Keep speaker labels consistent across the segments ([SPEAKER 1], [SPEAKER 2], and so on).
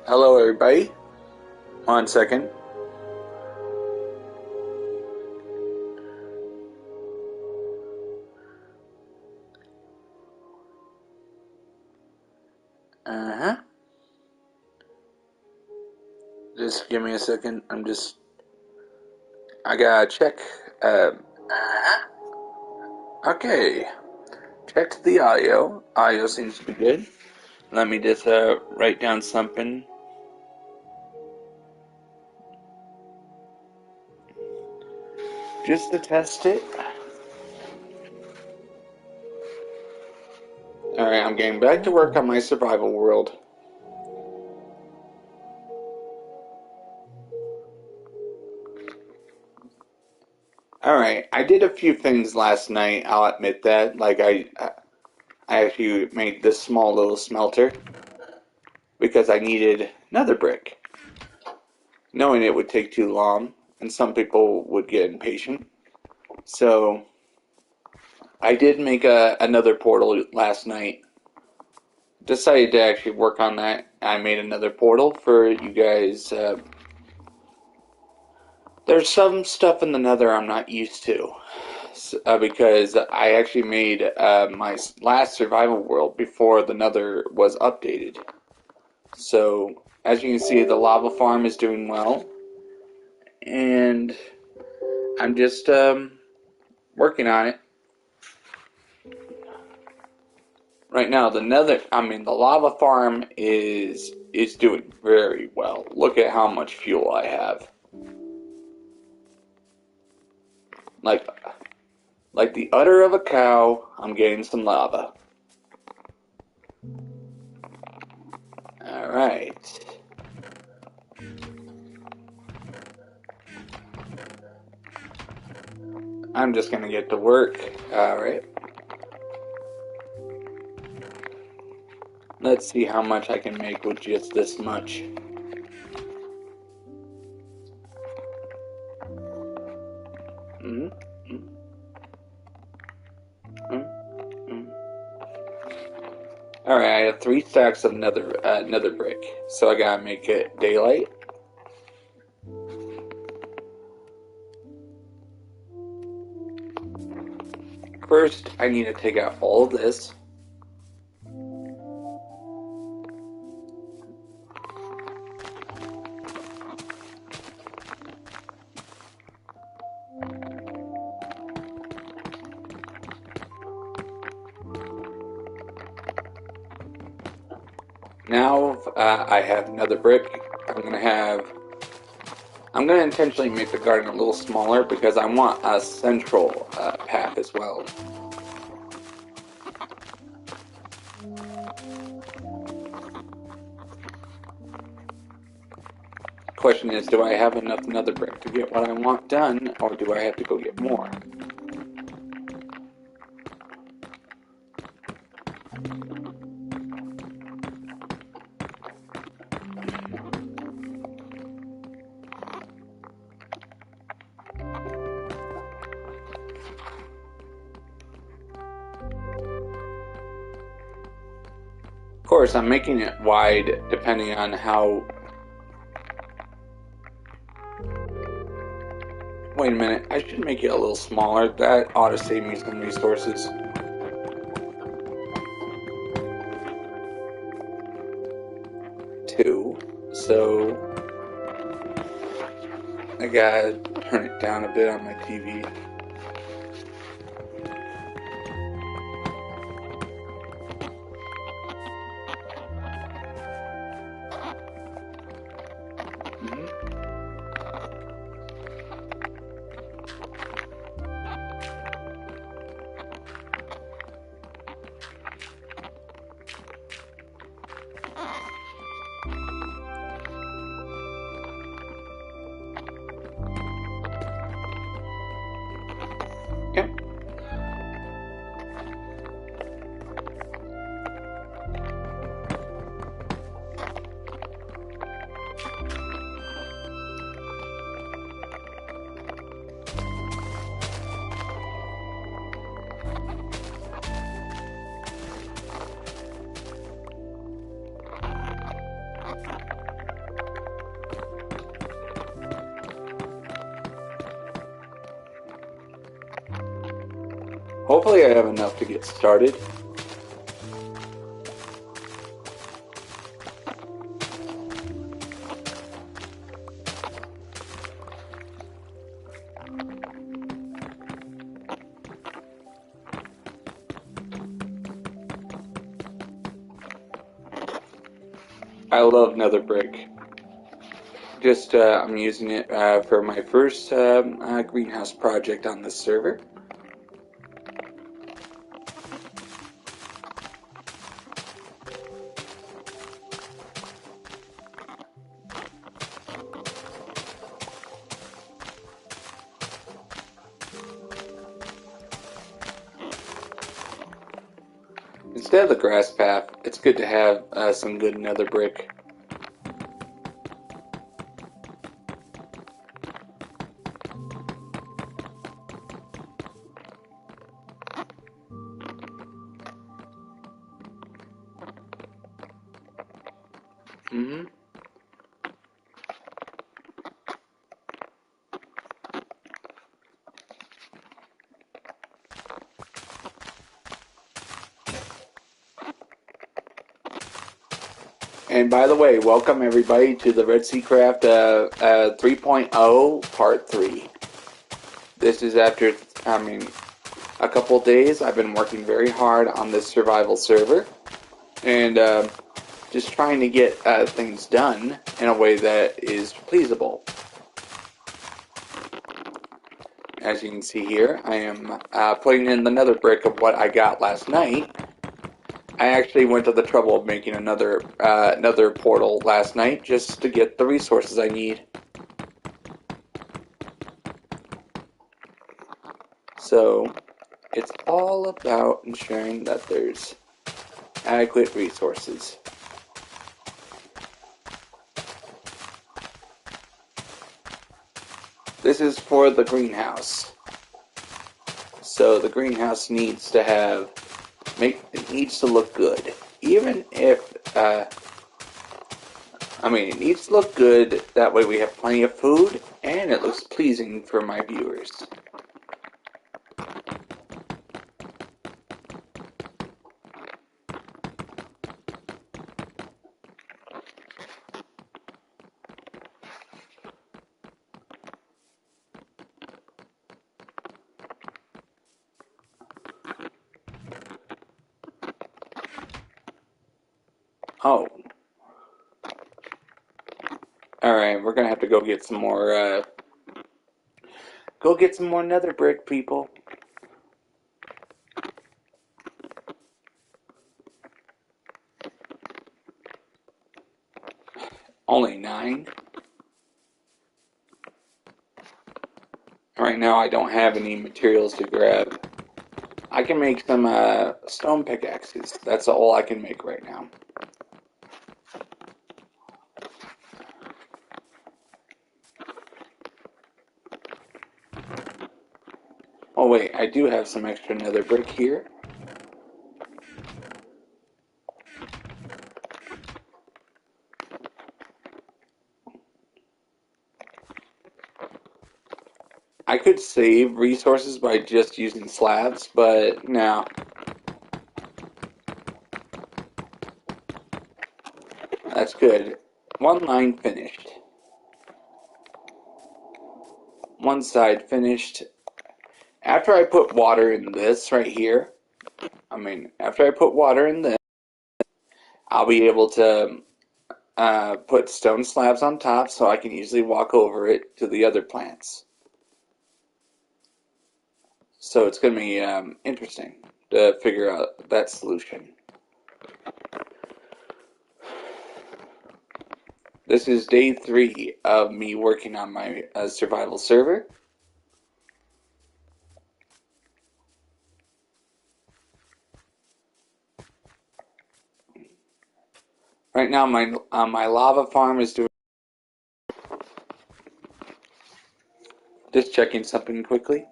[SPEAKER 1] Hello, everybody. 1 second. Uh-huh. Just give me a second. I gotta check. Uh-huh. Okay. Checked the audio. Audio seems to be good. Let me just write down something. Just to test it. Alright, I'm getting back to work on my survival world. Alright, I did a few things last night, I'll admit that. Like, I actually made this small little smelter because I needed another brick, knowing it would take too long, and some people would get impatient. So I did make another portal last night. Decided to actually work on that. I made another portal for you guys. There's some stuff in the Nether I'm not used to. Because I actually made my last survival world before the Nether was updated. So, as you can see, the lava farm is doing well. And I'm just working on it. Right now, the lava farm is doing very well. Look at how much fuel I have. Like the udder of a cow, I'm getting some lava. Alright. I'm just gonna get to work. Alright. Let's see how much I can make with just this much. Alright, I have 3 stacks of nether brick. So I gotta make it daylight. First, I need to take out all of this. Now I have another brick. I'm gonna intentionally make the garden a little smaller because I want a central path as well. Question is, do I have enough nether brick to get what I want done, or do I have to go get more? Of course, I'm making it wide depending on how... Wait a minute, I should make it a little smaller. That ought to save me some resources. Two. So I gotta turn it down a bit on my TV. Hopefully I have enough to get started. I love nether brick. Just I'm using it for my first greenhouse project on this server. Instead of the grass path, it's good to have some good nether brick. Mm-hmm. And by the way, welcome everybody to the Redseacraft 3.0 Part 3. This is after, a couple days. I've been working very hard on this survival server. And just trying to get things done in a way that is pleasable. As you can see here, I am putting in the nether brick of what I got last night. I actually went to the trouble of making another portal last night just to get the resources I need. So it's all about ensuring that there's adequate resources. This is for the greenhouse. So the greenhouse needs to have it needs to look good. Even if it needs to look good, that way we have plenty of food and it looks pleasing for my viewers. Oh. Alright, we're gonna have to go get some more nether brick, people. Only 9. Right now I don't have any materials to grab. I can make some stone pickaxes. That's all I can make right now. Oh wait, I do have some extra nether brick here. I could save resources by just using slabs, but no. That's good. One line finished. One side finished. After I put water in this right here, after I put water in this, I'll be able to put stone slabs on top so I can easily walk over it to the other plants. So it's going to be interesting to figure out that solution. This is day 3 of me working on my survival server. Right now, my lava farm is doing. Just checking something quickly.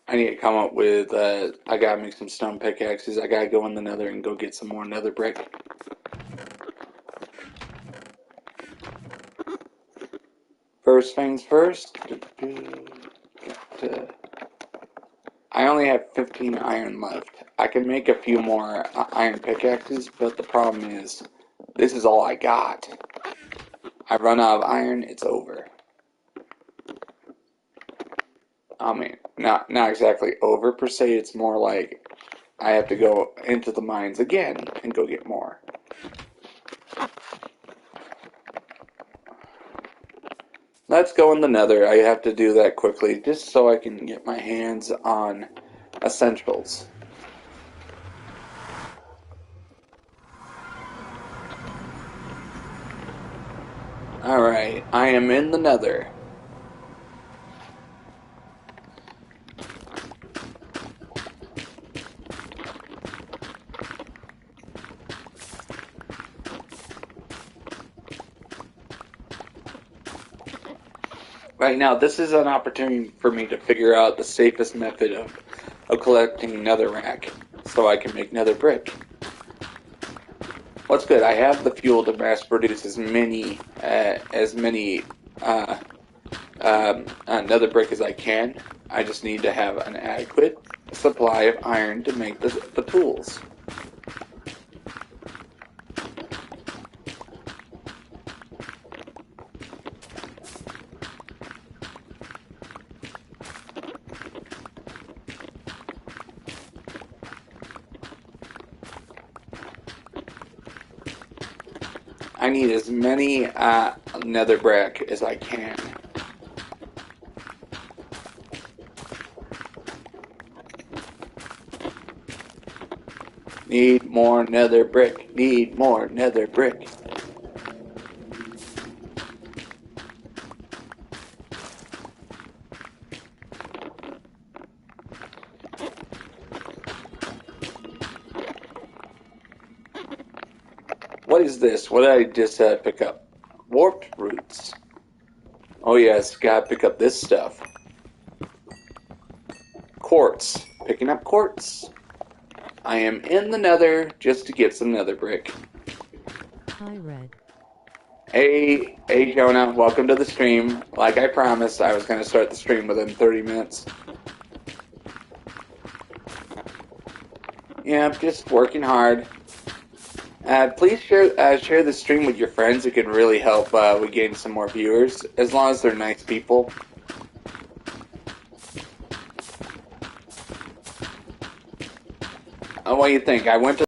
[SPEAKER 1] I need to come up with. I gotta make some stone pickaxes. I gotta go in the nether and go get some more nether brick. first things first. I only have 15 iron left. I can make a few more iron pickaxes, but the problem is, this is all I got. I run out of iron, it's over. I mean, not exactly over per se, it's more like I have to go into the mines again and go get more. Let's go in the nether. I have to do that quickly just so I can get my hands on essentials. Alright, I am in the nether. Right now, this is an opportunity for me to figure out the safest method of collecting netherrack so I can make nether brick. What's good? I have the fuel to mass produce as many nether brick as I can. I just need to have an adequate supply of iron to make the tools. I need as many nether brick as I can. Need more nether brick. Need more nether brick. What is this? What did I just pick up? Warped roots. Oh yes, gotta pick up this stuff. Quartz. Picking up quartz. I am in the nether just to get some nether brick.
[SPEAKER 2] Hi, Red.
[SPEAKER 1] Hey Jonah, welcome to the stream. Like I promised, I was going to start the stream within 30 minutes. Yeah, just working hard. Please share the stream with your friends. It could really help we gain some more viewers, as long as they're nice people. What do you think? I went to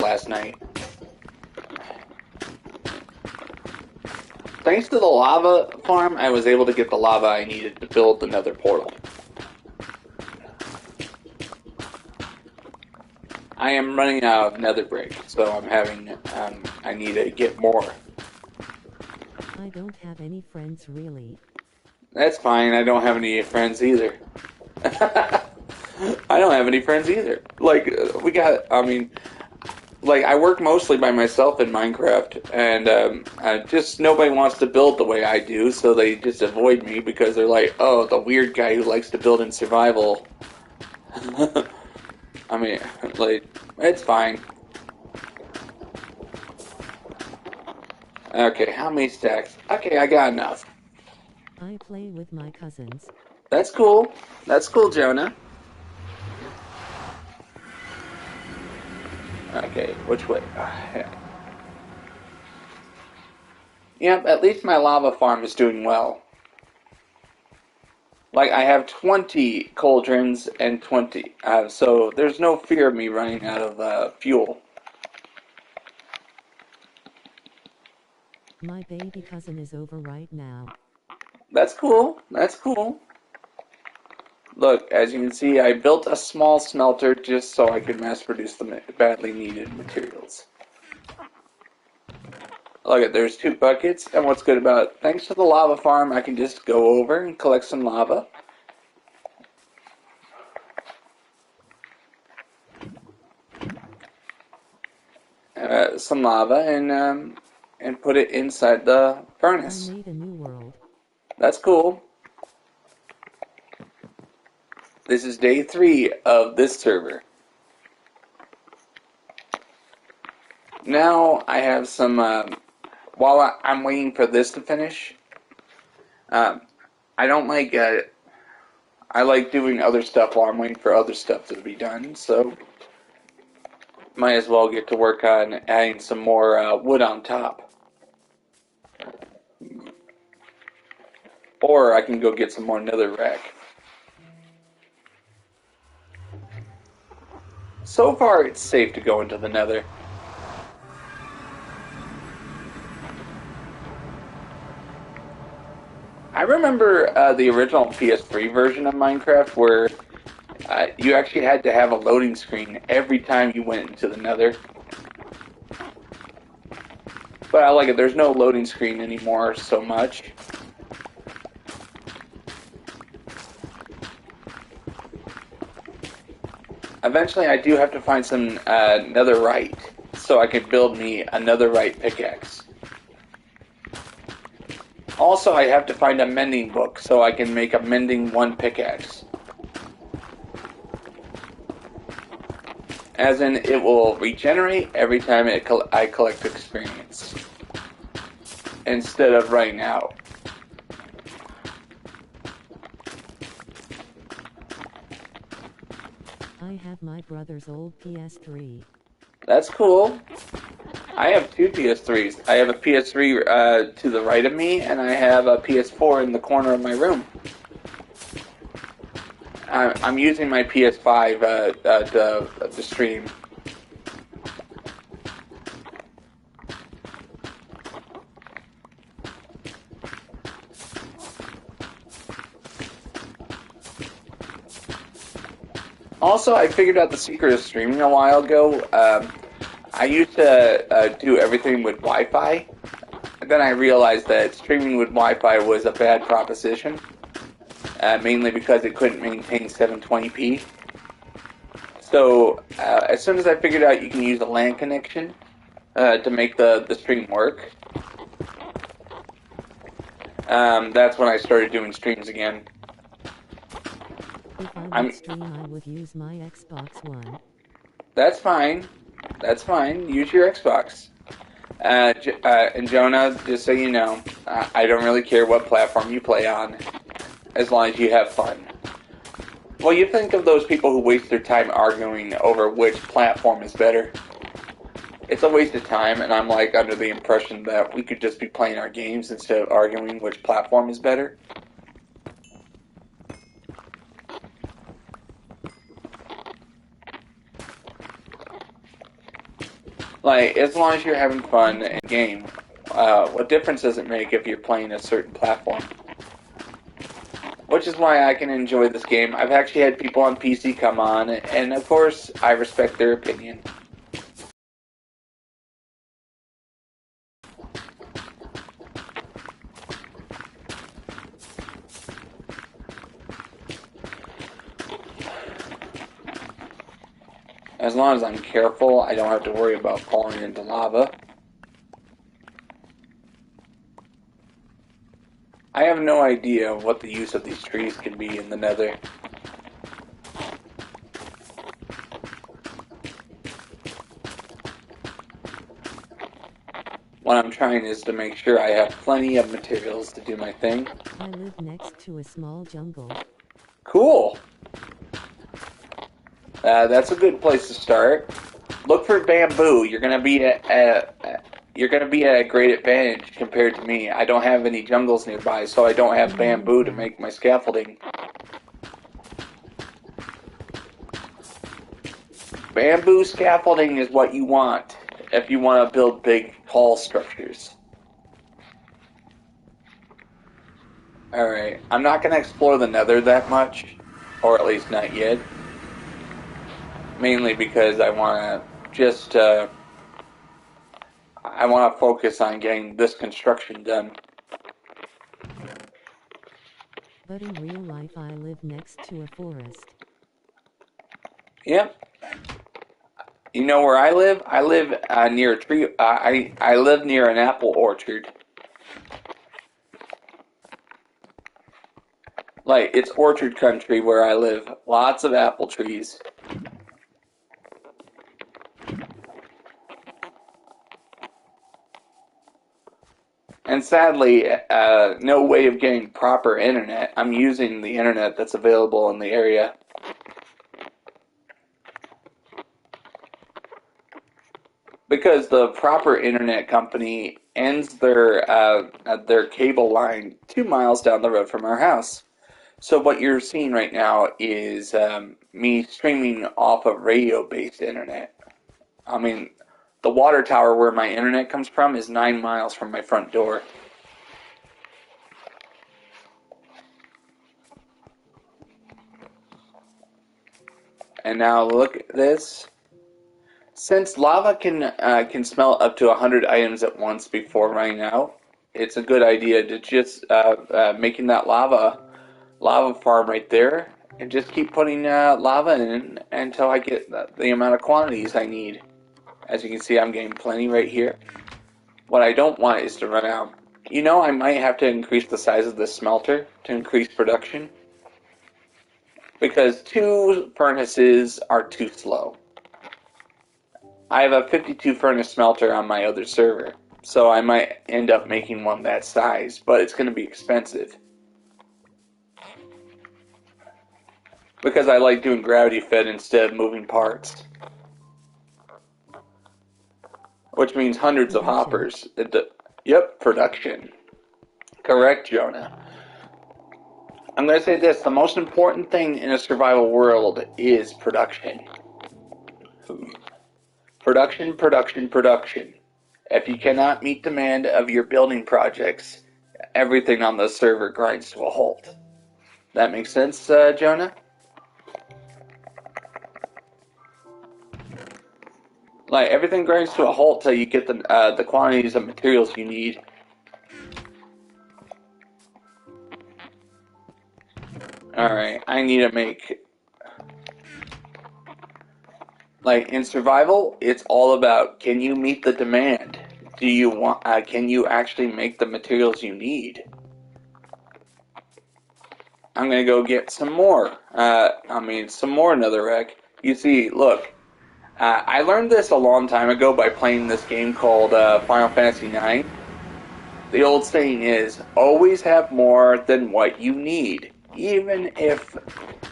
[SPEAKER 1] last night. Thanks to the lava farm, I was able to get the lava I needed to build the nether portal. I am running out of nether brick, so I need to get more.
[SPEAKER 2] I don't have any friends really.
[SPEAKER 1] That's fine, I don't have any friends either. I don't have any friends either. Like, I work mostly by myself in Minecraft, and just nobody wants to build the way I do, so they just avoid me because they're like, oh, the weird guy who likes to build in survival. I mean, like, it's fine. Okay, how many stacks? Okay, I got enough.
[SPEAKER 2] I play with my cousins.
[SPEAKER 1] That's cool. That's cool, Jonah. Okay, which way? Yep, at least my lava farm is doing well. Like, I have 20 cauldrons and 20, so there's no fear of me running out of fuel.
[SPEAKER 2] My baby cousin is over right now.
[SPEAKER 1] That's cool. That's cool. Look, as you can see, I built a small smelter just so I could mass produce the badly needed materials. Look, there's 2 buckets, and what's good about it, thanks to the lava farm, I can just go over and collect some lava. Some lava and put it inside the furnace.
[SPEAKER 2] I made a new world.
[SPEAKER 1] That's cool. This is day 3 of this server. Now I have some, while I'm waiting for this to finish, Um, I don't like. I like doing other stuff while I'm waiting for other stuff to be done. So might as well get to work on adding some more wood on top, or I can go get some more nether rack. So far, it's safe to go into the nether. I remember the original PS3 version of Minecraft where you actually had to have a loading screen every time you went into the nether. But I like it. There's no loading screen anymore so much. Eventually, I do have to find some netherite so I can build me a netherite pickaxe. Also, I have to find a mending book so I can make a mending 1 pickaxe. As in, it will regenerate every time I collect experience. Instead of running out.
[SPEAKER 2] I have my brother's old PS3.
[SPEAKER 1] That's cool. I have 2 PS3s. I have a PS3 to the right of me, and I have a PS4 in the corner of my room. I'm using my PS5 to stream. Also, I figured out the secret of streaming a while ago. I used to do everything with Wi-Fi. And then I realized that streaming with Wi-Fi was a bad proposition, mainly because it couldn't maintain 720p. So as soon as I figured out you can use a LAN connection to make the stream work, that's when I started doing streams again.
[SPEAKER 2] If I would stream, I would use my Xbox One.
[SPEAKER 1] That's fine. That's fine. Use your Xbox. And Jonah, just so you know, I don't really care what platform you play on, as long as you have fun. Well, you think of those people who waste their time arguing over which platform is better. It's a waste of time, and I'm like under the impression that we could just be playing our games instead of arguing which platform is better. Like, as long as you're having fun in the game, what difference does it make if you're playing a certain platform? Which is why I can enjoy this game. I've actually had people on PC come on, and of course, I respect their opinion. As long as I'm careful, I don't have to worry about falling into lava. I have no idea what the use of these trees can be in the nether. What I'm trying is to make sure I have plenty of materials to do my thing.
[SPEAKER 2] I live next to a small jungle.
[SPEAKER 1] Cool! That's a good place to start. Look for bamboo. You're gonna be at a great advantage compared to me. I don't have any jungles nearby, so I don't have bamboo to make my scaffolding. Bamboo scaffolding is what you want if you want to build big, tall structures. Alright, I'm not going to explore the nether that much, or at least not yet. Mainly because I want to I want to focus on getting this construction done.
[SPEAKER 2] But in real life, I live next to a forest.
[SPEAKER 1] Yep. You know where I live? I live near a tree. I live near an apple orchard. Like, it's orchard country where I live. Lots of apple trees. And sadly, no way of getting proper internet. I'm using the internet that's available in the area. Because the proper internet company ends their cable line 2 miles down the road from our house. So what you're seeing right now is me streaming off of radio-based internet. I mean, the water tower where my internet comes from is 9 miles from my front door. And now look at this. Since lava can smell up to 100 items at once before running out, it's a good idea to just making that lava farm right there, and just keep putting lava in until I get the amount of quantities I need. As you can see, I'm getting plenty right here. What I don't want is to run out. You know, I might have to increase the size of this smelter to increase production, because 2 furnaces are too slow. I have a 52 furnace smelter on my other server, so I might end up making one that size, but it's going to be expensive. Because I like doing gravity fed instead of moving parts. Which means hundreds of hoppers. Yep, production. Correct, Jonah. I'm going to say this, the most important thing in a survival world is production. Production, production, production. If you cannot meet demand of your building projects, everything on the server grinds to a halt. That makes sense, Jonah? Like, everything grinds to a halt till you get the quantities of materials you need. Alright, I need to make... Like, in survival, it's all about, can you meet the demand? Can you actually make the materials you need? I'm gonna go get some more. Some more netherrack. You see, look, I learned this a long time ago by playing this game called Final Fantasy IX. The old saying is, always have more than what you need, even if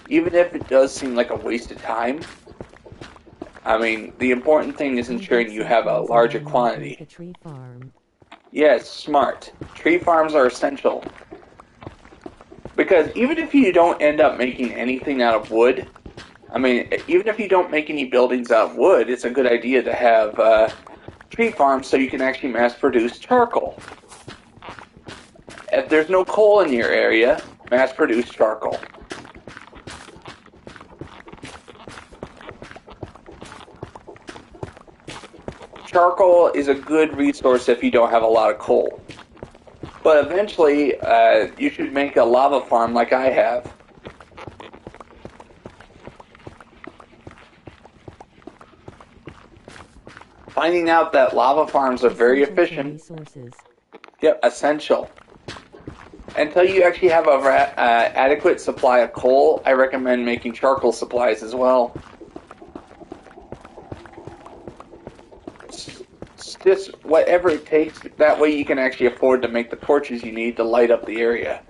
[SPEAKER 1] it does seem like a waste of time. I mean, the important thing is ensuring you have a larger quantity.
[SPEAKER 2] A tree farm.
[SPEAKER 1] Yes, smart. Tree farms are essential. Because even if you don't end up making anything out of wood, even if you don't make any buildings out of wood, it's a good idea to have tree farms so you can actually mass produce charcoal. If there's no coal in your area, mass produce charcoal. Charcoal is a good resource if you don't have a lot of coal. But eventually, you should make a lava farm like I have. Finding out that lava farms are very efficient.
[SPEAKER 2] Resources.
[SPEAKER 1] Yep, essential. Until you actually have an adequate supply of coal, I recommend making charcoal supplies as well. Just whatever it takes, that way you can actually afford to make the torches you need to light up the area.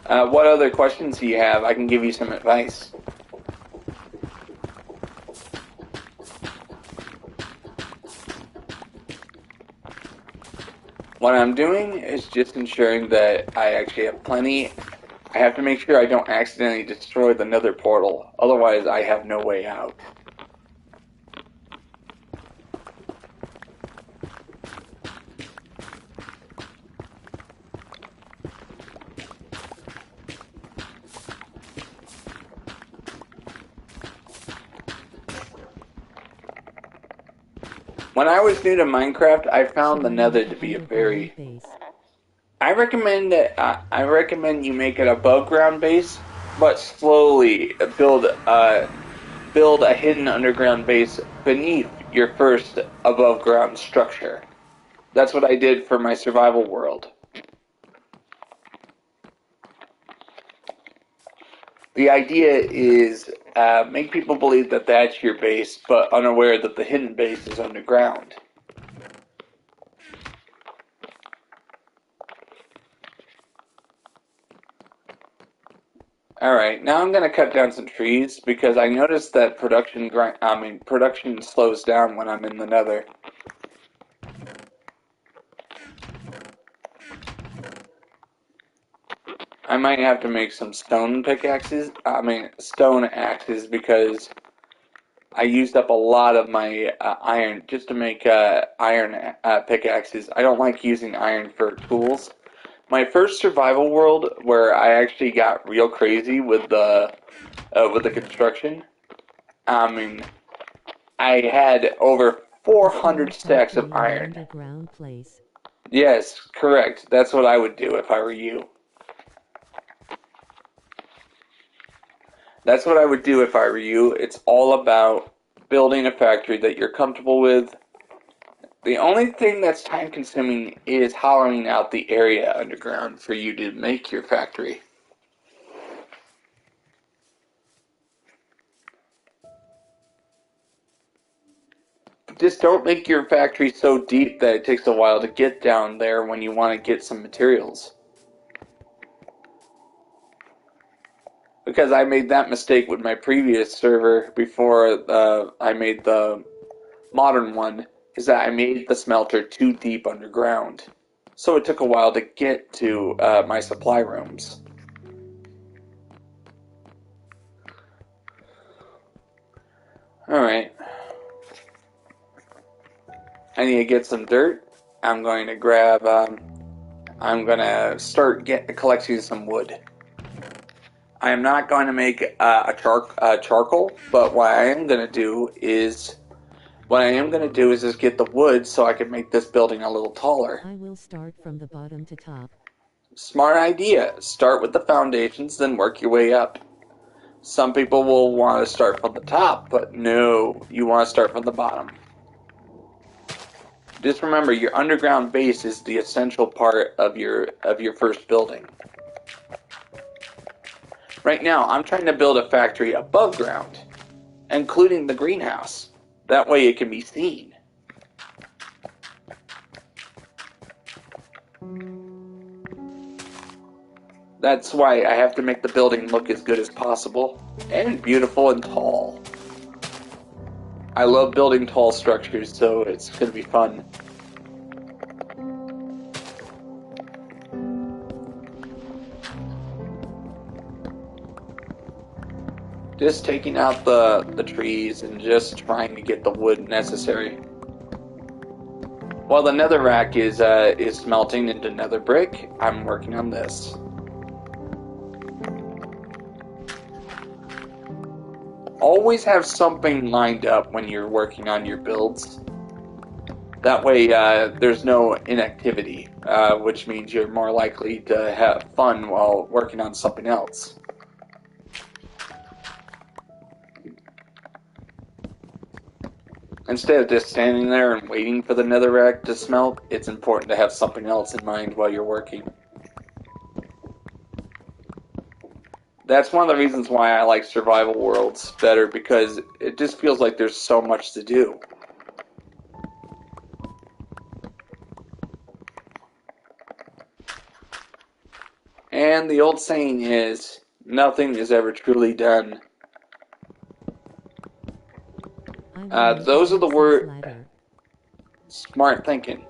[SPEAKER 1] What other questions do you have? I can give you some advice. What I'm doing is just ensuring that I actually have plenty. I have to make sure I don't accidentally destroy the nether portal, otherwise I have no way out. When I was new to Minecraft, I found the nether to be a very... I recommend you make it above ground base, but slowly build a hidden underground base beneath your first above ground structure. That's what I did for my survival world. The idea is make people believe that that's your base, but unaware that the hidden base is underground. Alright, now I'm going to cut down some trees because I noticed that production slows down when I'm in the nether. I might have to make some stone axes because I used up a lot of my iron just to make iron pickaxes. I don't like using iron for tools. My first survival world, where I actually got real crazy with the construction, I mean, I had over
[SPEAKER 2] Is someone
[SPEAKER 1] 400 stacks of
[SPEAKER 2] factory in the
[SPEAKER 1] iron.
[SPEAKER 2] underground place?
[SPEAKER 1] Yes, correct. That's what I would do if I were you. That's what I would do if I were you. It's all about building a factory that you're comfortable with. The only thing that's time consuming is hollowing out the area underground for you to make your factory. Just don't make your factory so deep that it takes a while to get down there when you want to get some materials. Because I made that mistake with my previous server before I made the modern one, is that I made the smelter too deep underground. So it took a while to get to my supply rooms. Alright. I need to get some dirt. I'm going to I'm going to start collecting some wood. I am not going to make charcoal, but what I am going to do is just get the wood so I can make this building a little taller.
[SPEAKER 2] I will start from the bottom to top.
[SPEAKER 1] Smart idea. Start with the foundations, then work your way up. Some people will want to start from the top, but no, you want to start from the bottom. Just remember, your underground base is the essential part of your first building. Right now, I'm trying to build a factory above ground, including the greenhouse. That way it can be seen. That's why I have to make the building look as good as possible, and beautiful and tall. I love building tall structures, so it's going to be fun. Just taking out the trees and just trying to get the wood necessary. While the netherrack is smelting into nether brick, I'm working on this. Always have something lined up when you're working on your builds. That way, there's no inactivity, which means you're more likely to have fun while working on something else. Instead of just standing there and waiting for the netherrack to smelt, it's important to have something else in mind while you're working. That's one of the reasons why I like survival worlds better, because it just feels like there's so much to do. And the old saying is, nothing is ever truly done. Those are the words. Smart thinking.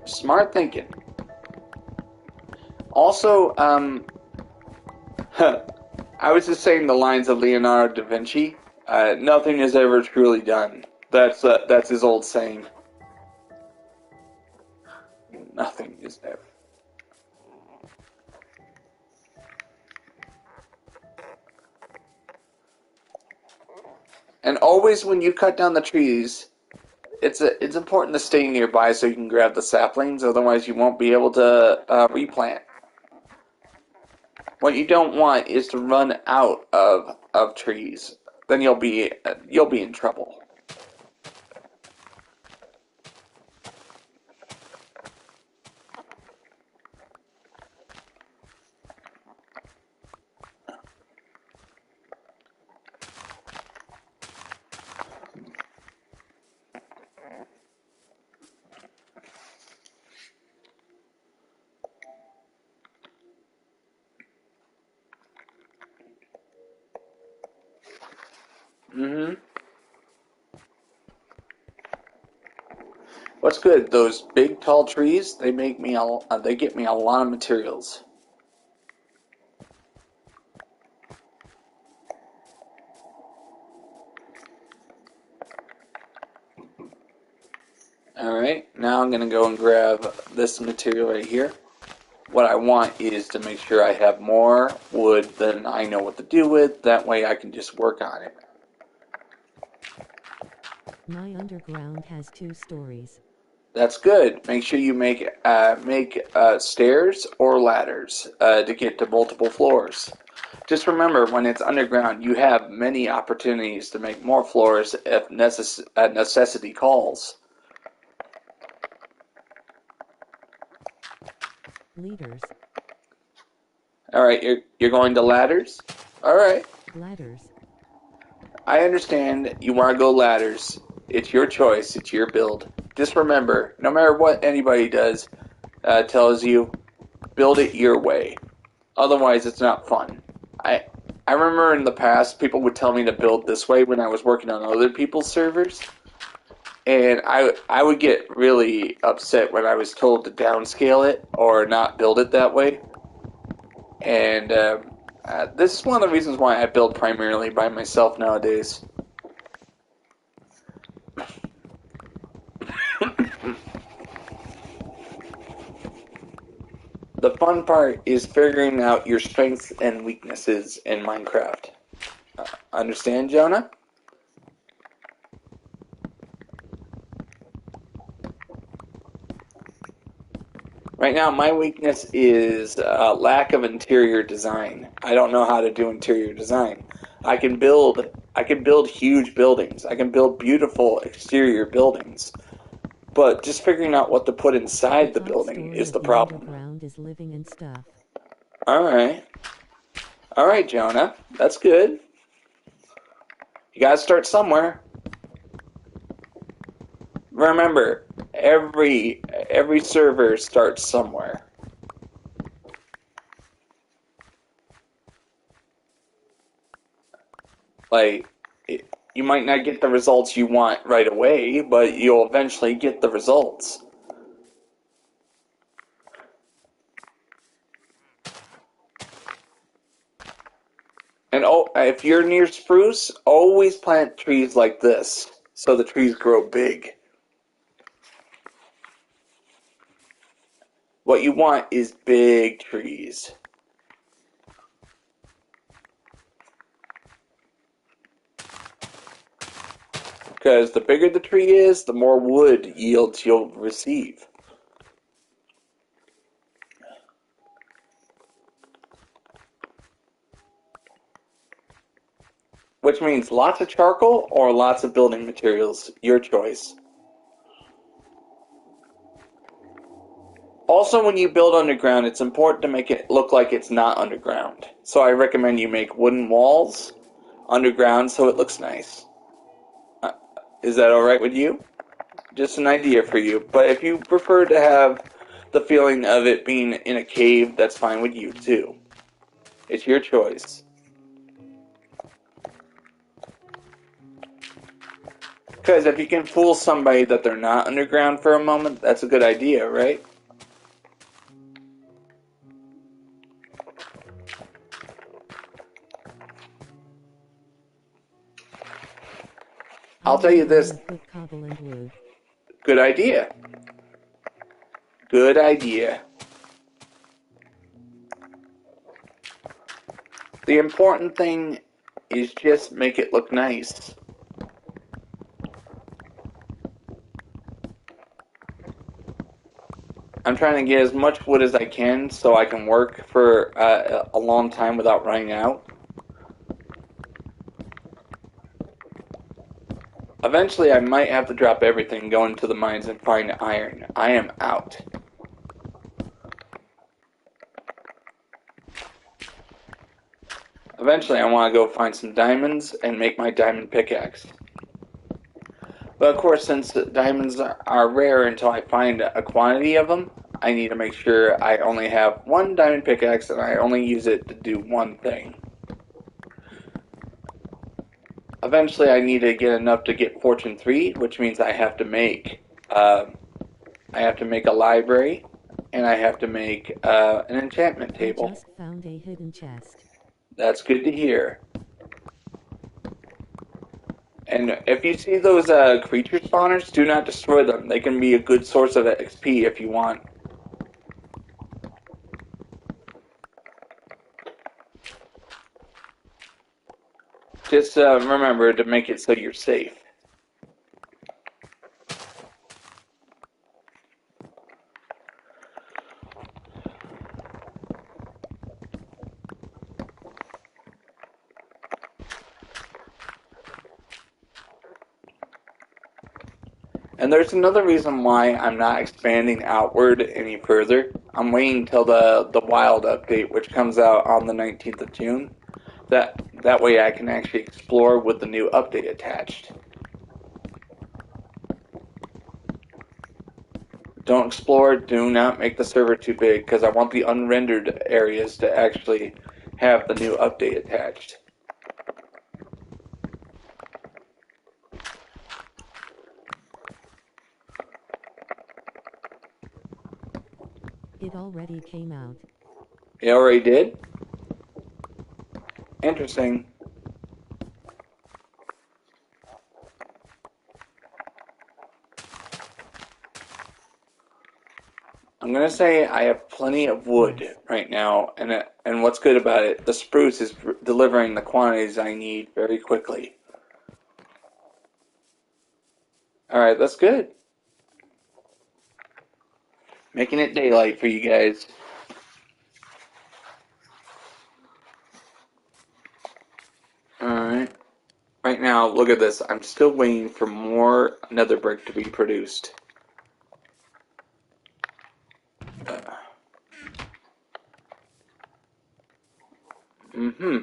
[SPEAKER 1] Smart thinking. Also, I was just saying the lines of Leonardo da Vinci. Nothing is ever truly done. That's his old saying. Nothing is ever. And always when you cut down the trees, it's important to stay nearby so you can grab the saplings. Otherwise, you won't be able to replant. What you don't want is to run out of trees. Then you'll be in trouble. Mm-hmm. What's good? Those big tall trees, they get me a lot of materials. Alright, now I'm gonna go and grab this material right here. What I want is to make sure I have more wood than I know what to do with. That way I can just work on it.
[SPEAKER 2] My underground has 2 stories.
[SPEAKER 1] That's good. Make sure you make stairs or ladders to get to multiple floors. Just remember, when it's underground, you have many opportunities to make more floors if necessity calls.
[SPEAKER 2] Leaders.
[SPEAKER 1] All right, you're going to ladders. All right,
[SPEAKER 2] Ladders.
[SPEAKER 1] I understand you want to go ladders. It's your choice. It's your build. Just remember, no matter what anybody does, tells you, build it your way. Otherwise, it's not fun. I I remember in the past people would tell me to build this way when I was working on other people's servers, and I would get really upset when I was told to downscale it or not build it that way. And this is one of the reasons why I build primarily by myself nowadays. The fun part is figuring out your strengths and weaknesses in Minecraft. Understand, Jonah? Right now, my weakness is lack of interior design. I don't know how to do interior design. I can build huge buildings. I can build beautiful exterior buildings. But just figuring out what to put
[SPEAKER 2] The
[SPEAKER 1] inside the
[SPEAKER 2] top
[SPEAKER 1] building
[SPEAKER 2] story
[SPEAKER 1] is
[SPEAKER 2] of
[SPEAKER 1] the
[SPEAKER 2] the
[SPEAKER 1] problem.
[SPEAKER 2] underground is living and stuff.
[SPEAKER 1] All right. All right, Jonah. That's good. You got to start somewhere. Remember, every server starts somewhere. Like, you might not get the results you want right away, but you'll eventually get the results. And oh, if you're near spruce, always plant trees like this so the trees grow big. What you want is big trees. Because the bigger the tree is, the more wood yields you'll receive. Which means lots of charcoal or lots of building materials. Your choice. Also, when you build underground, it's important to make it look like it's not underground. So I recommend you make wooden walls underground so it looks nice. Uh, Is that alright with you? Just an idea for you. But if you prefer to have the feeling of it being in a cave, that's fine with you too. It's your choice. Because if you can fool somebody that they're not underground for a moment, that's a good idea, right?
[SPEAKER 2] I
[SPEAKER 1] I'll tell you
[SPEAKER 2] need
[SPEAKER 1] this.
[SPEAKER 2] 1 foot cobble and wood.
[SPEAKER 1] Good idea. Good idea. The important thing is just make it look nice. I'm trying to get as much wood as I can so I can work for a long time without running out. Eventually, I might have to drop everything, go into the mines, and find iron. I am out. Eventually, I want to go find some diamonds and make my diamond pickaxe. But of course, since diamonds are rare until I find a quantity of them, I need to make sure I only have one diamond pickaxe and I only use it to do one thing. eventually I need to get enough to get Fortune 3, which means uh, I have to make a library, and I have to make an enchantment
[SPEAKER 2] I
[SPEAKER 1] table.
[SPEAKER 2] just found a hidden chest.
[SPEAKER 1] That's good to hear. And if you see those creature spawners, do not destroy them. They can be a good source of XP if you want. Just remember to make it so you're safe. And there's another reason why I'm not expanding outward any further. I'm waiting till the wild update, which comes out on the 19th of June. That way I can actually explore with the new update attached. Don't explore, do not make the server too big, because I want the unrendered areas to actually have the new update attached.
[SPEAKER 2] It already came out.
[SPEAKER 1] It already did? Interesting. I'm gonna say I have plenty of wood
[SPEAKER 2] Yes.
[SPEAKER 1] right now, and what's good about it, the spruce is delivering the quantities I need very quickly. All right, that's good. Making it daylight for you guys. All right. Right now, look at this. I'm still waiting for more nether brick to be produced. Mm-hmm.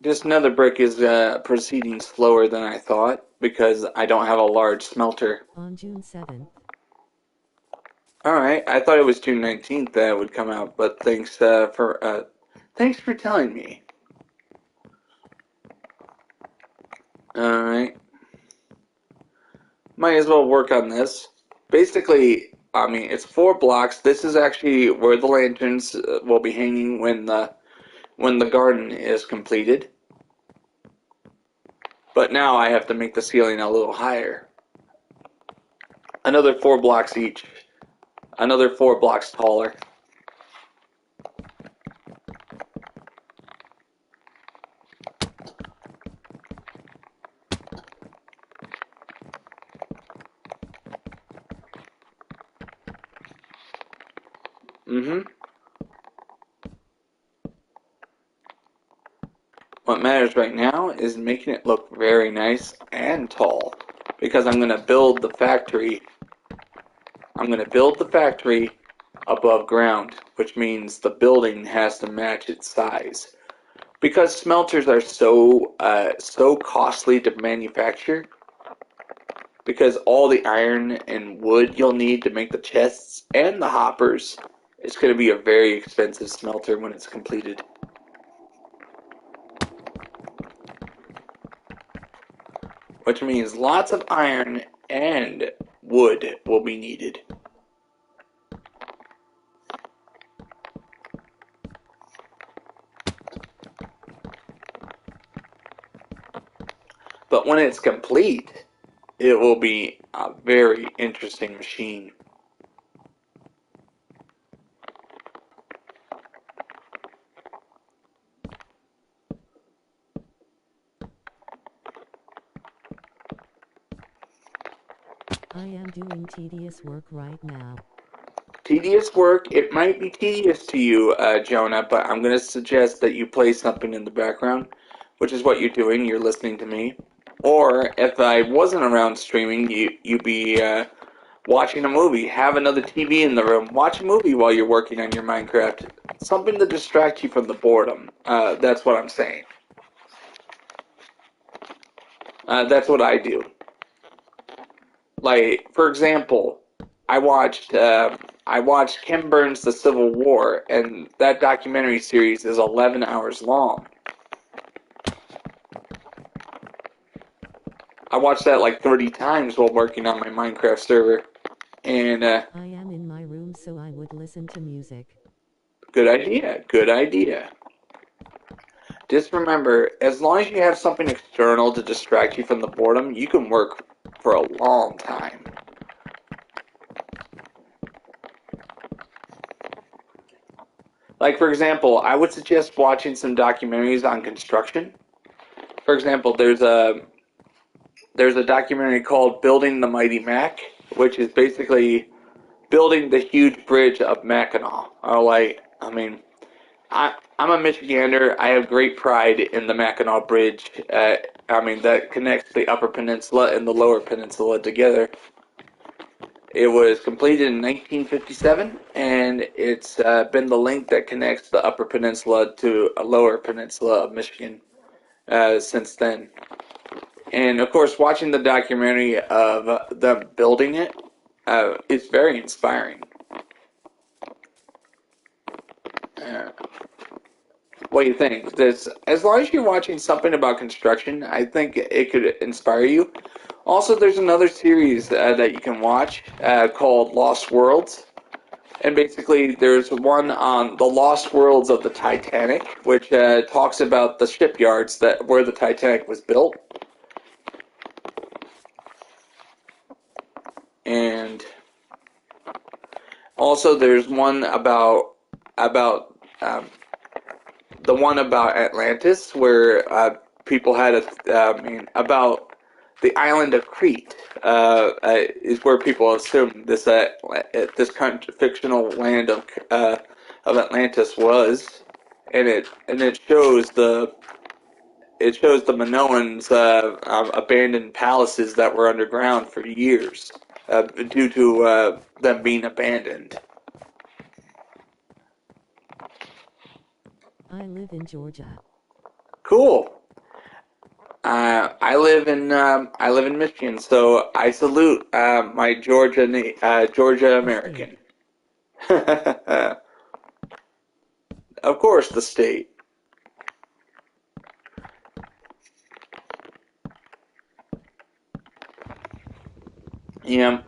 [SPEAKER 1] This nether brick is proceeding slower than I thought because I don't have a large smelter.
[SPEAKER 2] On June 7th.
[SPEAKER 1] Alright, I thought it was June 19th that it would come out, but thanks for telling me. Alright. Might as well work on this. Basically, I mean, it's 4 blocks. This is actually where the lanterns will be hanging when the garden is completed. But now I have to make the ceiling a little higher. Another 4 blocks each. Another 4 blocks taller. Mm-hmm. What matters right now is making it look very nice and tall. Because I'm going to build the factory. I'm going to build the factory above ground, which means the building has to match its size. Because smelters are so costly to manufacture, because all the iron and wood you'll need to make the chests and the hoppers, it's going to be a very expensive smelter when it's completed. Which means lots of iron and wood will be needed. But when it's complete, it will be a very interesting machine.
[SPEAKER 2] I am doing tedious work right now.
[SPEAKER 1] Tedious work, it might be tedious to you, Jonah, but I'm going to suggest that you play something in the background, which is what you're doing. You're listening to me. Or if I wasn't around streaming, you'd be watching a movie. Have another TV in the room. Watch a movie while you're working on your Minecraft. Something to distract you from the boredom. That's what I'm saying. That's what I do. Like, for example, I watched Ken Burns' The Civil War, and that documentary series is 11 hours long. watched that like 30 times while working on my Minecraft server. And
[SPEAKER 2] I am in my room so I would listen to music.
[SPEAKER 1] good idea, good idea. Just remember, as long as you have something external to distract you from the boredom, you can work for a long time. Like, for example, I would suggest watching some documentaries on construction. For example, there's a documentary called Building the Mighty Mac, which is basically building the huge bridge of Mackinac. I'm a Michigander. I have great pride in the Mackinac Bridge. That connects the Upper Peninsula and the Lower Peninsula together. It was completed in 1957, and it's been the link that connects the Upper Peninsula to a Lower Peninsula of Michigan since then. And of course, watching the documentary of them building it is very inspiring. Uh, what do you think? As long as you're watching something about construction, I think it could inspire you. Also, there's another series that you can watch called Lost Worlds. And basically, there's one on the lost worlds of the Titanic, which talks about the shipyards that where the Titanic was built. And also, there's one about the one about Atlantis, where people had about the island of Crete is where people assume this fictional land of Atlantis was, and it shows the Minoans abandoned palaces that were underground for years due to them being abandoned.
[SPEAKER 2] I live in Georgia.
[SPEAKER 1] Cool. I live in Michigan, so I salute my Georgia
[SPEAKER 2] The state.
[SPEAKER 1] American. Of course, the state. Yeah.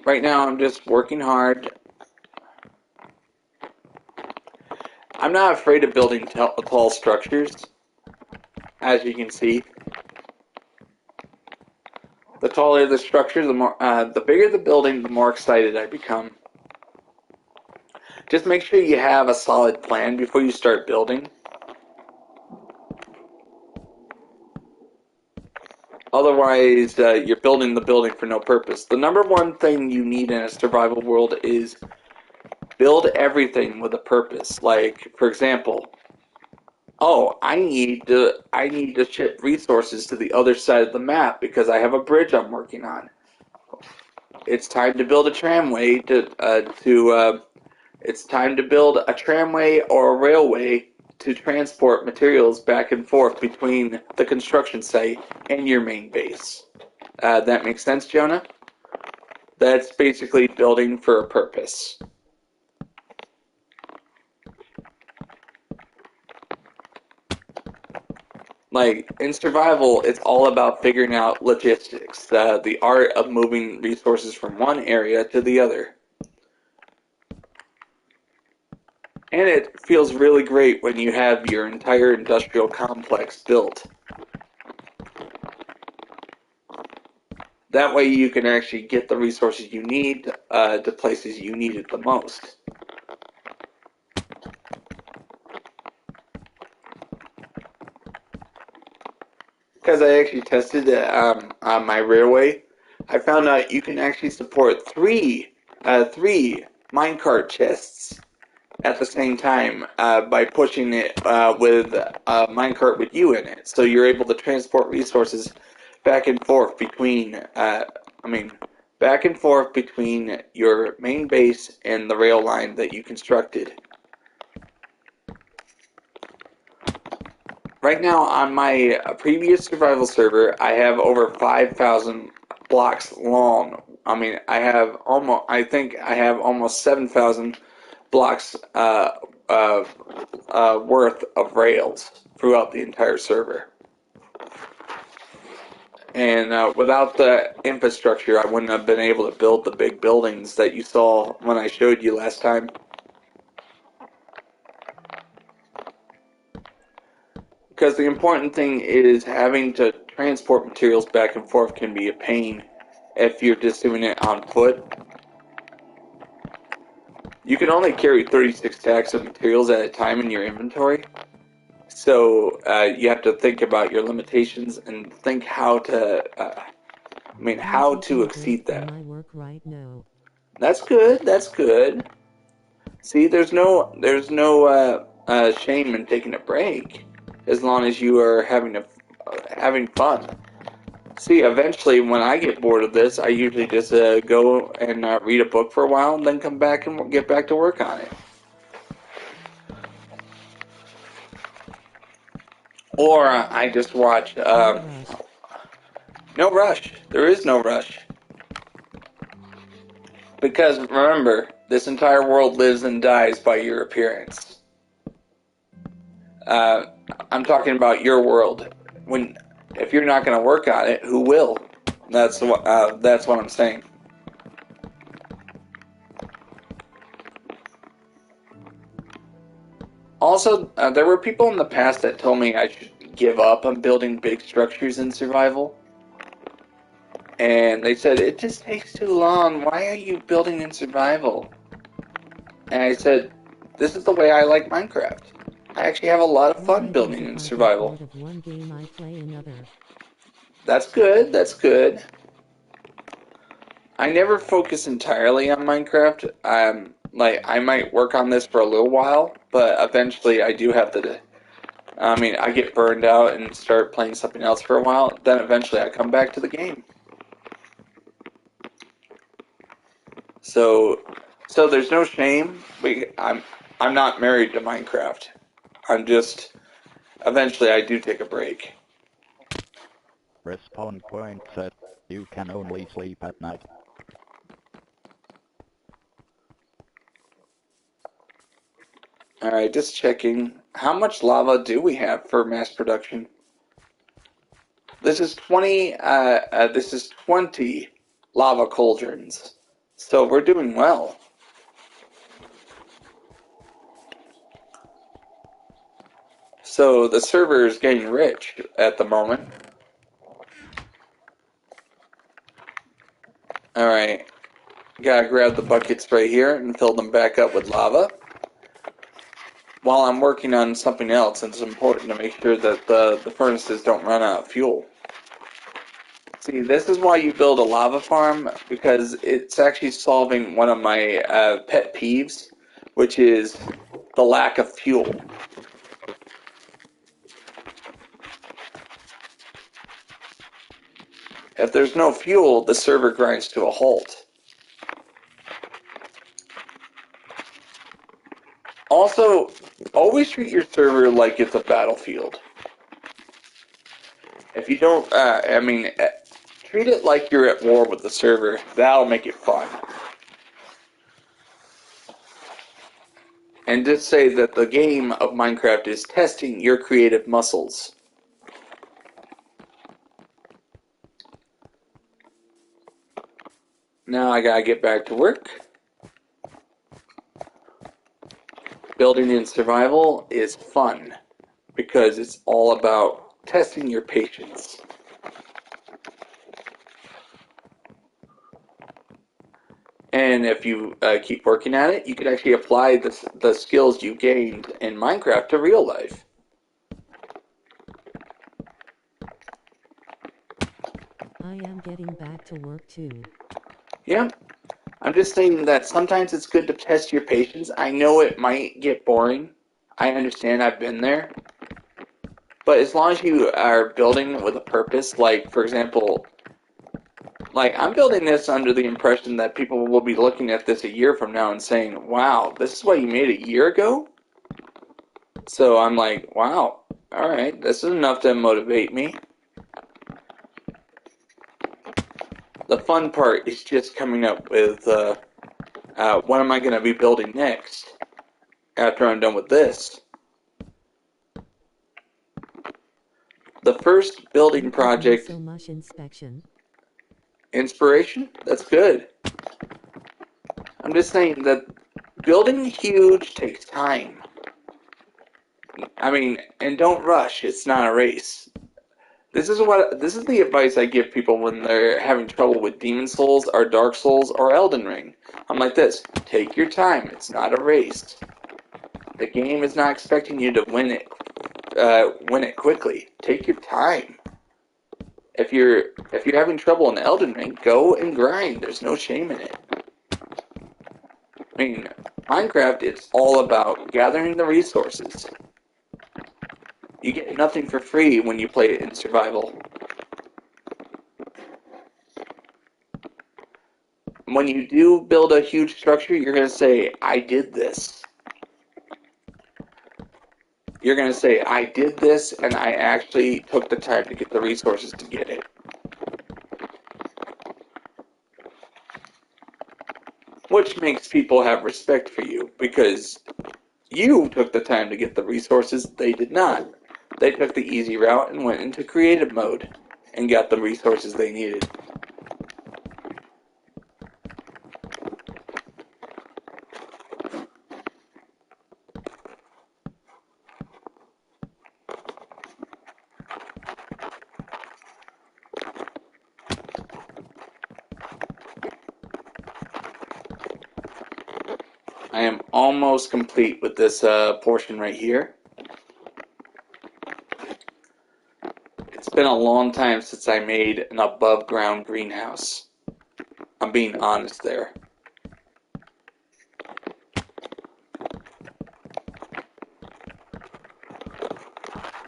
[SPEAKER 1] Right now, I'm just working hard. I'm not afraid of building tall structures, as you can see. The taller the structure, the bigger the building, the more excited I become. Just make sure you have a solid plan before you start building. Otherwise, you're building the building for no purpose. The number one thing you need in a survival world is build everything with a purpose. Like, for example, oh, I need to ship resources to the other side of the map because I have a bridge I'm working on. It's time to build a tramway it's time to build a tramway or a railway to transport materials back and forth between the construction site and your main base. That makes sense, Jonah? That's basically building for a purpose. Like, in survival, it's all about figuring out logistics, the art of moving resources from one area to the other. And it feels really great when you have your entire industrial complex built. That way you can actually get the resources you need to places you need it the most. Because I actually tested it on my railway, I found out you can actually support three minecart chests at the same time by pushing it with a minecart with you in it. So you're able to transport resources back and forth between, back and forth between your main base and the rail line that you constructed. Right now, on my previous survival server, I have over 5,000 blocks long. I think I have almost 7,000 blocks worth of rails throughout the entire server. And without the infrastructure, I wouldn't have been able to build the big buildings that you saw when I showed you last time. Because the important thing is having to transport materials back and forth can be a pain if you're just doing it on foot. You can only carry 36 stacks of materials at a time in your inventory. So you have to think about your limitations and think how to,
[SPEAKER 2] I'm
[SPEAKER 1] how to
[SPEAKER 2] taking a break
[SPEAKER 1] exceed
[SPEAKER 2] from
[SPEAKER 1] that.
[SPEAKER 2] my work right now.
[SPEAKER 1] That's good. That's good. See, there's no shame in taking a break, as long as you are having fun. See, eventually, when I get bored of this, I usually just go and read a book for a while, and then come back and get back to work on it. Or I just watch.
[SPEAKER 2] No rush.
[SPEAKER 1] No rush. There is no rush. Because remember, this entire world lives and dies by your appearance. Uh, I'm talking about your world. If you're not going to work on it, who will? That's what I'm saying. Also, there were people in the past that told me I should give up on building big structures in survival. And they said, it just takes too long. Why are you building in survival? And I said, this is the way I like Minecraft. I actually have a lot of
[SPEAKER 2] All
[SPEAKER 1] fun
[SPEAKER 2] I do is
[SPEAKER 1] building
[SPEAKER 2] if
[SPEAKER 1] in
[SPEAKER 2] I get
[SPEAKER 1] survival.
[SPEAKER 2] bored of one game I play another.
[SPEAKER 1] That's good, that's good. I never focus entirely on Minecraft. I might work on this for a little while, but eventually I do have to. I get burned out and start playing something else for a while. Then eventually I come back to the game. So, so there's no shame. I'm not married to Minecraft. I'm just eventually I do take a break.
[SPEAKER 3] Respawn point set. You can only sleep at night.
[SPEAKER 1] All right, just checking. How much lava do we have for mass production? This is 20. This is 20 lava cauldrons. So we're doing well. So the server is getting rich at the moment. All right, gotta grab the buckets right here and fill them back up with lava. While I'm working on something else, it's important to make sure that the furnaces don't run out of fuel. See, this is why you build a lava farm, because it's actually solving one of my pet peeves, which is the lack of fuel. If there's no fuel, the server grinds to a halt. Also, always treat your server like it's a battlefield. If you don't, treat it like you're at war with the server. That'll make it fun. And just say that the game of Minecraft is testing your creative muscles. Now I gotta get back to work. Building in survival is fun because it's all about testing your patience. And if you keep working at it, you can actually apply the skills you gained in Minecraft to real life.
[SPEAKER 2] I am getting back to work too.
[SPEAKER 1] Yeah, I'm just saying that sometimes it's good to test your patience. I know it might get boring. I understand, I've been there. But as long as you are building with a purpose, like, for example, like, I'm building this under the impression that people will be looking at this a year from now and saying, wow, this is what you made a year ago? So I'm like, wow, alright, this is enough to motivate me. The fun part is just coming up with what am I going to be building next after I'm done with this. The first building
[SPEAKER 2] You give me
[SPEAKER 1] project,
[SPEAKER 2] so much inspection.
[SPEAKER 1] inspiration, that's good. I'm just saying that building huge takes time. I mean, and don't rush. It's not a race. This is the advice I give people when they're having trouble with Demon Souls or Dark Souls or Elden Ring. I'm like this: take your time. It's not a race. The game is not expecting you to win it quickly. Take your time. If you're having trouble in Elden Ring, go and grind. There's no shame in it. I mean, Minecraft, it's all about gathering the resources. You get nothing for free when you play it in survival. When you do build a huge structure, you're going to say, I did this. You're going to say, I did this, and I actually took the time to get the resources to get it. Which makes people have respect for you, because you took the time to get the resources, they did not. They took the easy route and went into creative mode, and got the resources they needed. I am almost complete with this portion right here. It's been a long time since I made an above ground greenhouse. I'm being honest there.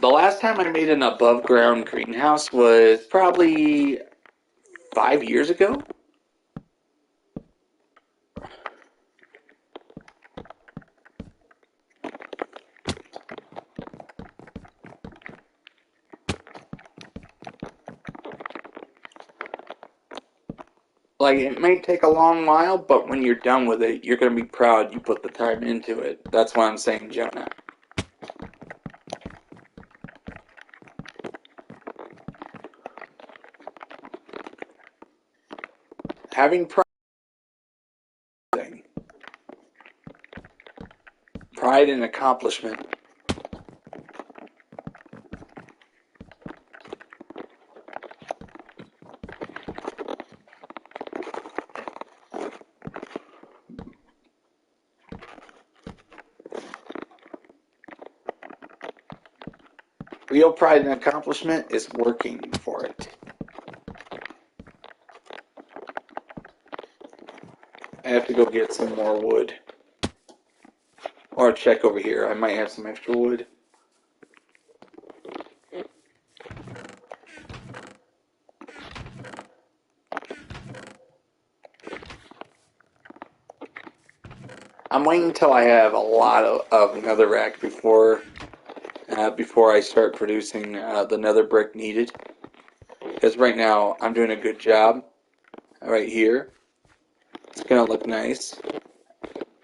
[SPEAKER 1] The last time I made an above ground greenhouse was probably 5 years ago. Like, it may take a long while, but when you're done with it, you're going to be proud you put the time into it. That's what I'm saying, Jonah. Having pride in accomplishment. Real pride and accomplishment is working for it. I have to go get some more wood. Or check over here. I might have some extra wood. I'm waiting until I have a lot of netherrack before I start producing the nether brick needed. Because right now I'm doing a good job right here. It's gonna look nice.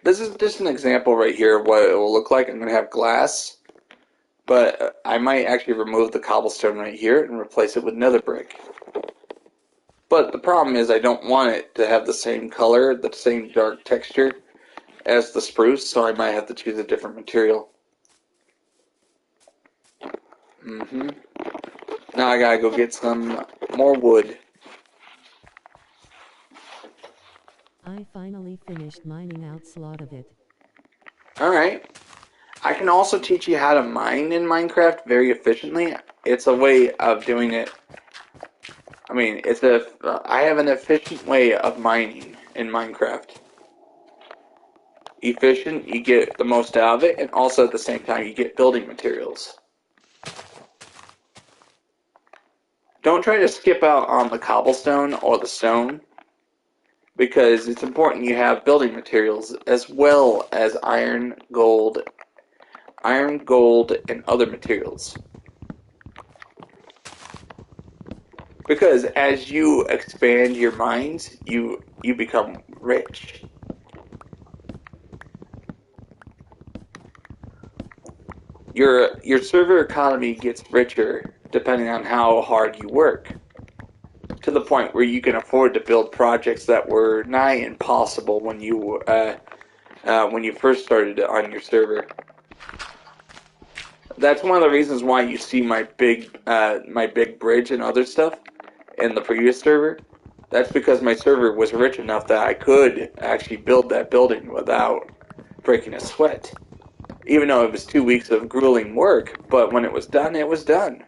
[SPEAKER 1] This is just an example right here of what it will look like. I'm gonna have glass, but I might actually remove the cobblestone right here and replace it with nether brick. But the problem is I don't want it to have the same color, the same dark texture as the spruce, so I might have to choose a different material. Now I gotta go get some more wood.
[SPEAKER 2] I finally finished mining out slot of it.
[SPEAKER 1] Alright. I can also teach you how to mine in Minecraft very efficiently. It's a way of doing it. I mean, I have an efficient way of mining in Minecraft. Efficient, you get the most out of it, and also at the same time you get building materials. Don't try to skip out on the cobblestone or the stone, because it's important you have building materials as well as iron, gold, and other materials. Because as you expand your mines, you become rich. Your server economy gets richer depending on how hard you work, to the point where you can afford to build projects that were nigh impossible when you first started on your server. That's one of the reasons why you see my big bridge and other stuff in the previous server. That's because my server was rich enough that I could actually build that building without breaking a sweat. Even though it was 2 weeks of grueling work, but when it was done, it was done.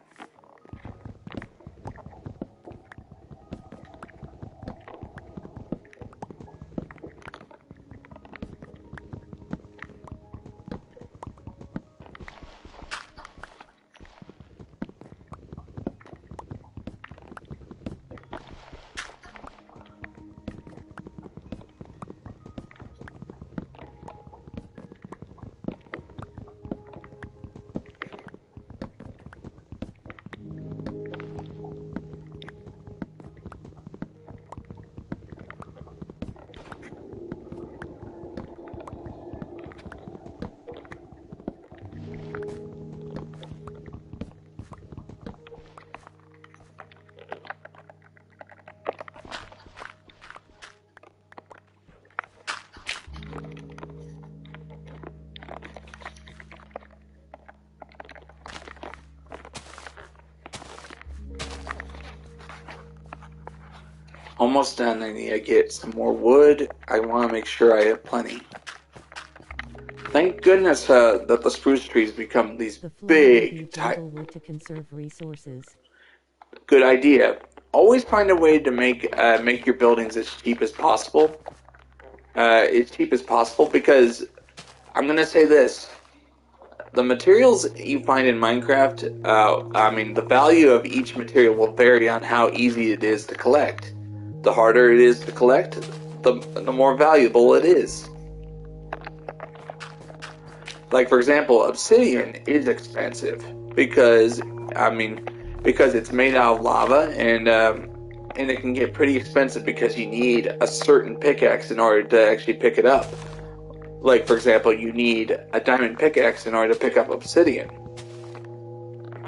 [SPEAKER 1] Almost done. I need to get some more wood. I want to make sure I have plenty. Thank goodness that the spruce trees become these
[SPEAKER 2] The floor will be
[SPEAKER 1] big,
[SPEAKER 2] jungle wood to conserve resources.
[SPEAKER 1] good idea. Always find a way to make your buildings as cheap as possible. Because I'm gonna say this: the materials you find in Minecraft, the value of each material will vary on how easy it is to collect. The harder it is to collect, the more valuable it is. Like, for example, obsidian is expensive because, because it's made out of lava, and it can get pretty expensive because you need a certain pickaxe in order to actually pick it up. Like, for example, you need a diamond pickaxe in order to pick up obsidian.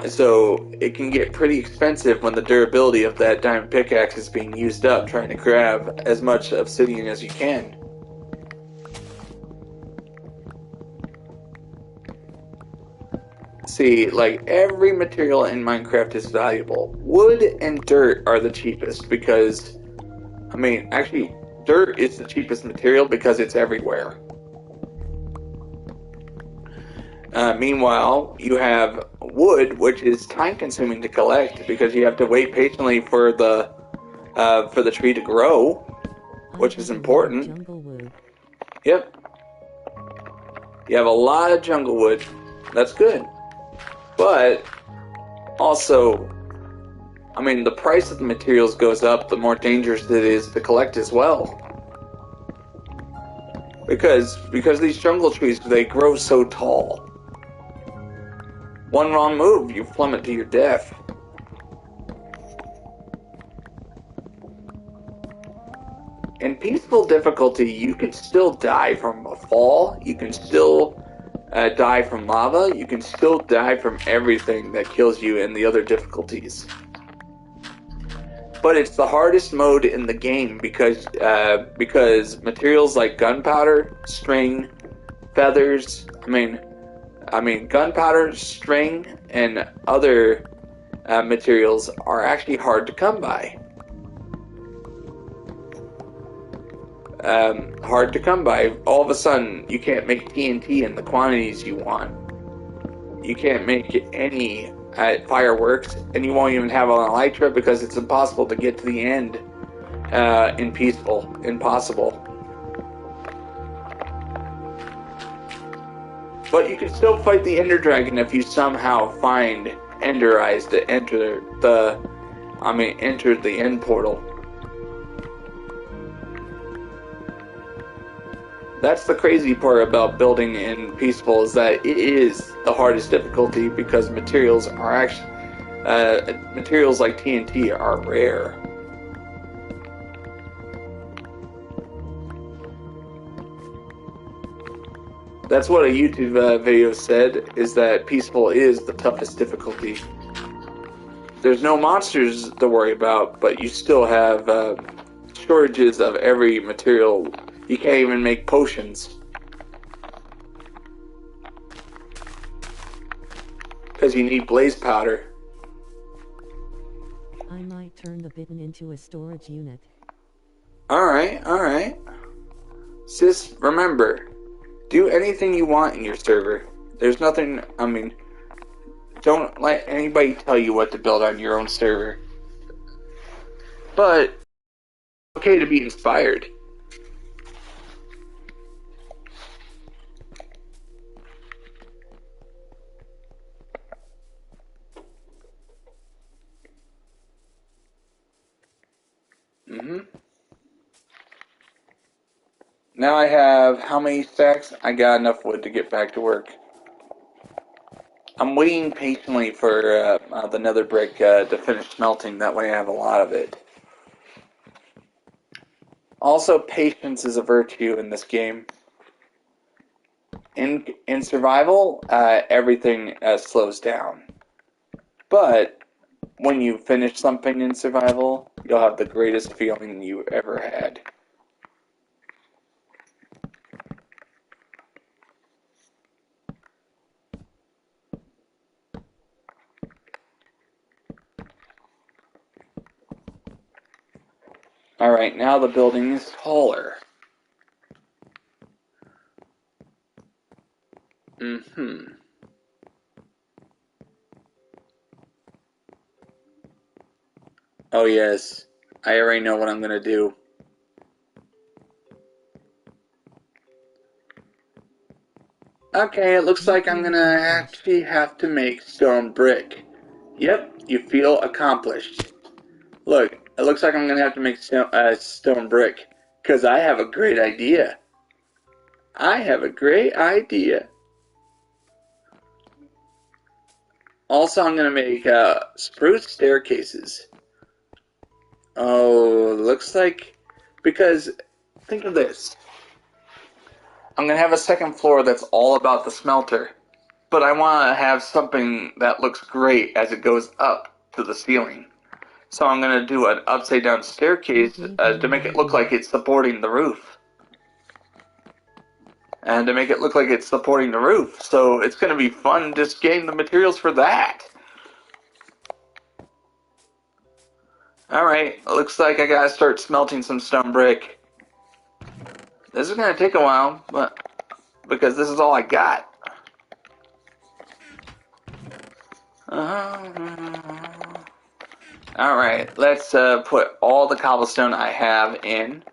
[SPEAKER 1] So it can get pretty expensive when the durability of that diamond pickaxe is being used up trying to grab as much obsidian as you can. See, like, every material in Minecraft is valuable. Wood and dirt are the cheapest because, actually, dirt is the cheapest material because it's everywhere. Meanwhile, you have wood, which is time-consuming to collect because you have to wait patiently for the tree to grow, which is important.
[SPEAKER 2] Jungle wood.
[SPEAKER 1] Yep. You have a lot of jungle wood. That's good. But also, the price of the materials goes up, the more dangerous it is to collect as well. Because these jungle trees, they grow so tall. One wrong move, you plummet to your death. In peaceful difficulty, you can still die from a fall. You can still die from lava. You can still die from everything that kills you in the other difficulties. But it's the hardest mode in the game because materials like gunpowder, string, feathers. Gunpowder, string, and other materials are actually hard to come by. Hard to come by. All of a sudden, you can't make TNT in the quantities you want. You can't make any fireworks, and you won't even have an elytra because it's impossible to get to the end impossible. But you can still fight the Ender Dragon if you somehow find Ender Eyes to enter the end portal. That's the crazy part about building in Peaceful, is that it is the hardest difficulty because materials are actually materials like TNT are rare. That's what a YouTube video said, is that Peaceful is the toughest difficulty. there's no monsters to worry about, but you still have shortages of every material. You can't even make potions. Because you need blaze powder.
[SPEAKER 2] I might turn the bitten into a storage unit.
[SPEAKER 1] Alright. Sis, remember, do anything you want in your server. There's nothing, don't let anybody tell you what to build on your own server. But, it's okay to be inspired. Now I have how many stacks? I got enough wood to get back to work. I'm waiting patiently for the nether brick to finish smelting. That way I have a lot of it. Also, patience is a virtue in this game. In survival, everything slows down. But when you finish something in survival, you'll have the greatest feeling you ever had. Alright, now the building is taller. Oh yes, I already know what I'm gonna do. Okay, it looks like I'm gonna actually have to make stone brick. Yep, you feel accomplished. Look, it looks like I'm gonna have to make stone brick, because I have a great idea. Also, I'm gonna make spruce staircases. Oh, looks like, because, think of this. I'm gonna have a second floor that's all about the smelter. But I want to have something that looks great as it goes up to the ceiling. So I'm going to do an upside down staircase to make it look like it's supporting the roof. And to make it look like it's supporting the roof. So it's going to be fun just getting the materials for that. Alright, looks like I gotta start smelting some stone brick. This is going to take a while, but because this is all I got. Alright, let's put all the cobblestone I have in.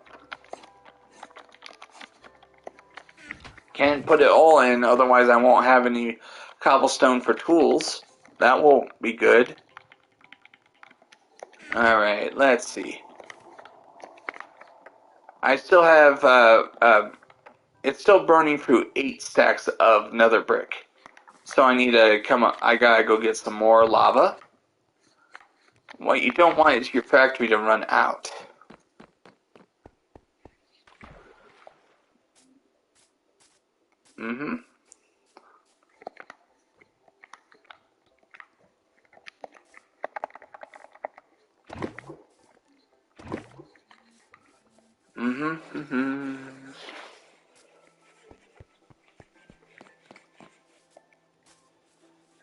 [SPEAKER 1] Can't put it all in, otherwise I won't have any cobblestone for tools. That won't be good. Alright, let's see. I still have, it's still burning through 8 stacks of nether brick. So I need to I gotta go get some more lava. What you don't want is your factory to run out.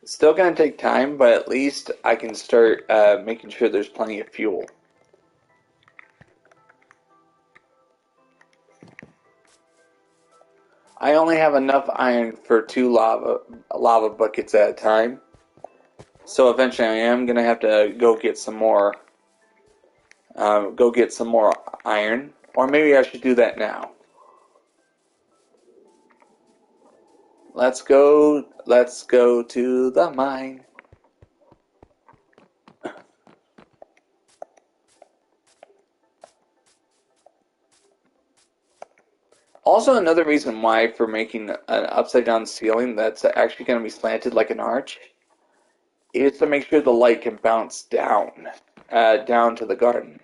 [SPEAKER 1] It's still gonna take time, but at least I can start making sure there's plenty of fuel. I only have enough iron for 2 lava buckets at a time. So eventually I am gonna have to go get some more iron, or maybe I should do that now. Let's go to the mine. Also, another reason why for making an upside down ceiling that's actually going to be slanted like an arch is to make sure the light can bounce down to the garden.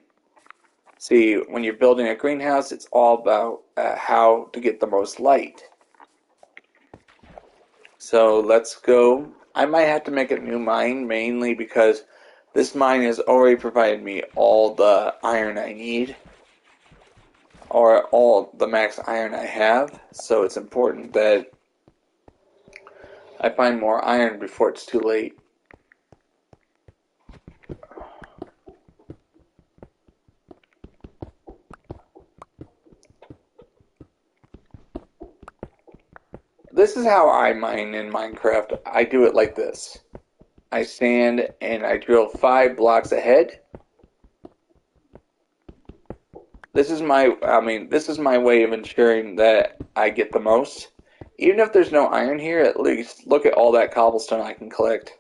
[SPEAKER 1] See, when you're building a greenhouse, it's all about how to get the most light. So let's go. I might have to make a new mine, mainly because This mine has already provided me all the iron I need, or all the max iron I have, so it's important that I find more iron before it's too late. This is how I mine in Minecraft. I do it like this. I stand and I drill 5 blocks ahead. This is my way of ensuring that I get the most. Even if there's no iron here, at least look at all that cobblestone I can collect.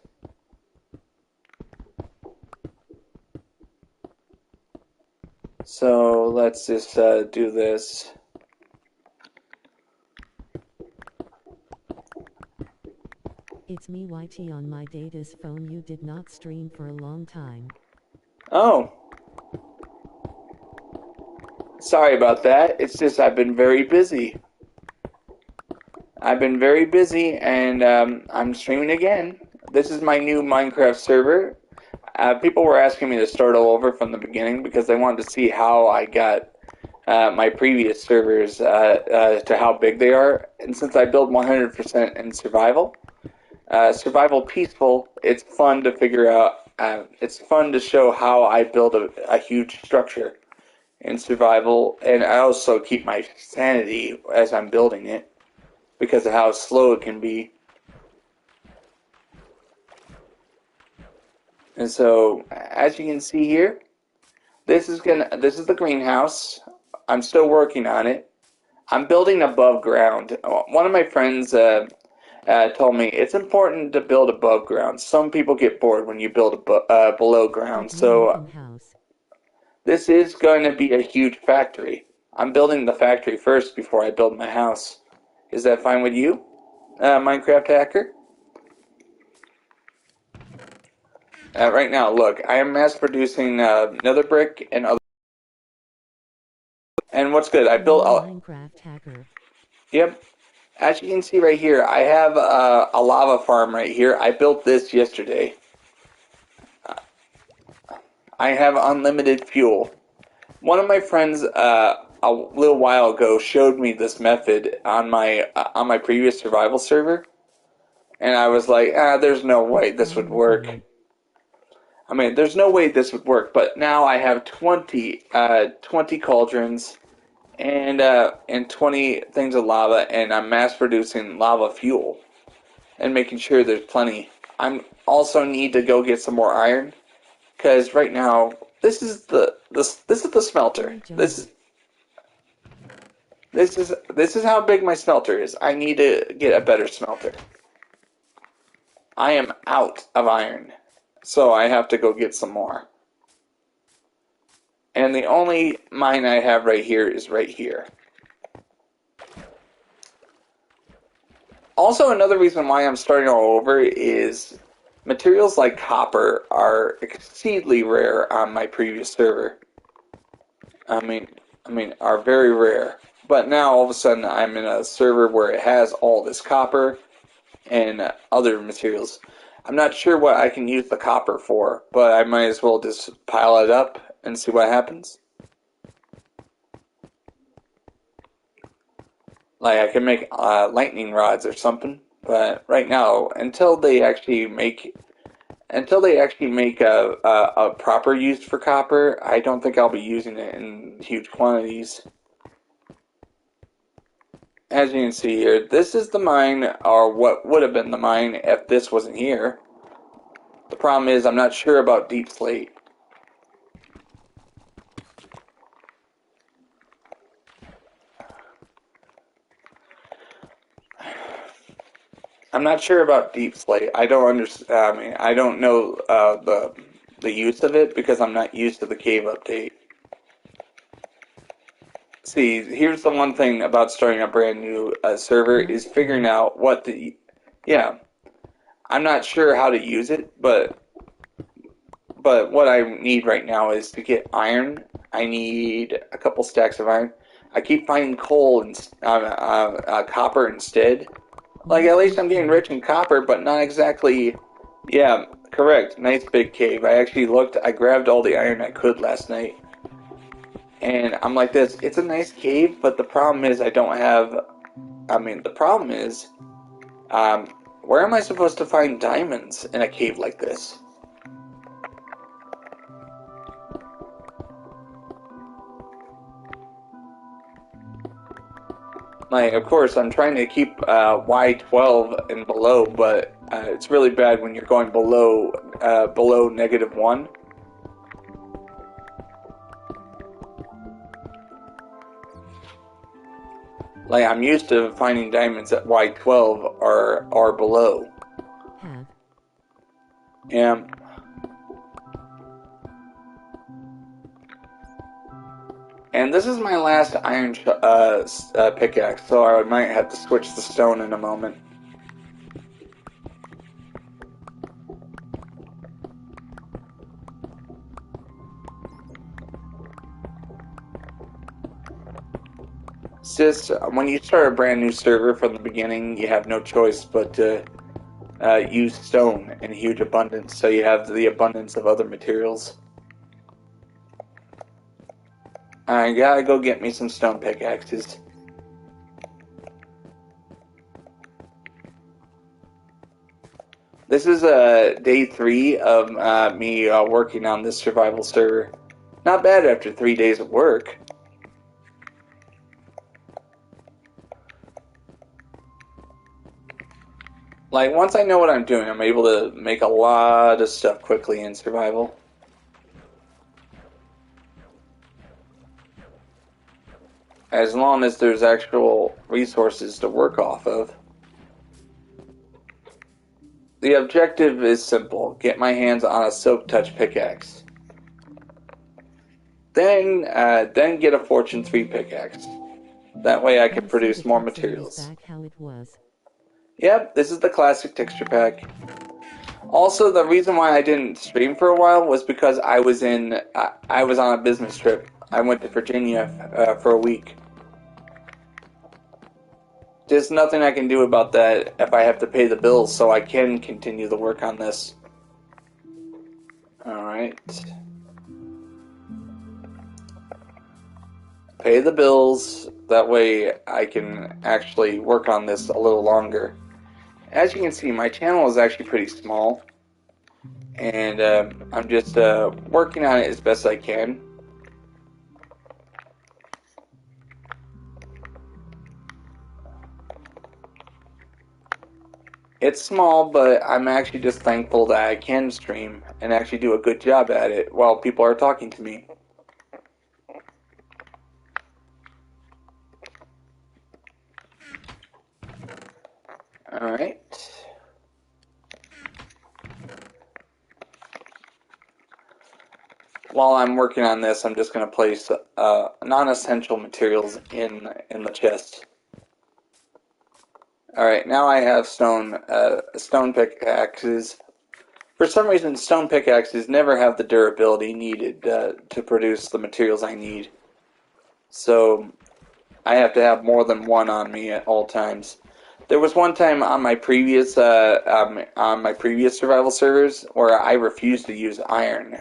[SPEAKER 1] So let's just do this.
[SPEAKER 2] It's me YT on my data's phone. You did not stream for a long time.
[SPEAKER 1] Oh. Sorry about that. It's just I've been very busy. And I'm streaming again. This is my new Minecraft server. People were asking me to start all over from the beginning because they wanted to see how I got my previous servers to how big they are. And since I build 100% in survival, survival peaceful, it's fun to figure out. It's fun to show how I build a huge structure in survival, and I also keep my sanity as I'm building it because of how slow it can be. And so, as you can see here, this is the greenhouse. I'm still working on it. I'm building above ground. One of my friends told me it's important to build above ground. Some people get bored when you build below ground. So this is going to be a huge factory. I'm building the factory first before I build my house. Is that fine with you, Minecraft hacker? Right now, look, I am mass producing nether brick and other. And what's good? I built
[SPEAKER 2] Minecraft hacker.
[SPEAKER 1] Yep. As you can see right here, I have a lava farm right here. I built this yesterday. I have unlimited fuel. One of my friends a little while ago showed me this method on my previous survival server, and I was like, there's no way this would work. I mean, there's no way this would work. But now I have 20 cauldrons and 20 things of lava, and I'm mass producing lava fuel and making sure there's plenty. I also need to go get some more iron because right now this is the smelter. This is how big my smelter is. I need to get a better smelter. I am out of iron, so I have to go get some more. And the only mine I have right here is right here. Also, another reason why I'm starting all over is materials like copper are exceedingly rare on my previous server. I mean, are very rare. But now all of a sudden I'm in a server where it has all this copper and other materials. I'm not sure what I can use the copper for, but I might as well just pile it up and see what happens. Like I can make lightning rods or something, but right now, until they actually make a proper use for copper, I don't think I'll be using it in huge quantities. As you can see here, this is the mine, or what would have been the mine if this wasn't here. The problem is I'm not sure about deep slate. I'm not sure about deep slate. I don't understand. I mean, I don't know the use of it because I'm not used to the cave update. See, here's the one thing about starting a brand new server is figuring out what the. Yeah, I'm not sure how to use it, but what I need right now is to get iron. I need a couple stacks of iron. I keep finding coal and copper instead. Like, at least I'm getting rich in copper, but not exactly, yeah, Correct. Nice big cave. I actually looked, I grabbed all the iron I could last night. And I'm like this, it's a nice cave, but the problem is I don't have, the problem is, um, where am I supposed to find diamonds in a cave like this? Like, of course, I'm trying to keep Y12 and below, but it's really bad when you're going below -1. Like, I'm used to finding diamonds at Y12 or below.
[SPEAKER 2] Have.
[SPEAKER 1] Yeah. And this is my last iron pickaxe, so I might have to switch the stone in a moment. It's just, when you start a brand new server from the beginning, you have no choice but to use stone in huge abundance, so you have the abundance of other materials. I gotta go get me some stone pickaxes. This is day 3 of me working on this survival server. Not bad after 3 days of work. Like, once I know what I'm doing, I'm able to make a lot of stuff quickly in survival. As long as there's actual resources to work off of. The objective is simple. Get my hands on a Silk Touch pickaxe. Then get a Fortune 3 pickaxe. That way I can produce more materials.
[SPEAKER 2] Back how it was.
[SPEAKER 1] Yep, this is the classic texture pack. Also, the reason why I didn't stream for a while was because I was on a business trip. I went to Virginia for a week. There's nothing I can do about that if I have to pay the bills, so I can continue the work on this. Alright. Pay the bills, that way I can actually work on this a little longer. As you can see, my channel is actually pretty small, and I'm just working on it as best I can. It's small, but I'm actually just thankful that I can stream and actually do a good job at it while people are talking to me. Alright. While I'm working on this, I'm just going to place non-essential materials in the chest. Alright, now I have stone pickaxes. For some reason, stone pickaxes never have the durability needed to produce the materials I need. So, I have to have more than one on me at all times. There was one time on my previous survival servers where I refused to use iron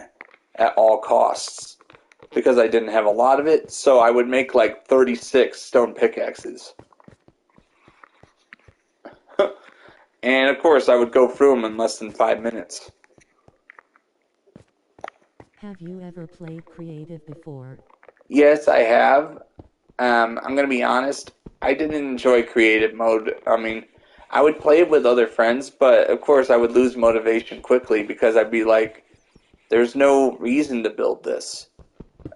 [SPEAKER 1] at all costs because I didn't have a lot of it, so I would make like 36 stone pickaxes. And of course, I would go through them in less than 5 minutes.
[SPEAKER 2] Have you ever played creative before?
[SPEAKER 1] Yes, I have. I'm going to be honest, I didn't enjoy creative mode. I would play it with other friends, but of course I would lose motivation quickly because I'd be like, there's no reason to build this.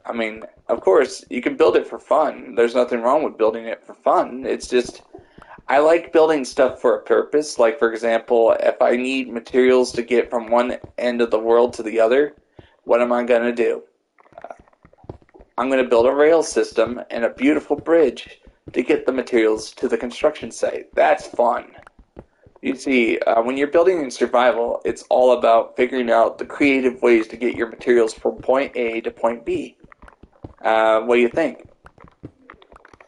[SPEAKER 1] Of course, you can build it for fun. There's nothing wrong with building it for fun. It's just, I like building stuff for a purpose. Like, for example, if I need materials to get from one end of the world to the other, what am I going to do? I'm going to build a rail system and a beautiful bridge to get the materials to the construction site. That's fun. You see, when you're building in survival, it's all about figuring out the creative ways to get your materials from point A to point B. What do you think?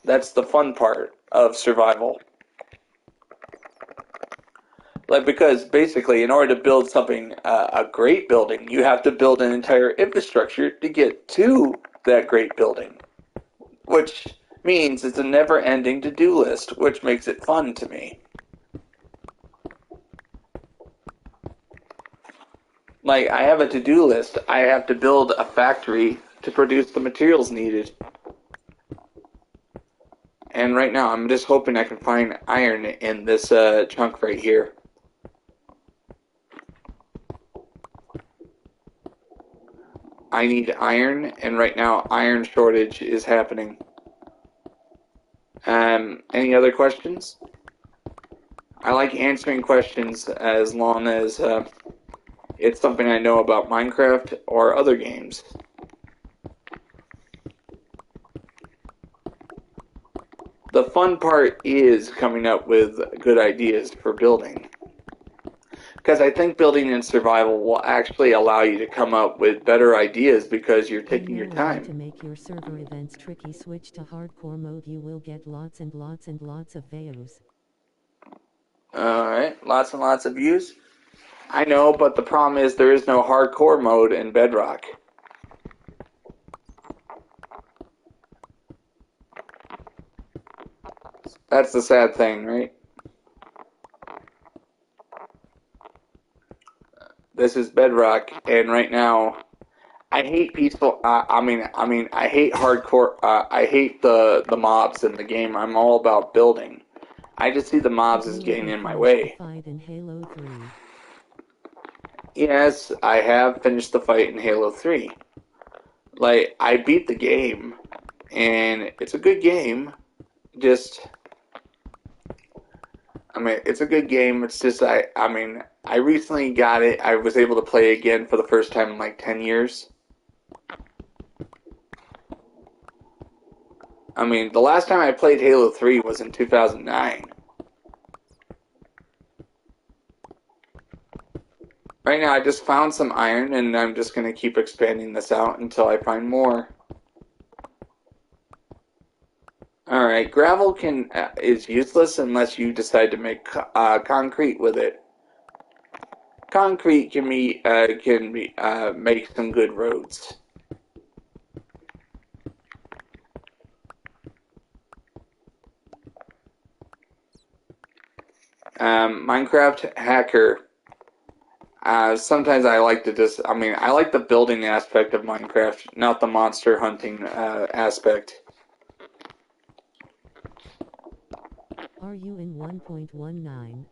[SPEAKER 1] That's the fun part of survival. Like, because basically, in order to build something, a great building, you have to build an entire infrastructure to get to that great building, which means it's a never-ending to-do list, which makes it fun to me. Like, I have a to-do list. I have to build a factory to produce the materials needed. And right now, I'm just hoping I can find iron in this chunk right here. I need iron, and right now, iron shortage is happening. Any other questions? I like answering questions as long as it's something I know about Minecraft or other games. The fun part is coming up with good ideas for building. Because I think building in survival will actually allow you to come up with better ideas because you're taking your
[SPEAKER 2] You know how to
[SPEAKER 1] time.
[SPEAKER 2] make your server events tricky. Switch to hardcore mode. You will get lots and lots and lots of views.
[SPEAKER 1] Alright, lots and lots of views. I know, but the problem is there is no hardcore mode in Bedrock. That's the sad thing, right? This is Bedrock, and right now, I hate peaceful. I hate hardcore. I hate the mobs in the game. I'm all about building. I just see the mobs
[SPEAKER 2] Have
[SPEAKER 1] as
[SPEAKER 2] you
[SPEAKER 1] getting
[SPEAKER 2] ever
[SPEAKER 1] in my
[SPEAKER 2] finished the
[SPEAKER 1] way.
[SPEAKER 2] fight in Halo 3?
[SPEAKER 1] Yes, I have finished the fight in Halo 3. Like, I beat the game, and it's a good game. Just, it's a good game. It's just, I recently got it. I was able to play again for the first time in like 10 years. The last time I played Halo 3 was in 2009. Right now, I just found some iron, and I'm just going to keep expanding this out until I find more. Alright, gravel is useless unless you decide to make concrete with it. Concrete can make some good roads. Minecraft hacker. Sometimes I like to I like the building aspect of Minecraft, not the monster hunting aspect.
[SPEAKER 2] Are you in 1.19?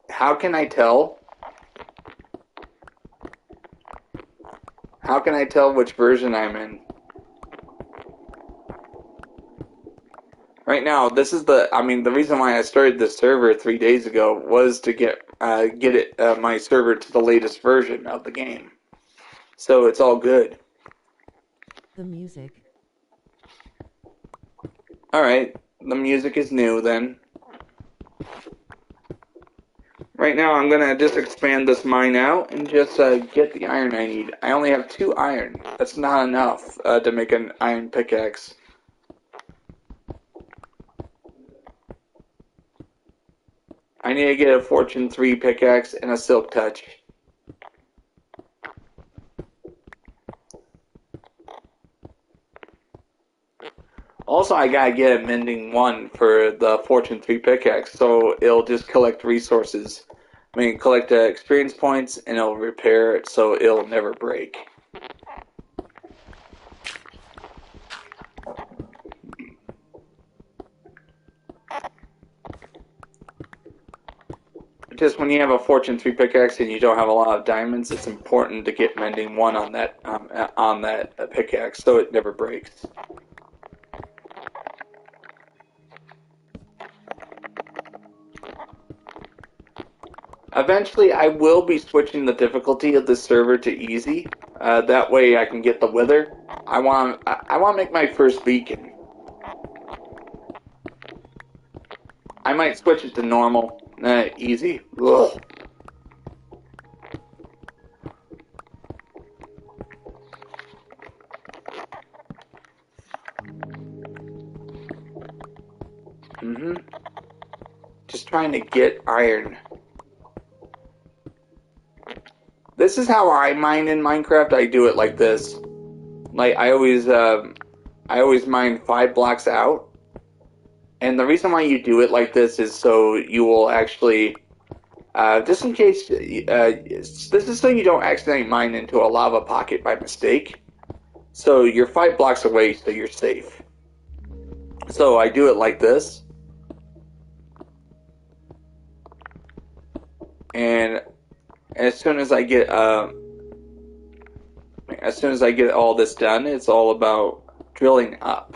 [SPEAKER 1] How can I tell? How can I tell which version I'm in? Right now, this is the reason why I started this server 3 days ago was to get my server to the latest version of the game. So it's all good.
[SPEAKER 2] The music.
[SPEAKER 1] Alright, the music is new then. Right now, I'm gonna just expand this mine out and just get the iron I need. I only have 2 iron. That's not enough to make an iron pickaxe. I need to get a Fortune 3 pickaxe and a Silk Touch. Also, I gotta get a Mending 1 for the Fortune 3 pickaxe, so it'll just collect resources. Collect experience points, and it'll repair it so it'll never break. Just when you have a Fortune 3 pickaxe and you don't have a lot of diamonds, it's important to get Mending 1 on that pickaxe so it never breaks. Eventually, I will be switching the difficulty of the server to easy. That way, I can get the wither. I want to make my first beacon. I might switch it to normal, easy. Ugh. Mhm. just trying to get iron. This is how I mine in Minecraft. I do it like this. Like I always mine 5 blocks out. And the reason why you do it like this is so you will actually, just in case, this is so you don't accidentally mine into a lava pocket by mistake. So you're 5 blocks away, so you're safe. So I do it like this. And as soon as I get all this done, it's all about drilling up.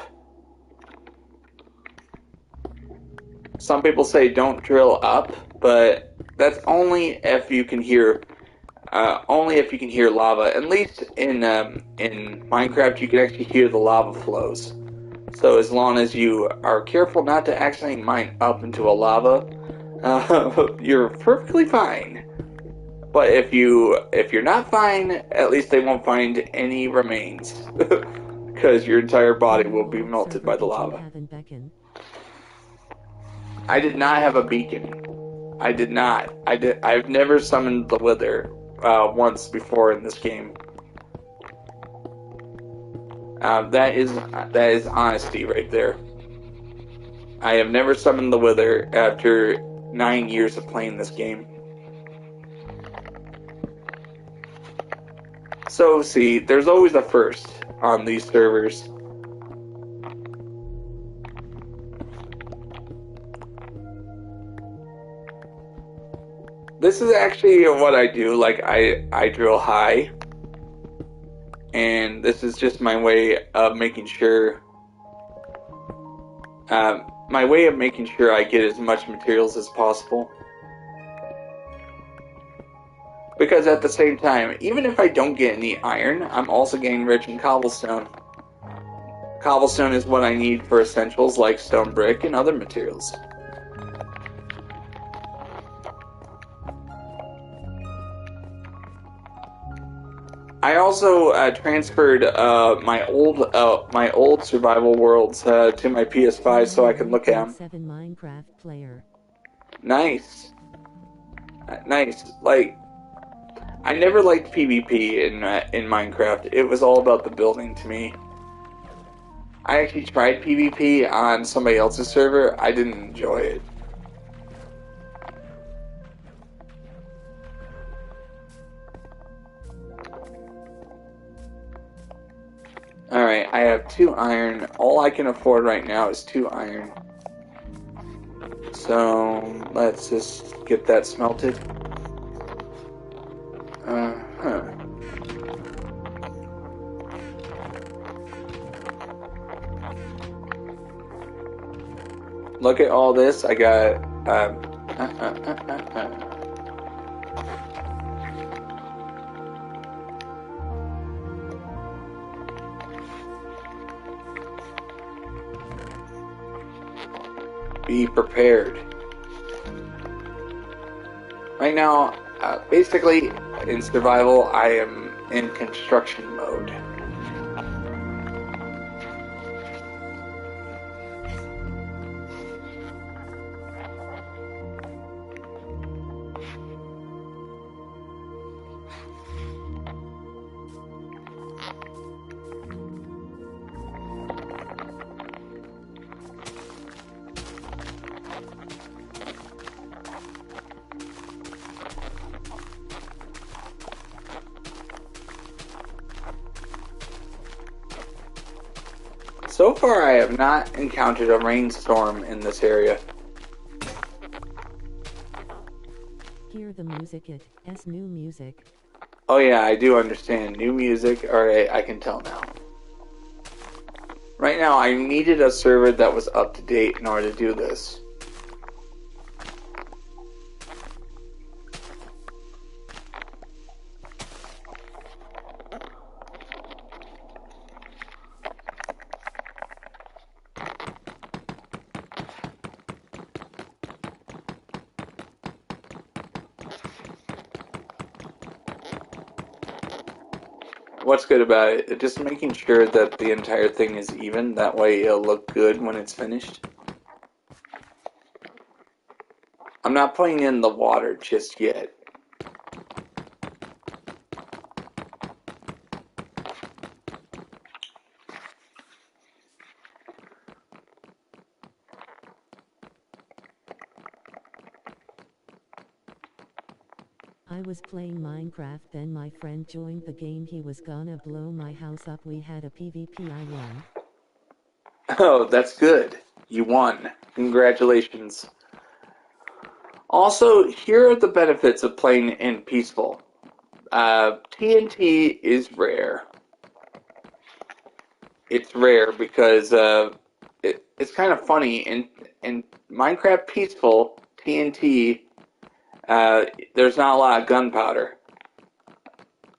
[SPEAKER 1] Some people say don't drill up, but that's only if you can hear lava. At least in Minecraft, you can actually hear the lava flows. So as long as you are careful not to accidentally mine up into a lava, you're perfectly fine. But if you're not fine, at least they won't find any remains, because your entire body will be melted by the lava. I did not have a beacon. I did not. I've never summoned the Wither once before in this game. That is honesty right there. I have never summoned the Wither after 9 years of playing this game. So, see, there's always a first on these servers. This is actually what I do. Like, I drill high. And this is just my way of making sure... I get as much materials as possible. Because at the same time, even if I don't get any iron, I'm also getting rich in cobblestone. Cobblestone is what I need for essentials like stone brick and other materials. I also transferred my old survival worlds to my PS5 so I can look at them.
[SPEAKER 2] Minecraft player.
[SPEAKER 1] Nice. Nice. Like, I never liked PvP in Minecraft. It was all about the building to me. I actually tried PvP on somebody else's server. I didn't enjoy it. Alright, I have 2 iron. All I can afford right now is 2 iron. So, let's just get that smelted. Look at all this. I got... Be prepared. Right now, basically, in survival, I am in construction mode. So far, I have not encountered a rainstorm in this area.
[SPEAKER 2] Hear the music, it's new music.
[SPEAKER 1] Oh yeah, I do understand. New music. Alright, I can tell now. Right now, I needed a server that was up to date in order to do this. What's good about it? Just making sure that the entire thing is even. That way it'll look good when it's finished. I'm not putting in the water just yet.
[SPEAKER 2] I was playing Minecraft, then my friend joined the game. He was gonna blow my house up. We had a PvP. I won.
[SPEAKER 1] Oh, that's good. You won. Congratulations. Also, here are the benefits of playing in peaceful. TNT is rare. It's rare because it's kind of funny. In Minecraft Peaceful, TNT, there's not a lot of gunpowder.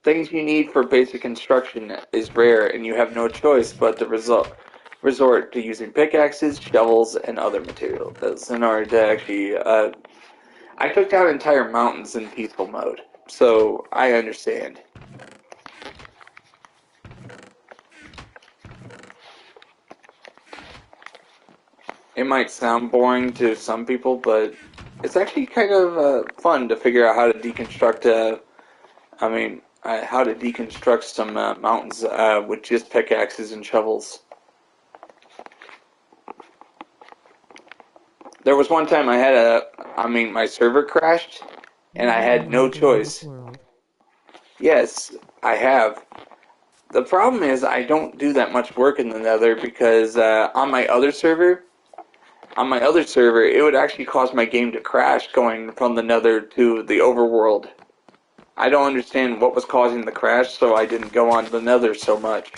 [SPEAKER 1] Things you need for basic construction is rare, and you have no choice but to resort to using pickaxes, shovels, and other materials in order to actually. I took down entire mountains in peaceful mode, so I understand. It might sound boring to some people, but it's actually kind of fun to figure out how to deconstruct. How to deconstruct some mountains with just pickaxes and shovels. There was one time my server crashed, and I
[SPEAKER 2] You have
[SPEAKER 1] had no
[SPEAKER 2] never been in this
[SPEAKER 1] choice.
[SPEAKER 2] world.
[SPEAKER 1] Yes, I have. The problem is I don't do that much work in the Nether because on my other server, it would actually cause my game to crash going from the Nether to the overworld. I don't understand what was causing the crash, so I didn't go on the Nether so much.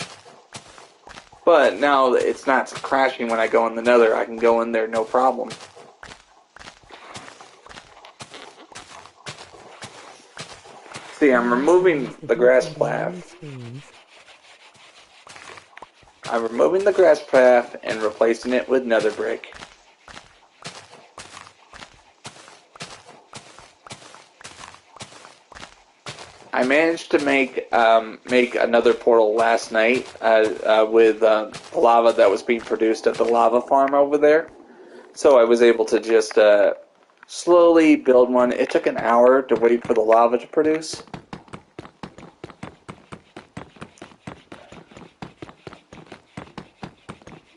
[SPEAKER 1] But now it's not crashing when I go in the Nether. I can go in there no problem. See, I'm
[SPEAKER 2] My mission
[SPEAKER 1] removing
[SPEAKER 2] is to
[SPEAKER 1] the
[SPEAKER 2] beat
[SPEAKER 1] grass
[SPEAKER 2] 39
[SPEAKER 1] path.
[SPEAKER 2] screens.
[SPEAKER 1] I'm removing the grass path and replacing it with nether brick. I managed to make another portal last night with the lava that was being produced at the lava farm over there. So I was able to just slowly build one. It took an hour to wait for the lava to produce.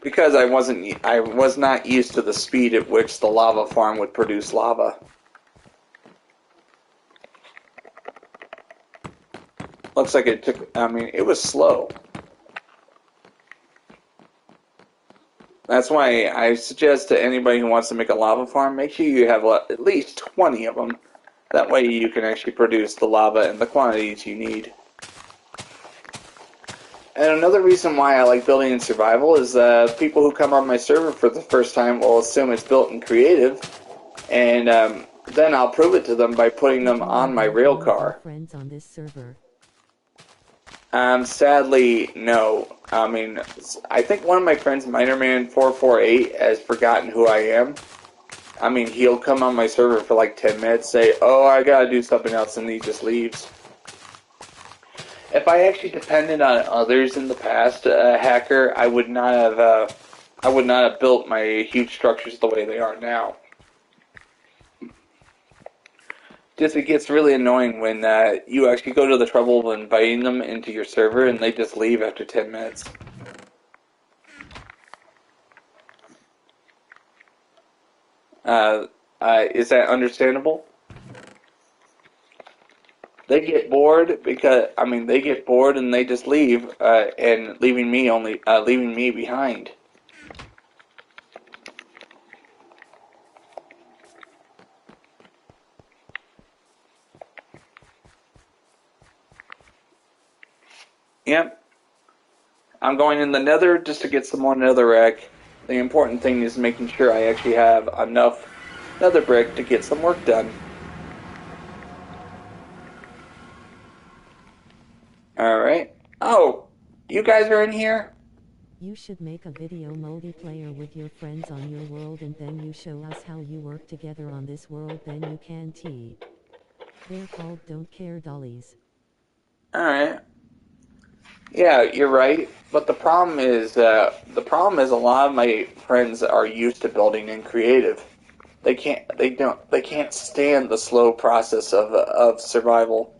[SPEAKER 1] Because I was not used to the speed at which the lava farm would produce lava. Looks like it was slow. That's why I suggest to anybody who wants to make a lava farm, make sure you have at least 20 of them. That way you can actually produce the lava in the quantities you need. And another reason why I like building in survival is people who come on my server for the first time will assume it's built in creative, and then I'll prove it to them by putting
[SPEAKER 2] Did
[SPEAKER 1] them
[SPEAKER 2] you
[SPEAKER 1] on my
[SPEAKER 2] invite
[SPEAKER 1] rail
[SPEAKER 2] all of your
[SPEAKER 1] car.
[SPEAKER 2] friends on this server?
[SPEAKER 1] Sadly, no. I think one of my friends, Minerman448, has forgotten who I am. He'll come on my server for like 10 minutes, say, "Oh, I gotta do something else," and he just leaves. If I actually depended on others in the past, hacker, I would not have built my huge structures the way they are now. Just it gets really annoying when you actually go to the trouble of inviting them into your server and they just leave after 10 minutes. Uh, is that understandable? They get bored they get bored and they just leave, and leaving me behind. Yep, I'm going in the Nether just to get some more netherrack. The important thing is making sure I actually have enough nether brick to get some work done. All right. Oh, you guys are in here?
[SPEAKER 2] You should make a video multiplayer with your friends on your world and then you show us how you work together on this world, then you can tee. They're called Don't Care Dollies.
[SPEAKER 1] All right. Yeah, you're right. But the problem is a lot of my friends are used to building in creative. They can't stand the slow process of survival.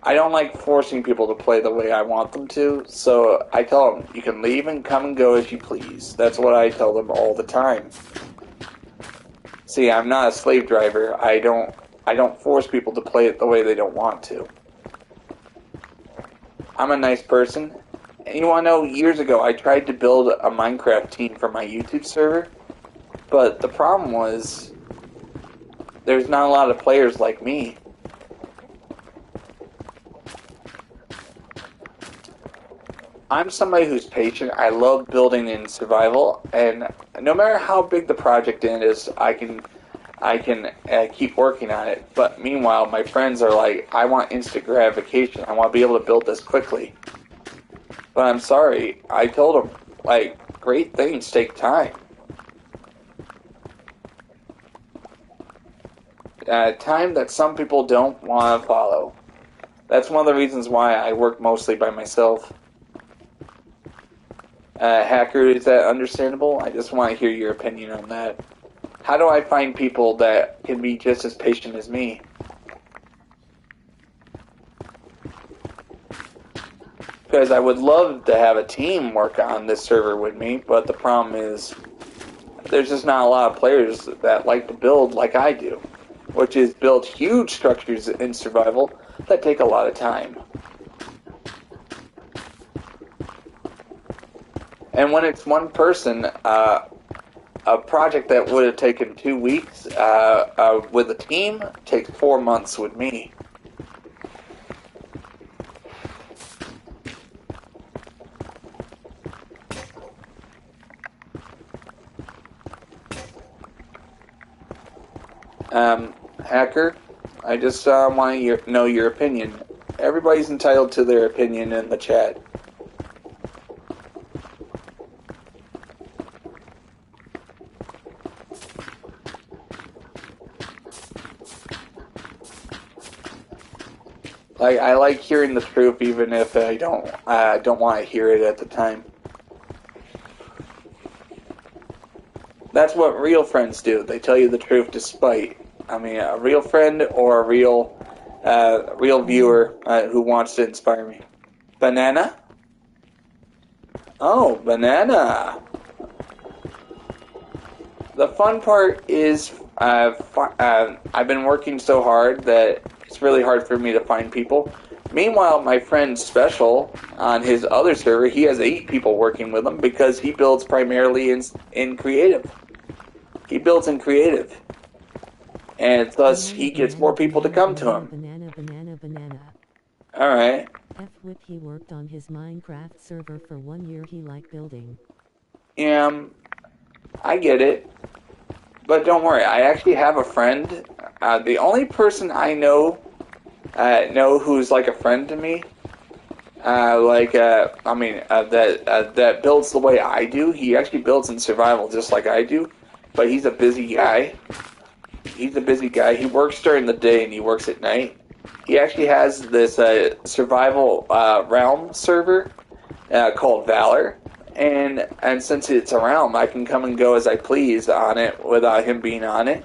[SPEAKER 1] I don't like forcing people to play the way I want them to, so I tell them, you can leave and come and go as you please. That's what I tell them all the time. See, I'm not a slave driver. I don't force people to play it the way they don't want to. I'm a nice person. And you want to know, years ago, I tried to build a Minecraft team for my YouTube server, but the problem was, there's not a lot of players like me. I'm somebody who's patient. I love building in survival, and no matter how big the project is, I can keep working on it. But meanwhile, my friends are like, I want instant gratification. I want to be able to build this quickly. But I'm sorry. I told them, like, great things take time. Time that some people don't want to follow. That's one of the reasons why I work mostly by myself. Hacker, is that understandable? I just want to hear your opinion on that. How do I find people that can be just as patient as me? Because I would love to have a team work on this server with me, but the problem is there's just not a lot of players that like to build like I do, which is build huge structures in survival that take a lot of time. And when it's one person, a project that would have taken 2 weeks with a team takes 4 months with me. Hacker, I just want to know your opinion. Everybody's entitled to their opinion in the chat. I like hearing the truth, even if I don't want to hear it at the time. That's what real friends do. They tell you the truth despite. I mean, a real friend or a real viewer who wants to inspire me. Banana? Oh, banana. The fun part is I've been working so hard that it's really hard for me to find people. Meanwhile, my friend Special, on his other server, he has 8 people working with him because he builds primarily in creative. He builds in creative. And thus, he gets more people to come to him.
[SPEAKER 2] Banana.
[SPEAKER 1] Alright.
[SPEAKER 2] F-Whip, he worked on his Minecraft server for 1 year. He liked building.
[SPEAKER 1] Yeah, I get it. But don't worry, I actually have a friend. The only person I know who's like a friend to me, that builds the way I do. He actually builds in survival just like I do, but he's a busy guy. He works during the day and he works at night. He actually has this survival realm server called Valor. And since it's a realm, I can come and go as I please on it without him being on it.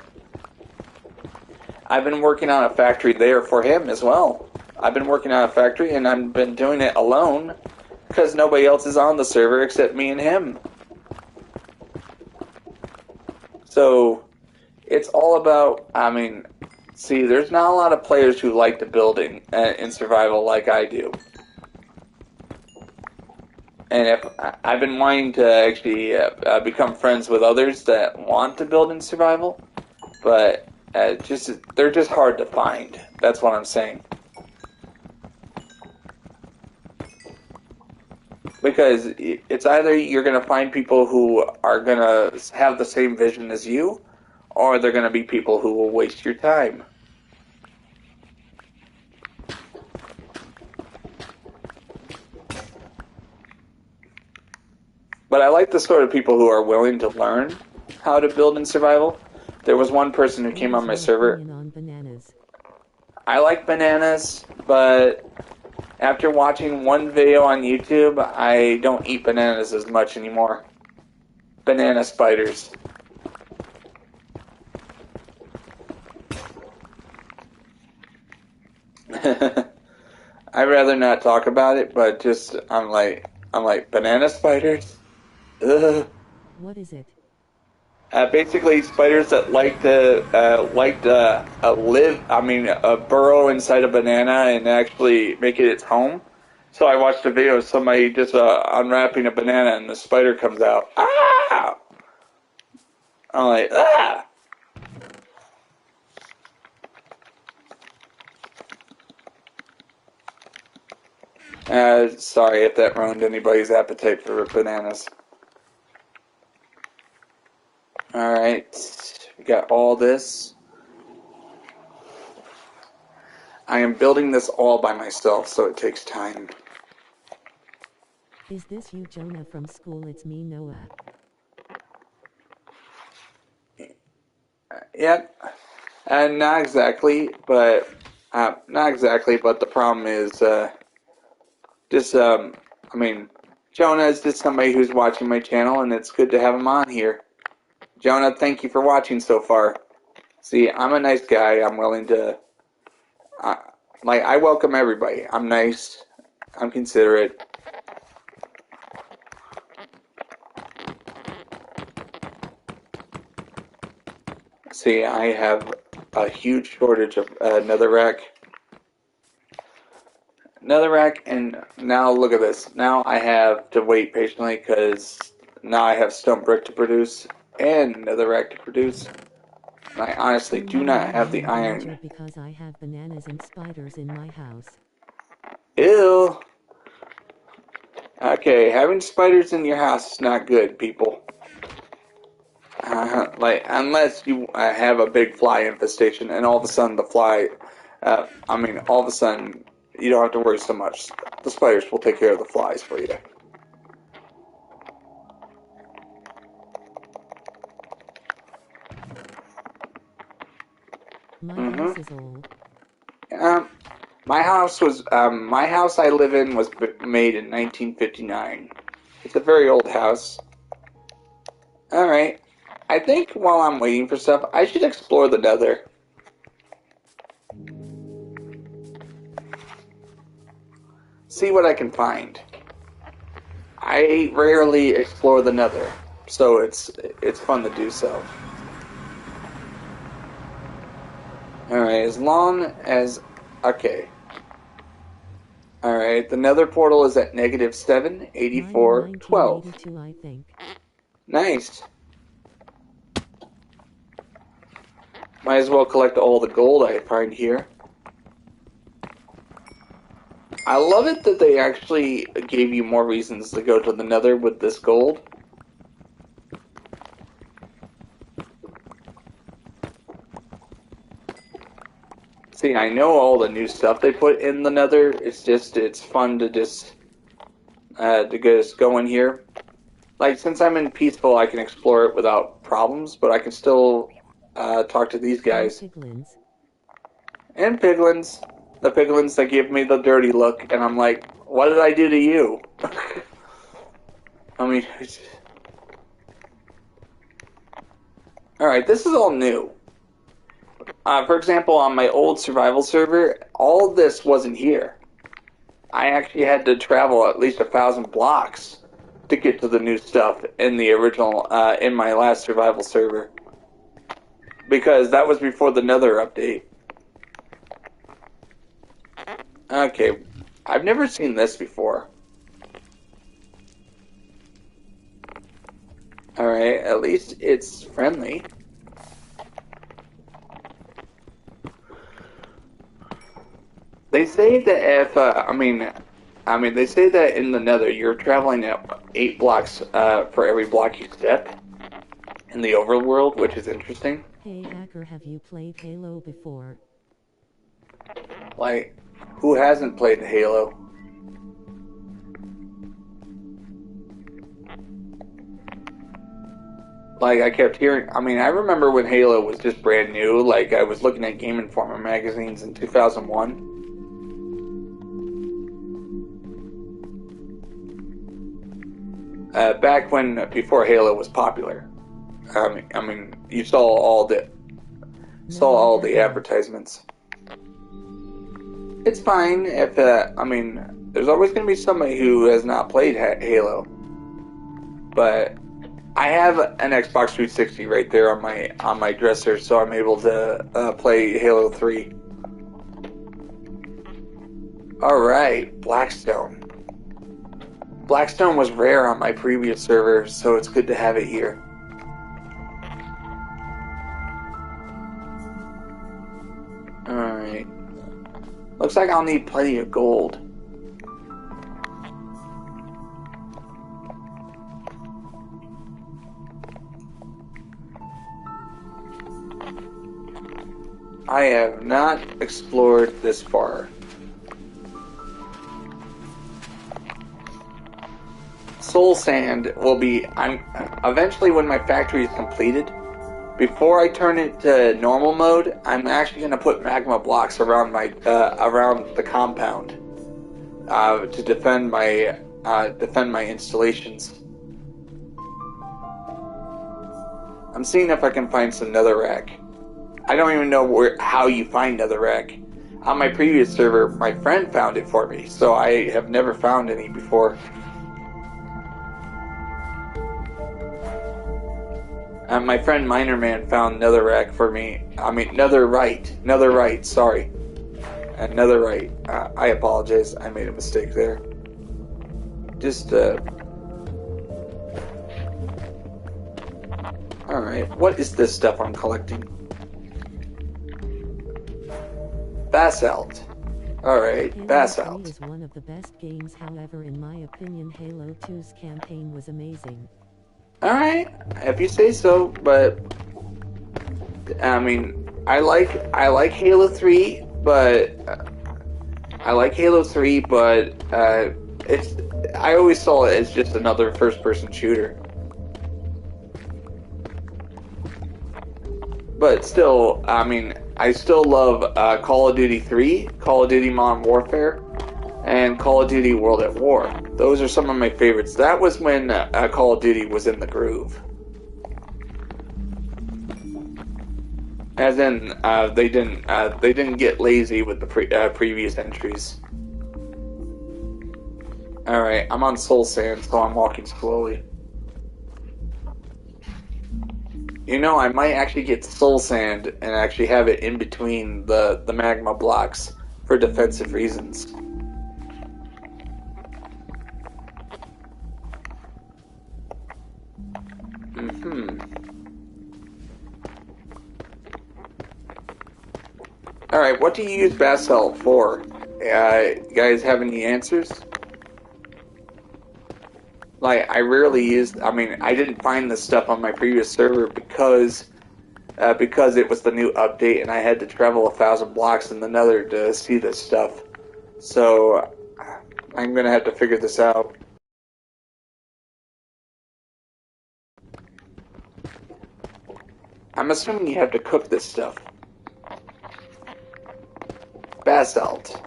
[SPEAKER 1] I've been working on a factory there for him as well. I've been working on a factory and I've been doing it alone because nobody else is on the server except me and him. So it's all about, see, there's not a lot of players who like to build in survival like I do. And if I've been wanting to actually become friends with others that want to build in survival, but they're just hard to find. That's what I'm saying. Because it's either you're going to find people who are going to have the same vision as you, or they're going to be people who will waste your time. But I like the sort of people who are willing to learn how to build in survival. There was one person who came on my server.
[SPEAKER 2] On bananas?
[SPEAKER 1] I like bananas, but after watching one video on YouTube, I don't eat bananas as much anymore. Banana spiders. I'd rather not talk about it, but just I'm like banana spiders. Ugh.
[SPEAKER 2] What is it?
[SPEAKER 1] Basically, spiders that burrow inside a banana and actually make it its home. So I watched a video of somebody just unwrapping a banana and the spider comes out. Ah! I'm like, ah! Sorry if that ruined anybody's appetite for bananas. Alright, we got all this. I am building this all by myself, so it takes time.
[SPEAKER 2] Is this you, Jonah, from school? It's me, Noah.
[SPEAKER 1] Yeah, and not exactly, but the problem is, just, I mean, Jonah is just somebody who's watching my channel, and it's good to have him on here. Jonah, thank you for watching so far. See, I'm a nice guy. I'm willing to, I welcome everybody. I'm nice. I'm considerate. See, I have a huge shortage of netherrack. And now look at this. Now I have to wait patiently because now I have stone brick to produce and netherrack to produce. And I honestly do not have the iron.
[SPEAKER 2] Because I have bananas and spiders in my house.
[SPEAKER 1] Ew. Okay, having spiders in your house is not good, people. Unless you have a big fly infestation and all of a sudden all of a sudden you don't have to worry so much. The spiders will take care of the flies for you.
[SPEAKER 2] My house is old.
[SPEAKER 1] My house I live in was made in 1959. It's a very old house. All right. I think while I'm waiting for stuff, I should explore the Nether. See what I can find. I rarely explore the Nether, so it's fun to do so. Alright, as long as... Okay. Alright, the Nether portal is at -7, 84, 12.
[SPEAKER 2] 1982, I think.
[SPEAKER 1] Nice. Might as well collect all the gold I find here. I love it that they actually gave you more reasons to go to the Nether with this gold. See, I know all the new stuff they put in the Nether. It's fun to just go in here. Like, since I'm in Peaceful, I can explore it without problems, but I can still talk to these guys. And piglins. The piglins that give me the dirty look, and I'm like, what did I do to you? I mean, alright, this is all new. For example, on my old survival server, all of this wasn't here. I actually had to travel at least 1,000 blocks to get to the new stuff in the original, in my last survival server. Because that was before the Nether update. Okay, I've never seen this before. Alright, at least it's friendly. They say that they say that in the Nether you're traveling at 8 blocks for every block you step in the overworld, which is interesting.
[SPEAKER 2] Hey hacker, have you played Halo before?
[SPEAKER 1] Like, who hasn't played Halo? Like, I kept hearing, I remember when Halo was just brand new, like, I was looking at Game Informer magazines in 2001. Back when, before Halo was popular. You saw all the advertisements. It's fine if, I mean, there's always going to be somebody who has not played Halo. But I have an Xbox 360 right there on my dresser, so I'm able to play Halo 3. Alright, Blackstone. Blackstone was rare on my previous server, so it's good to have it here. Alright. Looks like I'll need plenty of gold. I have not explored this far. Soul Sand will be, eventually when my factory is completed, before I turn it to normal mode, I'm actually going to put magma blocks around around the compound to defend my installations. I'm seeing if I can find some netherrack. I don't even know how you find netherrack. On my previous server, my friend found it for me, so I have never found any before. My friend Minerman found netherrack for me. I mean, netherite, sorry. Netherite. I apologize, I made a mistake there. Just, Alright, what is this stuff I'm collecting? Basalt. Alright, Basalt.
[SPEAKER 2] Halo 3 is one of the best games, however in my opinion Halo 2's campaign was amazing.
[SPEAKER 1] Alright, if you say so, but I mean, I like Halo 3, but I always saw it as just another first-person shooter. But still, I mean, I still love Call of Duty 3, Call of Duty Modern Warfare, and Call of Duty World at War. Those are some of my favorites. That was when Call of Duty was in the groove. As in, they didn't get lazy with the previous entries. Alright, I'm on Soul Sand, so I'm walking slowly. You know, I might actually get Soul Sand and actually have it in between the magma blocks for defensive reasons. Alright, what do you use basalt for? You guys have any answers? Like, I didn't find this stuff on my previous server because it was the new update and I had to travel 1,000 blocks in the nether to see this stuff. So, I'm gonna have to figure this out. I'm assuming you have to cook this stuff. Basalt.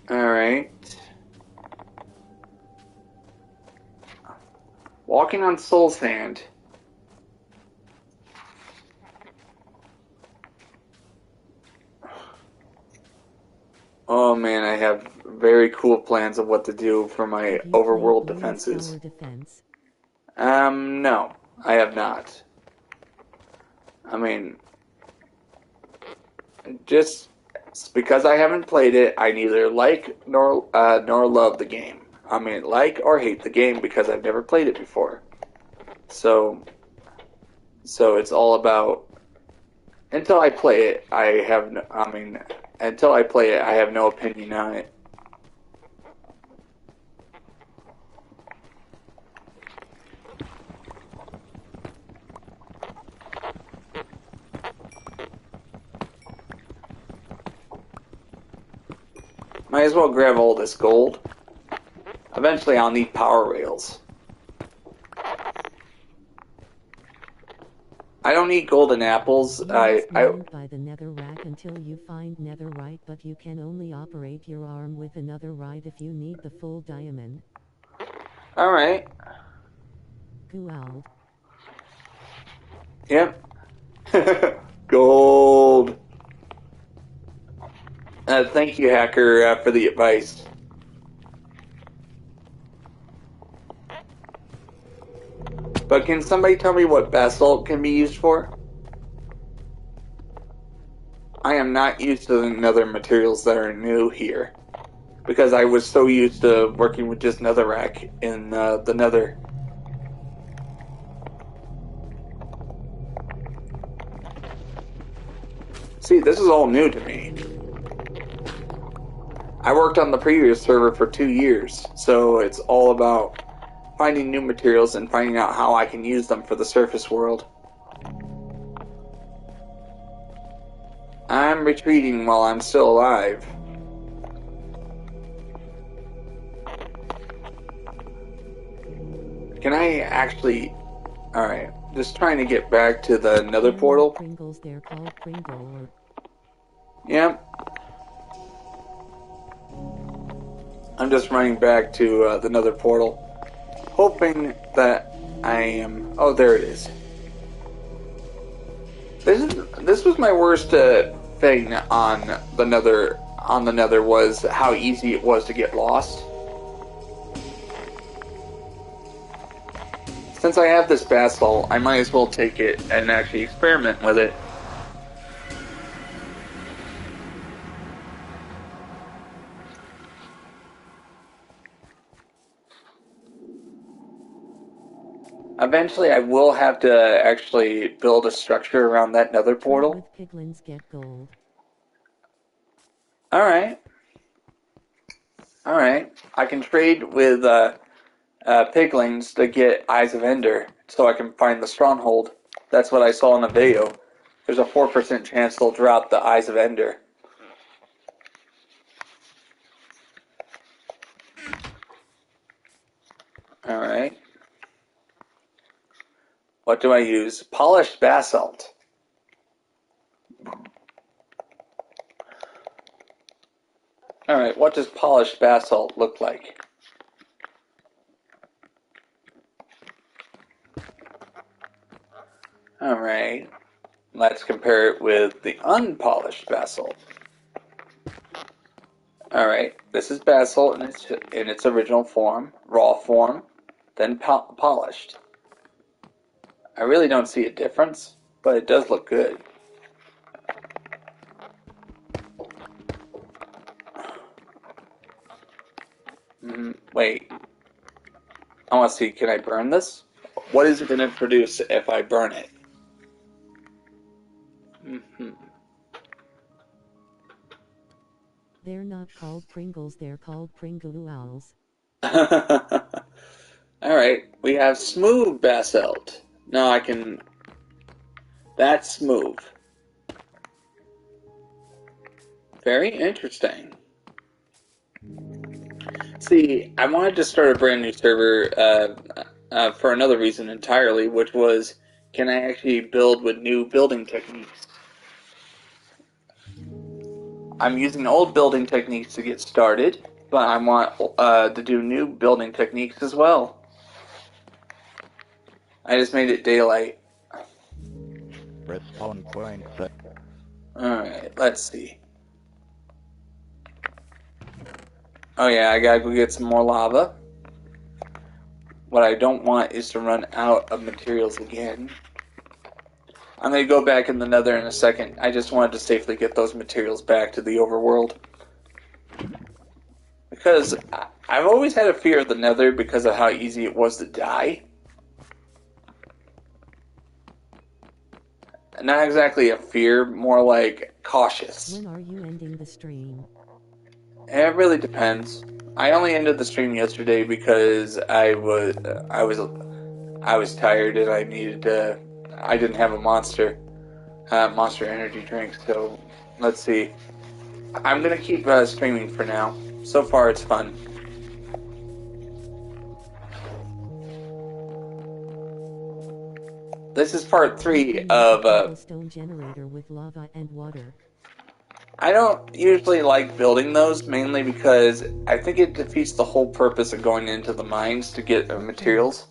[SPEAKER 1] Alright. Walking on soul sand. Oh man, I have very cool plans of what to do for my overworld defenses.
[SPEAKER 2] Defense?
[SPEAKER 1] No, I have not. I mean, just because I haven't played it, I neither like nor love the game. I mean, like or hate the game because I've never played it before. So it's all about until I play it. Until I play it, I have no opinion on it. Might as well grab all this gold. Eventually I'll need power rails. I don't need golden apples.
[SPEAKER 2] You must mount by the netherrack until you find netherite, but you can only operate your arm with another right if you need the full diamond.
[SPEAKER 1] Alright.
[SPEAKER 2] Gould.
[SPEAKER 1] Yep. Gold. Thank you, Hacker, for the advice. But can somebody tell me what basalt can be used for? I am not used to the nether materials that are new here, because I was so used to working with just netherrack in the nether. See, this is all new to me. I worked on the previous server for 2 years, so it's all about finding new materials and finding out how I can use them for the surface world. I'm retreating while I'm still alive. Can I actually... Alright, just trying to get back to the nether portal.
[SPEAKER 2] Pringles, they're called Pringle.
[SPEAKER 1] Yep. I'm just running back to the nether portal, hoping that I am... Oh, there it is. This was my worst thing on the nether was how easy it was to get lost. Since I have this basalt, I might as well take it and actually experiment with it. Eventually, I will have to actually build a structure around that nether portal.
[SPEAKER 2] With piglins get gold.
[SPEAKER 1] Alright. Alright. I can trade with piglings to get Eyes of Ender so I can find the stronghold. That's what I saw in a video. There's a 4% chance they'll drop the Eyes of Ender. Alright. What do I use? Polished basalt. Alright, what does polished basalt look like? Alright, let's compare it with the unpolished basalt. Alright, this is basalt in its original form, raw form, then polished. I really don't see a difference, but it does look good. Wait, I want to see, can I burn this? What is it going to produce if I burn it?
[SPEAKER 2] They're not called Pringles, they're called Pringles.
[SPEAKER 1] Alright, we have smooth basalt. Now I can... That's smooth. Very interesting. See, I wanted to start a brand new server for another reason entirely, which was, can I actually build with new building techniques? I'm using old building techniques to get started, but I want to do new building techniques as well. I just made it daylight.
[SPEAKER 3] Respawn point set.
[SPEAKER 1] Alright, let's see. Oh yeah, I gotta go get some more lava. What I don't want is to run out of materials again. I'm gonna go back in the nether in a second. I just wanted to safely get those materials back to the overworld. Because I've always had a fear of the nether because of how easy it was to die. Not exactly a fear, more like cautious.
[SPEAKER 2] When are you ending the stream?
[SPEAKER 1] It really depends. I only ended the stream yesterday because I was tired and I needed to. I didn't have a Monster energy drink, so let's see. I'm gonna keep streaming for now. So far, it's fun. This is part 3 of
[SPEAKER 2] cobblestone generator with lava and water.
[SPEAKER 1] I don't usually like building those, mainly because I think it defeats the whole purpose of going into the mines to get materials.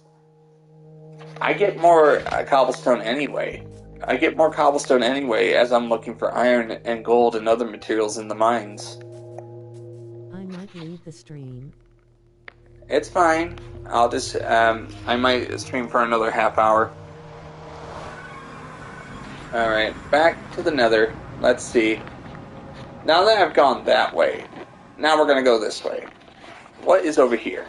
[SPEAKER 1] I get more cobblestone anyway. I get more cobblestone anyway as I'm looking for iron and gold and other materials in the mines.
[SPEAKER 2] I might leave the stream.
[SPEAKER 1] It's fine. I'll just, I might stream for another half hour. Alright, back to the nether. Let's see. Now that I've gone that way, now we're gonna go this way. What is over here?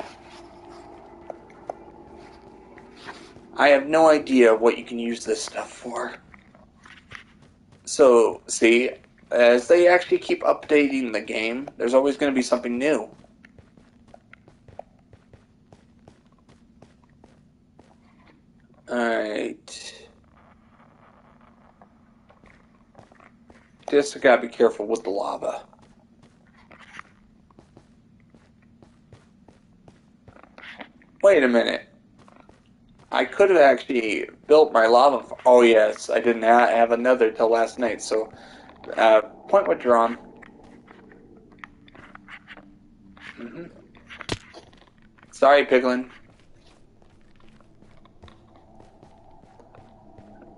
[SPEAKER 1] I have no idea what you can use this stuff for. So, see, as they actually keep updating the game, there's always going to be something new. Alright. Just gotta be careful with the lava. Wait a minute. I could have actually built my lava. Oh yes, I didn't have another till last night, so point withdrawn. Sorry, Piglin.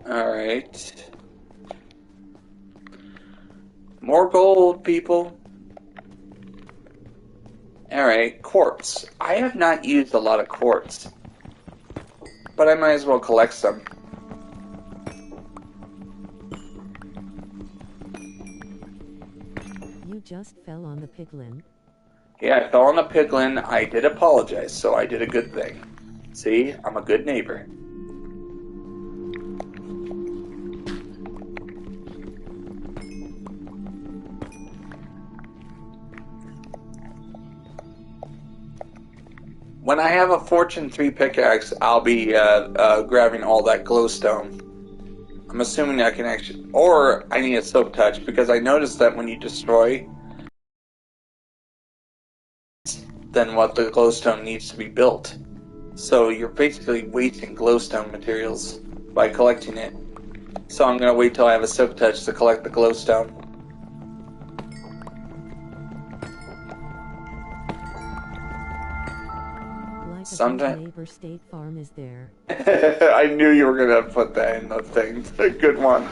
[SPEAKER 1] Alright. More gold, people. Alright, quartz. I have not used a lot of quartz, but I might as well collect some.
[SPEAKER 2] You just fell on the piglin.
[SPEAKER 1] Yeah, I fell on a piglin. I did apologize, so I did a good thing. See, I'm a good neighbor. When I have a Fortune 3 pickaxe, I'll be grabbing all that glowstone. I'm assuming I can actually... Or I need a silk touch, because I noticed that when you destroy... then what the glowstone needs to be built. So you're basically wasting glowstone materials by collecting it. So I'm going to wait till I have a silk touch to collect the glowstone.
[SPEAKER 2] Sometime neighbor State Farm is there.
[SPEAKER 1] I knew you were gonna put that in the thing. A good one.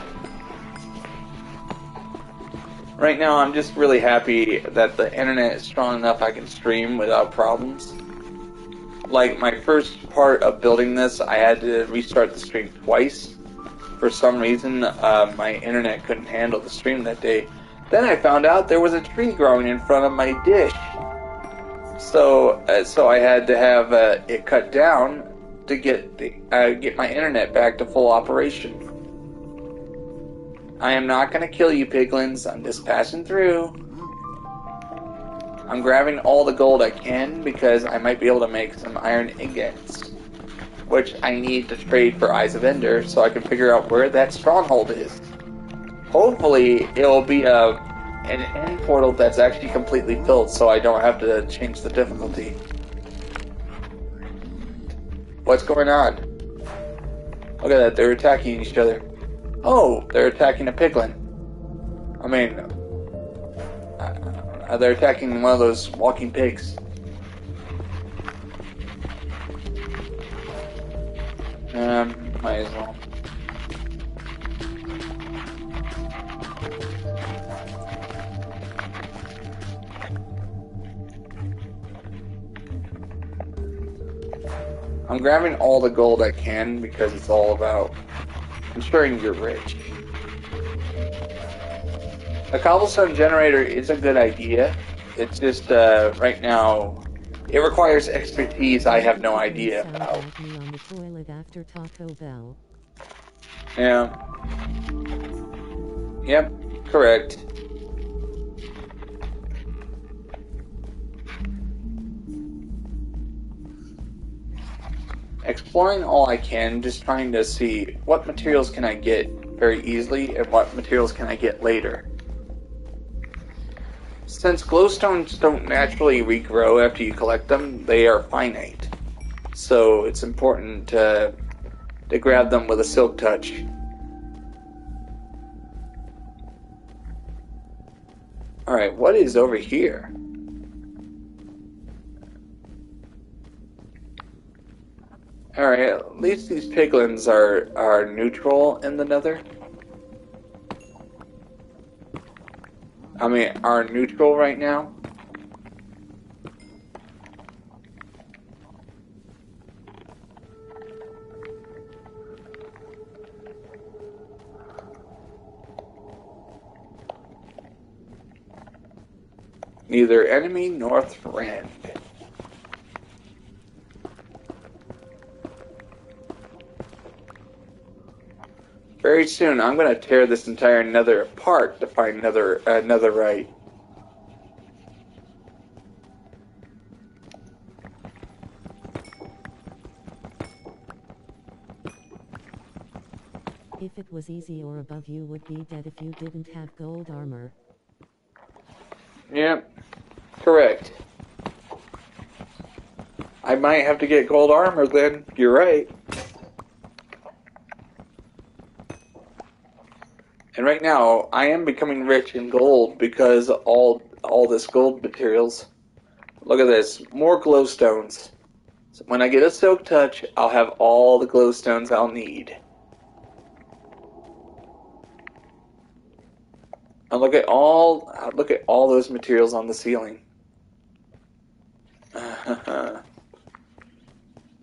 [SPEAKER 1] Right now, I'm just really happy that the internet is strong enough I can stream without problems. Like my first part of building this, I had to restart the stream twice. For some reason, my internet couldn't handle the stream that day. Then I found out there was a tree growing in front of my dish. So I had to have it cut down to get my internet back to full operation. I am not going to kill you, piglins. I'm just passing through. I'm grabbing all the gold I can because I might be able to make some iron ingots, which I need to trade for Eyes of Ender so I can figure out where that stronghold is. Hopefully, it'll be an end portal that's actually completely filled so I don't have to change the difficulty. What's going on? Look at that, they're attacking each other. Oh, they're attacking a piglin. I mean, they're attacking one of those walking pigs. Might as well. I'm grabbing all the gold I can because it's all about ensuring you're rich. A cobblestone generator is a good idea. It's just, right now, it requires expertise I have no idea about.
[SPEAKER 2] On the toilet after Taco Bell.
[SPEAKER 1] Yeah. Yep, correct. Exploring all I can, just trying to see what materials can I get very easily and what materials can I get later. Since glowstones don't naturally regrow after you collect them, they are finite. So it's important to grab them with a silk touch. Alright, what is over here? Alright, at least these piglins are neutral in the nether. I mean, are neutral right now. Neither enemy nor friend. Very soon, I'm going to tear this entire nether apart to find another right.
[SPEAKER 2] If it was easy or above, you would be dead if you didn't have gold armor.
[SPEAKER 1] Yep, correct. I might have to get gold armor then. You're right. And right now, I am becoming rich in gold because all this gold materials. Look at this, more glowstones. So when I get a silk touch, I'll have all the glowstones I'll need. And look at all those materials on the ceiling.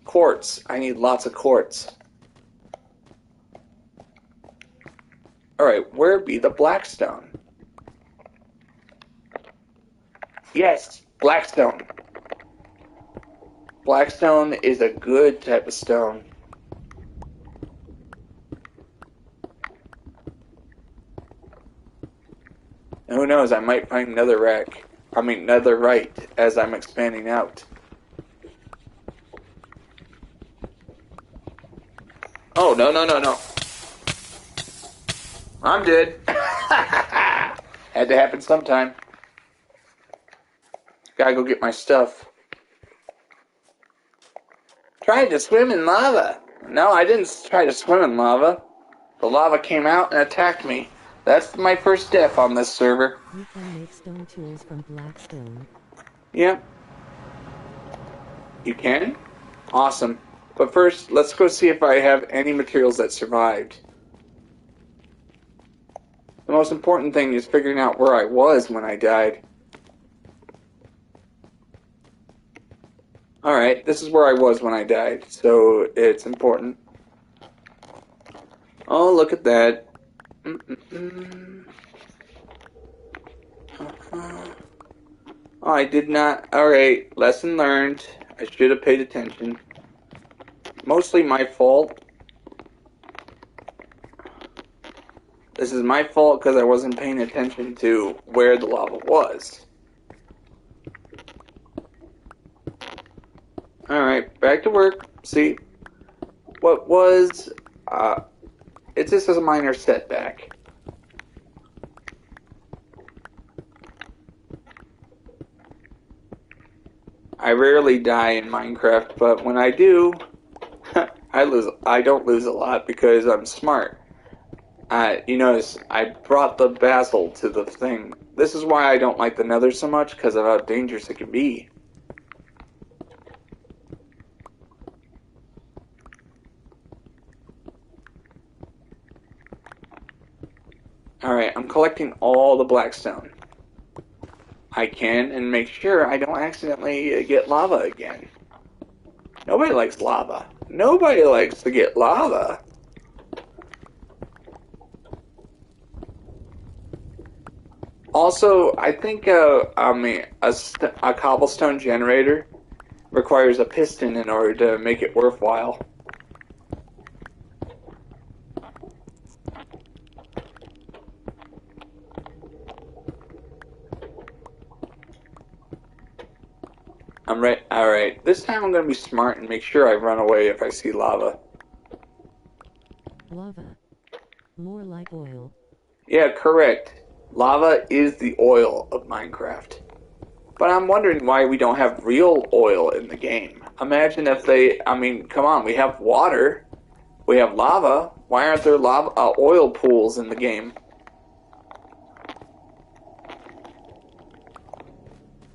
[SPEAKER 1] Quartz. I need lots of quartz. Alright, where be the blackstone? Yes, blackstone. Blackstone is a good type of stone. And who knows, I might find netherite as I'm expanding out. Oh, no. I'm dead. Had to happen sometime. Gotta go get my stuff. Tried to swim in lava. No, I didn't try to swim in lava. The lava came out and attacked me. That's my first death on this server.
[SPEAKER 2] You can make stone tools from blackstone.
[SPEAKER 1] Yep. You can? Awesome. But first, let's go see if I have any materials that survived. The most important thing is figuring out where I was when I died. Alright, this is where I was when I died, so it's important. Oh, look at that. Oh, I did not. Alright, lesson learned. I should have paid attention. Mostly my fault. This is my fault because I wasn't paying attention to where the lava was. Alright, back to work. See, what was, it's just a minor setback. I rarely die in Minecraft, but when I do, I don't lose a lot because I'm smart. You notice, I brought the basil to the thing. This is why I don't like the nether so much, because of how dangerous it can be. Alright, I'm collecting all the blackstone I can and make sure I don't accidentally get lava again. Nobody likes lava. Nobody likes to get lava. Also, I think a cobblestone generator requires a piston in order to make it worthwhile. Alright, this time I'm going to be smart and make sure I run away if I see lava.
[SPEAKER 2] Lava. More like oil.
[SPEAKER 1] Yeah, correct. Lava is the oil of Minecraft. But I'm wondering why we don't have real oil in the game. Imagine if come on, we have water. We have lava. Why aren't there oil pools in the game?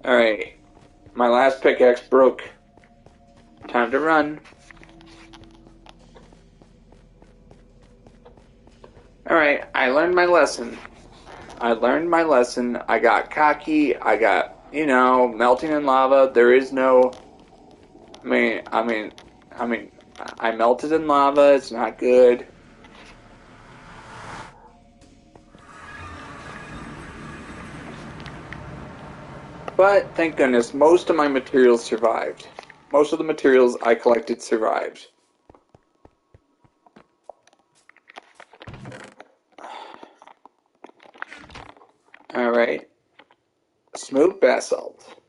[SPEAKER 1] Alright. My last pickaxe broke. Time to run. I learned my lesson. I got cocky. I got, melting in lava. There is no. I mean, I mean, I mean, I melted in lava. It's not good. But thank goodness, most of my materials survived. Most of the materials I collected survived. All right, smooth basalt.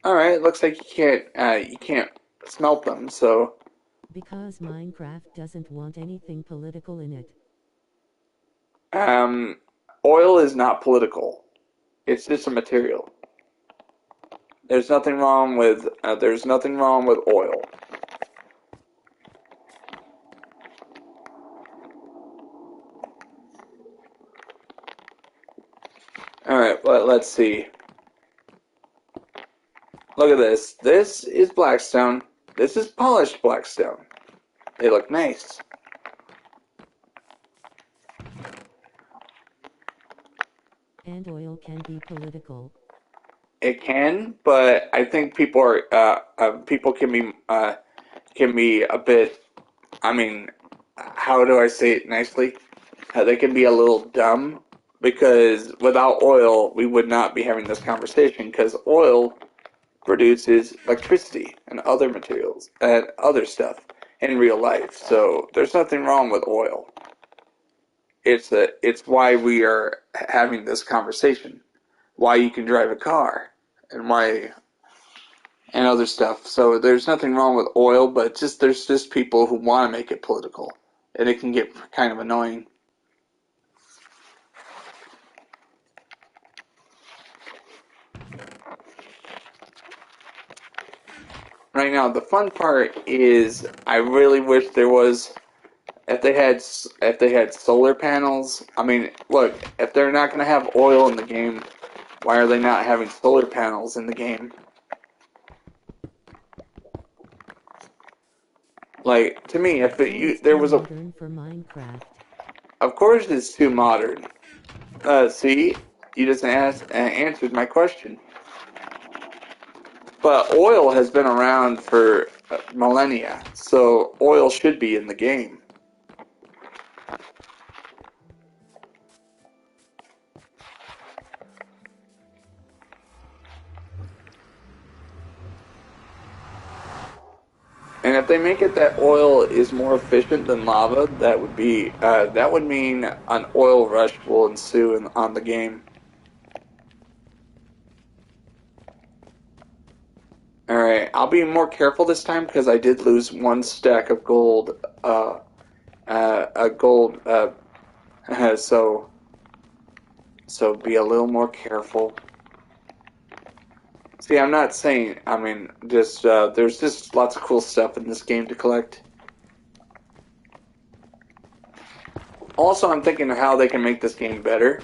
[SPEAKER 1] All right, looks like you can't smelt them. So,
[SPEAKER 2] Because Minecraft doesn't want anything political in it.
[SPEAKER 1] um, oil is not political. It's just a material. There's nothing wrong with oil. All right, let's see. Look at this. This is blackstone. This is polished blackstone. They look nice.
[SPEAKER 2] And oil can be political.
[SPEAKER 1] It can, but I think people can be a bit. I mean, how do I say it nicely? They can be a little dumb because without oil, we would not be having this conversation because oil produces electricity and other materials and other stuff in real life. So there's nothing wrong with oil. It's why we are having this conversation. Why you can drive a car and why and other stuff. So there's nothing wrong with oil, but there's just people who want to make it political, and it can get kind of annoying. Right now, the fun part is I really wish there was if they had solar panels. I mean, look, if they're not going to have oil in the game, why are they not having solar panels in the game? Like to me, if there
[SPEAKER 2] Too
[SPEAKER 1] was a,
[SPEAKER 2] modern for Minecraft.
[SPEAKER 1] of course it's too modern. See, you just answered my question. But oil has been around for millennia, so oil should be in the game. And if they make it that oil is more efficient than lava, that would mean an oil rush will ensue on the game. All right, I'll be more careful this time because I did lose one stack of gold. Gold. So be a little more careful. See, I'm not saying. I mean, there's just lots of cool stuff in this game to collect. Also, I'm thinking of how they can make this game better.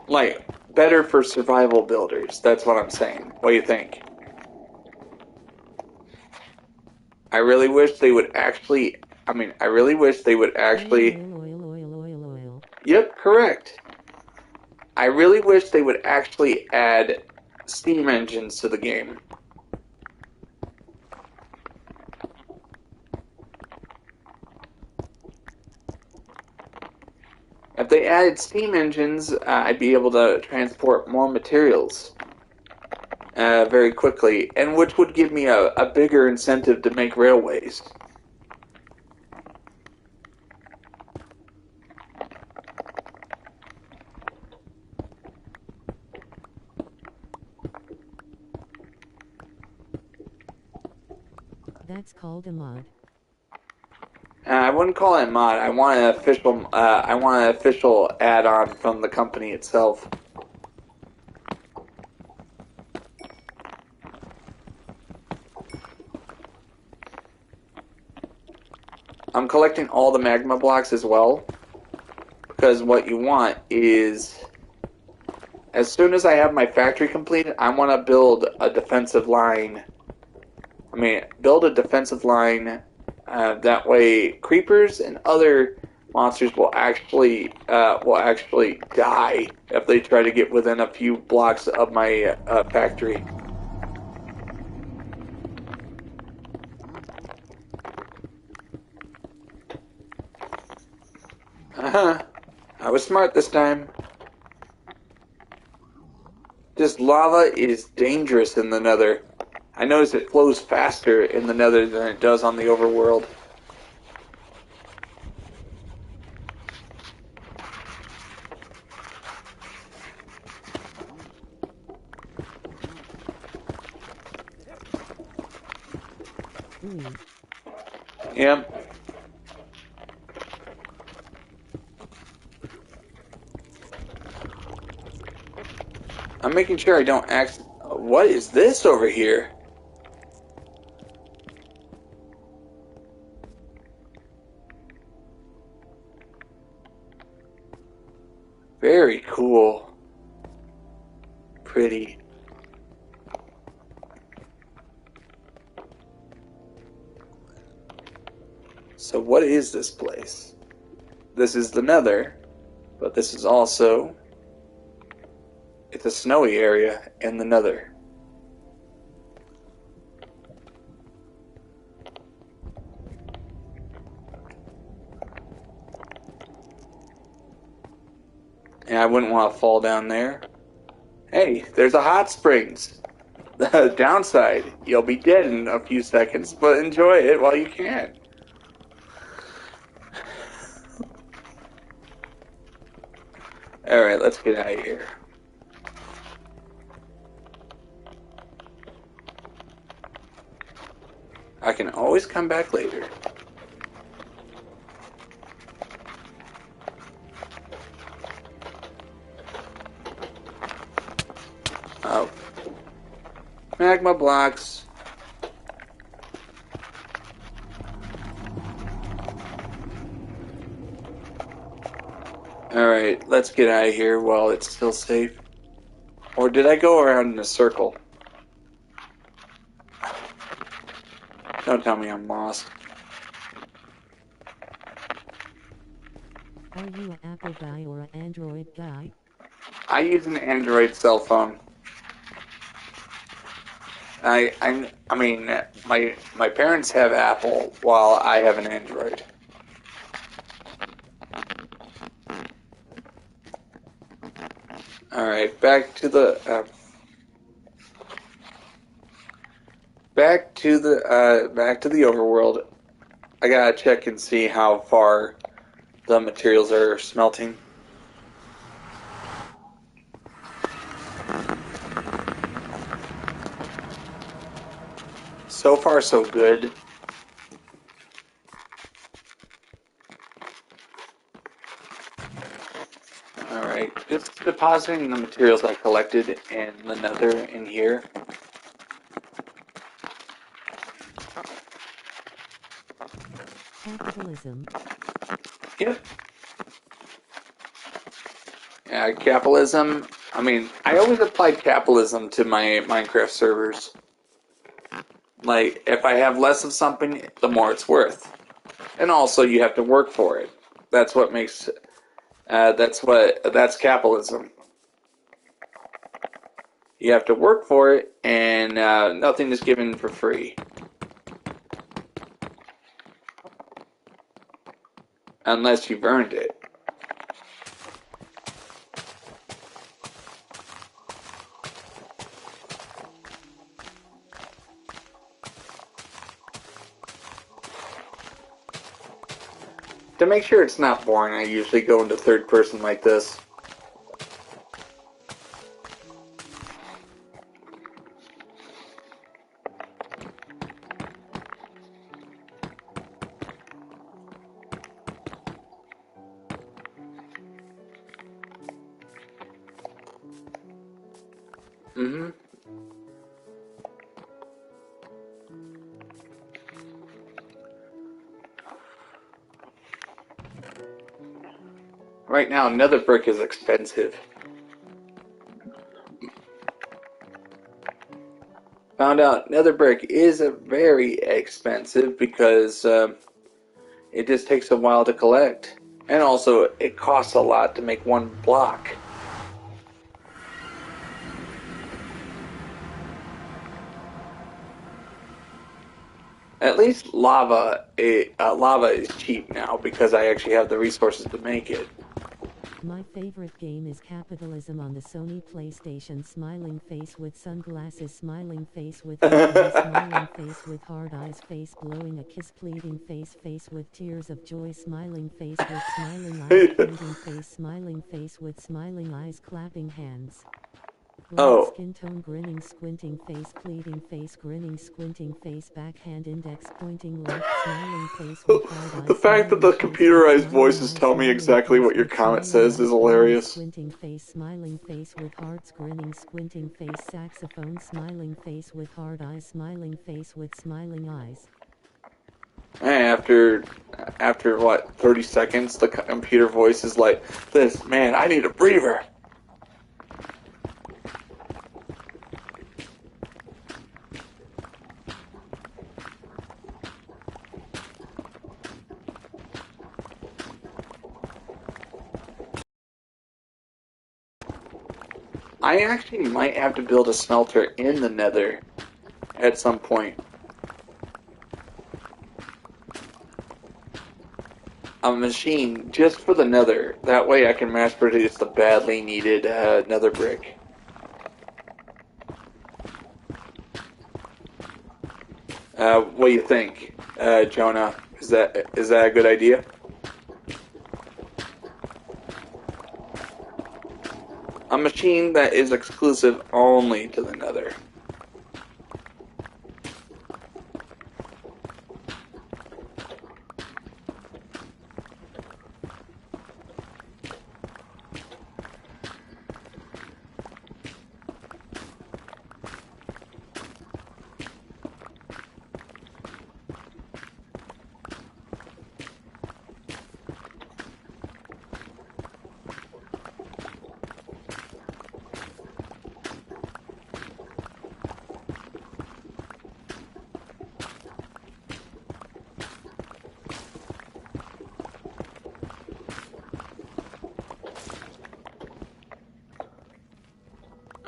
[SPEAKER 1] Like, better for survival builders. That's what I'm saying. What do you think? I really wish they would actually. I mean, I really wish they would actually.
[SPEAKER 2] Oil.
[SPEAKER 1] Yep, correct. I really wish they would actually add steam engines to the game. If they added steam engines, I'd be able to transport more materials very quickly, and which would give me a bigger incentive to make railways.
[SPEAKER 2] That's called a mod.
[SPEAKER 1] I wouldn't call it a mod. I want an official. I want an official add-on from the company itself. I'm collecting all the magma blocks as well, because what you want is, as soon as I have my factory completed, I want to build a defensive line. Build a defensive line That way, creepers and other monsters will actually die if they try to get within a few blocks of my factory. Uh-huh. I was smart this time. This lava is dangerous in the Nether. I notice it flows faster in the Nether than it does on the overworld.
[SPEAKER 2] Ooh.
[SPEAKER 1] Yep. I'm making sure I don't act. What is this over here? Very cool. Pretty. So what is this place? This is the Nether, but this is also... It's a snowy area in the Nether. And I wouldn't want to fall down there. Hey, there's a hot springs. The downside, you'll be dead in a few seconds, but enjoy it while you can. Alright, let's get out of here. I can always come back later. Oh. Magma blocks. Alright, let's get out of here while it's still safe. Or did I go around in a circle? Don't tell me I'm lost.
[SPEAKER 2] Are you an Apple guy or an Android guy?
[SPEAKER 1] I use an Android cell phone. I mean, my parents have Apple while I have an Android. All right, back to the overworld. I gotta check and see how far the materials are smelting. So far, so good. Alright, just depositing the materials I collected in the Nether in here.
[SPEAKER 2] Capitalism.
[SPEAKER 1] Yep. Yeah, capitalism. I mean, I always applied capitalism to my Minecraft servers. Like, if I have less of something, the more it's worth. And also, you have to work for it. That's what makes. That's capitalism. You have to work for it, and nothing is given for free. Unless you've earned it. To make sure it's not boring, I usually go into third person like this. Mm-hmm. Right now, nether brick is expensive. found out nether brick is a very expensive because it just takes a while to collect. And also, it costs a lot to make one block. At least lava is cheap now because I actually have the resources to make it.
[SPEAKER 2] My favorite game is Capitalism on the Sony PlayStation. Smiling face with sunglasses, smiling face with red eyes, smiling face with hard eyes, face blowing a kiss, pleading face, face with tears of joy, smiling face with smiling eyes, pointing face, smiling face with smiling eyes, clapping hands. Black
[SPEAKER 1] Oh,
[SPEAKER 2] skin tone, grinning, squinting face, pleading face, grinning, squinting face, backhand index, pointing left, smiling face with hard
[SPEAKER 1] the
[SPEAKER 2] eyes,
[SPEAKER 1] fact that
[SPEAKER 2] smiling
[SPEAKER 1] the
[SPEAKER 2] face with
[SPEAKER 1] computerized
[SPEAKER 2] smiling
[SPEAKER 1] voices
[SPEAKER 2] eyes,
[SPEAKER 1] tell me
[SPEAKER 2] smiling
[SPEAKER 1] exactly
[SPEAKER 2] face
[SPEAKER 1] what your
[SPEAKER 2] with
[SPEAKER 1] comment
[SPEAKER 2] smiling
[SPEAKER 1] says
[SPEAKER 2] eyes,
[SPEAKER 1] is
[SPEAKER 2] grinning,
[SPEAKER 1] hilarious.
[SPEAKER 2] squinting face, smiling face with hearts, grinning, squinting face, saxophone, smiling face with hard eyes, smiling face with smiling eyes.
[SPEAKER 1] After what, 30 seconds, the computer voice is like, "This man, I need a breather." I actually might have to build a smelter in the Nether at some point. A machine just for the Nether. That way I can mass produce the badly needed Nether brick. What do you think, Jonah? Is that a good idea? A machine that is exclusive only to the Nether.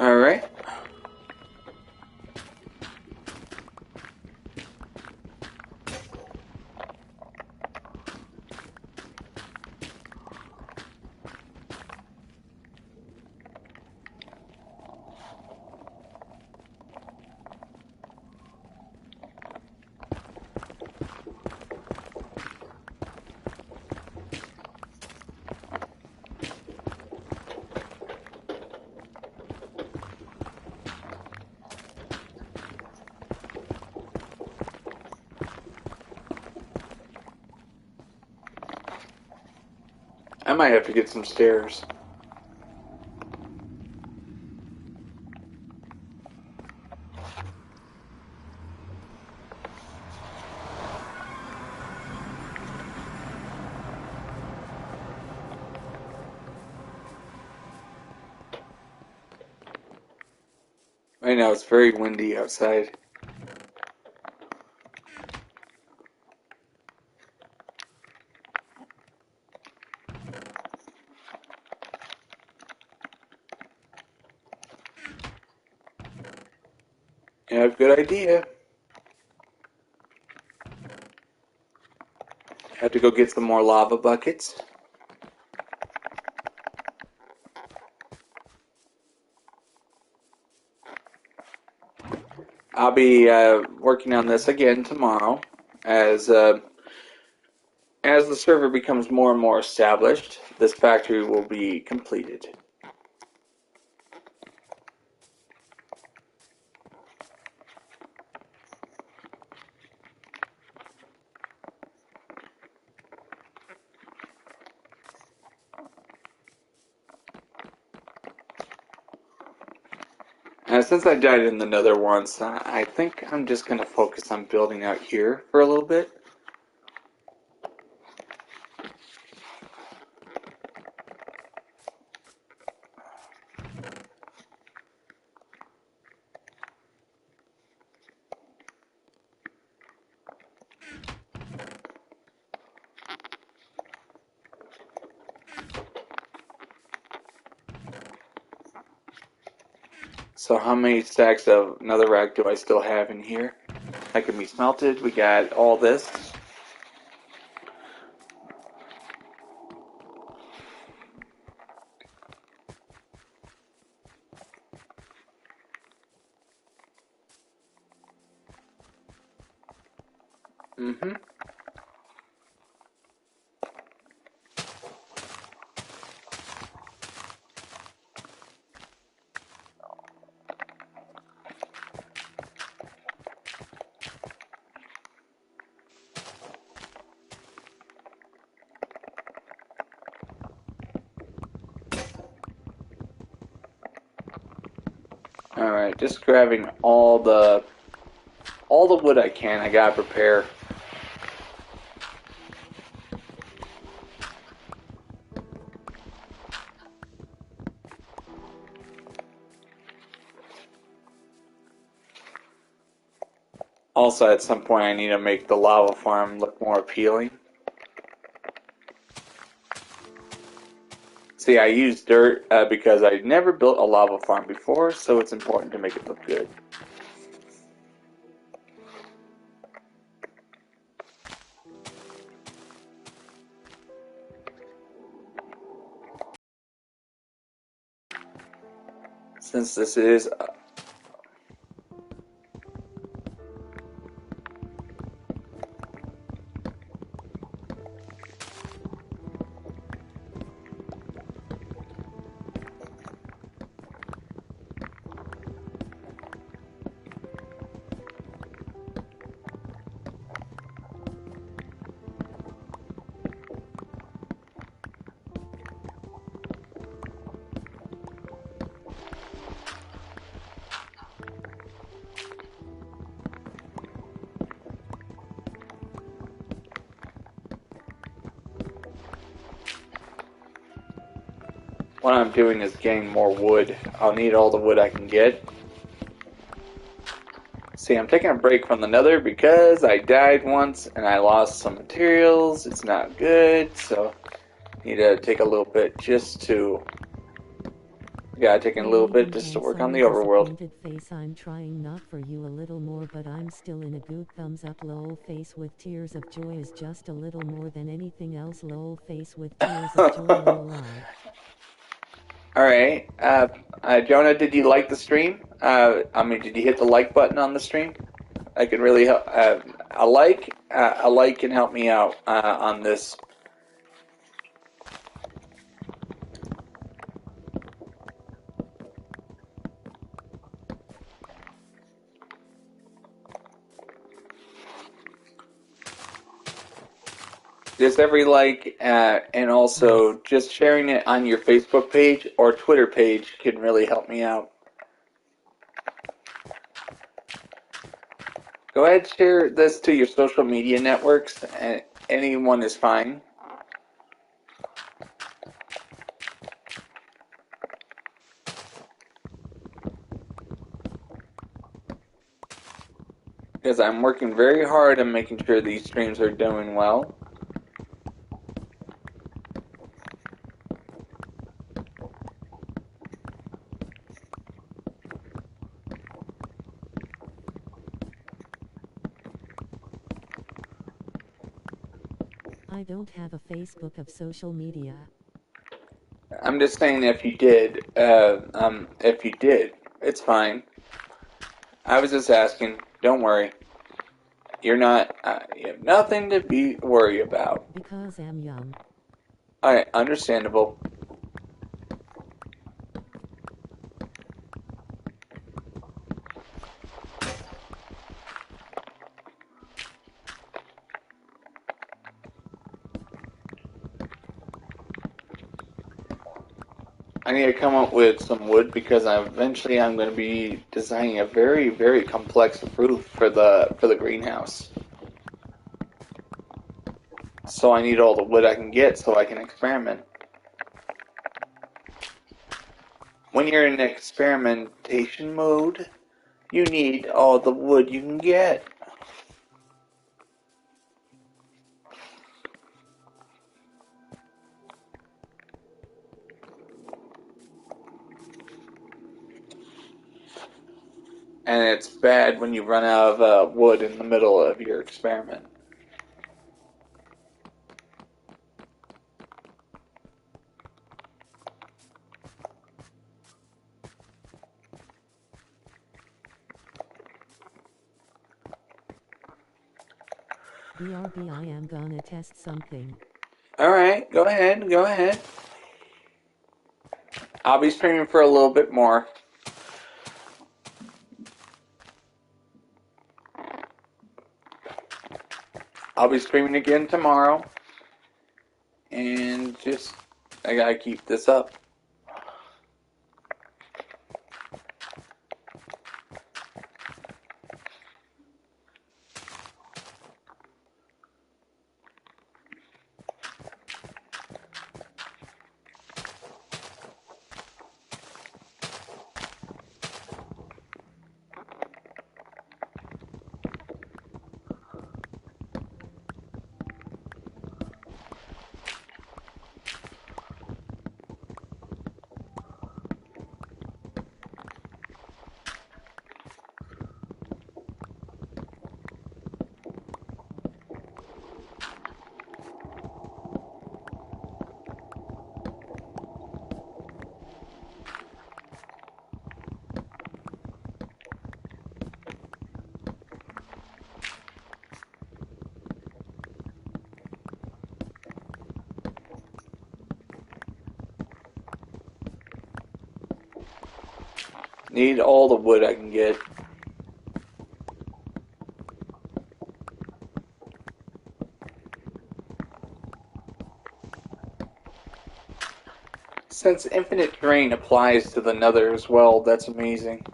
[SPEAKER 1] Alright. I might have to get some stairs. Right now it's very windy outside. Yeah, good idea. Have to go get some more lava buckets. I'll be working on this again tomorrow as as the server becomes more and more established. This factory will be completed. Since I died in the Nether once, I think I'm just going to focus on building out here for a little bit. So how many stacks of netherrack do I still have in here? That can be smelted. We got all this. Mm-hmm. Alright, just grabbing all the wood I can. I gotta prepare. Also, at some point, I need to make the lava farm look more appealing. See, I use dirt because I never built a lava farm before, so it's important to make it look good. Since this is what I'm doing is getting more wood. I'll need all the wood I can get. See, I'm taking a break from the nether because I died once and I lost some materials. It's not good, so I need to take a little bit just to... Yeah, taking a little bit
[SPEAKER 2] Waving
[SPEAKER 1] just to
[SPEAKER 2] hand,
[SPEAKER 1] work on
[SPEAKER 2] sorry,
[SPEAKER 1] the overworld.
[SPEAKER 2] disappointed face. I'm trying not for you a little more, but I'm still in a good thumbs up. Lol face with tears of joy is just a little more than anything else. Lol face with tears of joy. Lol I.
[SPEAKER 1] Alright, Jonah, did you like the stream? Did you hit the like button on the stream? I could really help. A like can help me out on this. Just every like, and also just sharing it on your Facebook page or Twitter page can really help me out. Go ahead, share this to your social media networks. Anyone is fine. Because I'm working very hard on making sure these streams are doing well.
[SPEAKER 2] I don't have a Facebook of social media.
[SPEAKER 1] I'm just saying if you did, it's fine. I was just asking. Don't worry. You're not. You have nothing to be worried about.
[SPEAKER 2] Because I'm young.
[SPEAKER 1] Alright, understandable. I need to come up with some wood because eventually I'm going to be designing a very, very complex roof for the greenhouse. So I need all the wood I can get so I can experiment. When you're in experimentation mode, you need all the wood you can get. and it's bad when you run out of wood in the middle of your experiment.
[SPEAKER 2] BRB, I am gonna test something.
[SPEAKER 1] Alright, go ahead, go ahead. I'll be streaming for a little bit more. I'll be streaming again tomorrow. And just, I gotta keep this up. Need all the wood I can get. Since infinite terrain applies to the nether as well, that's amazing.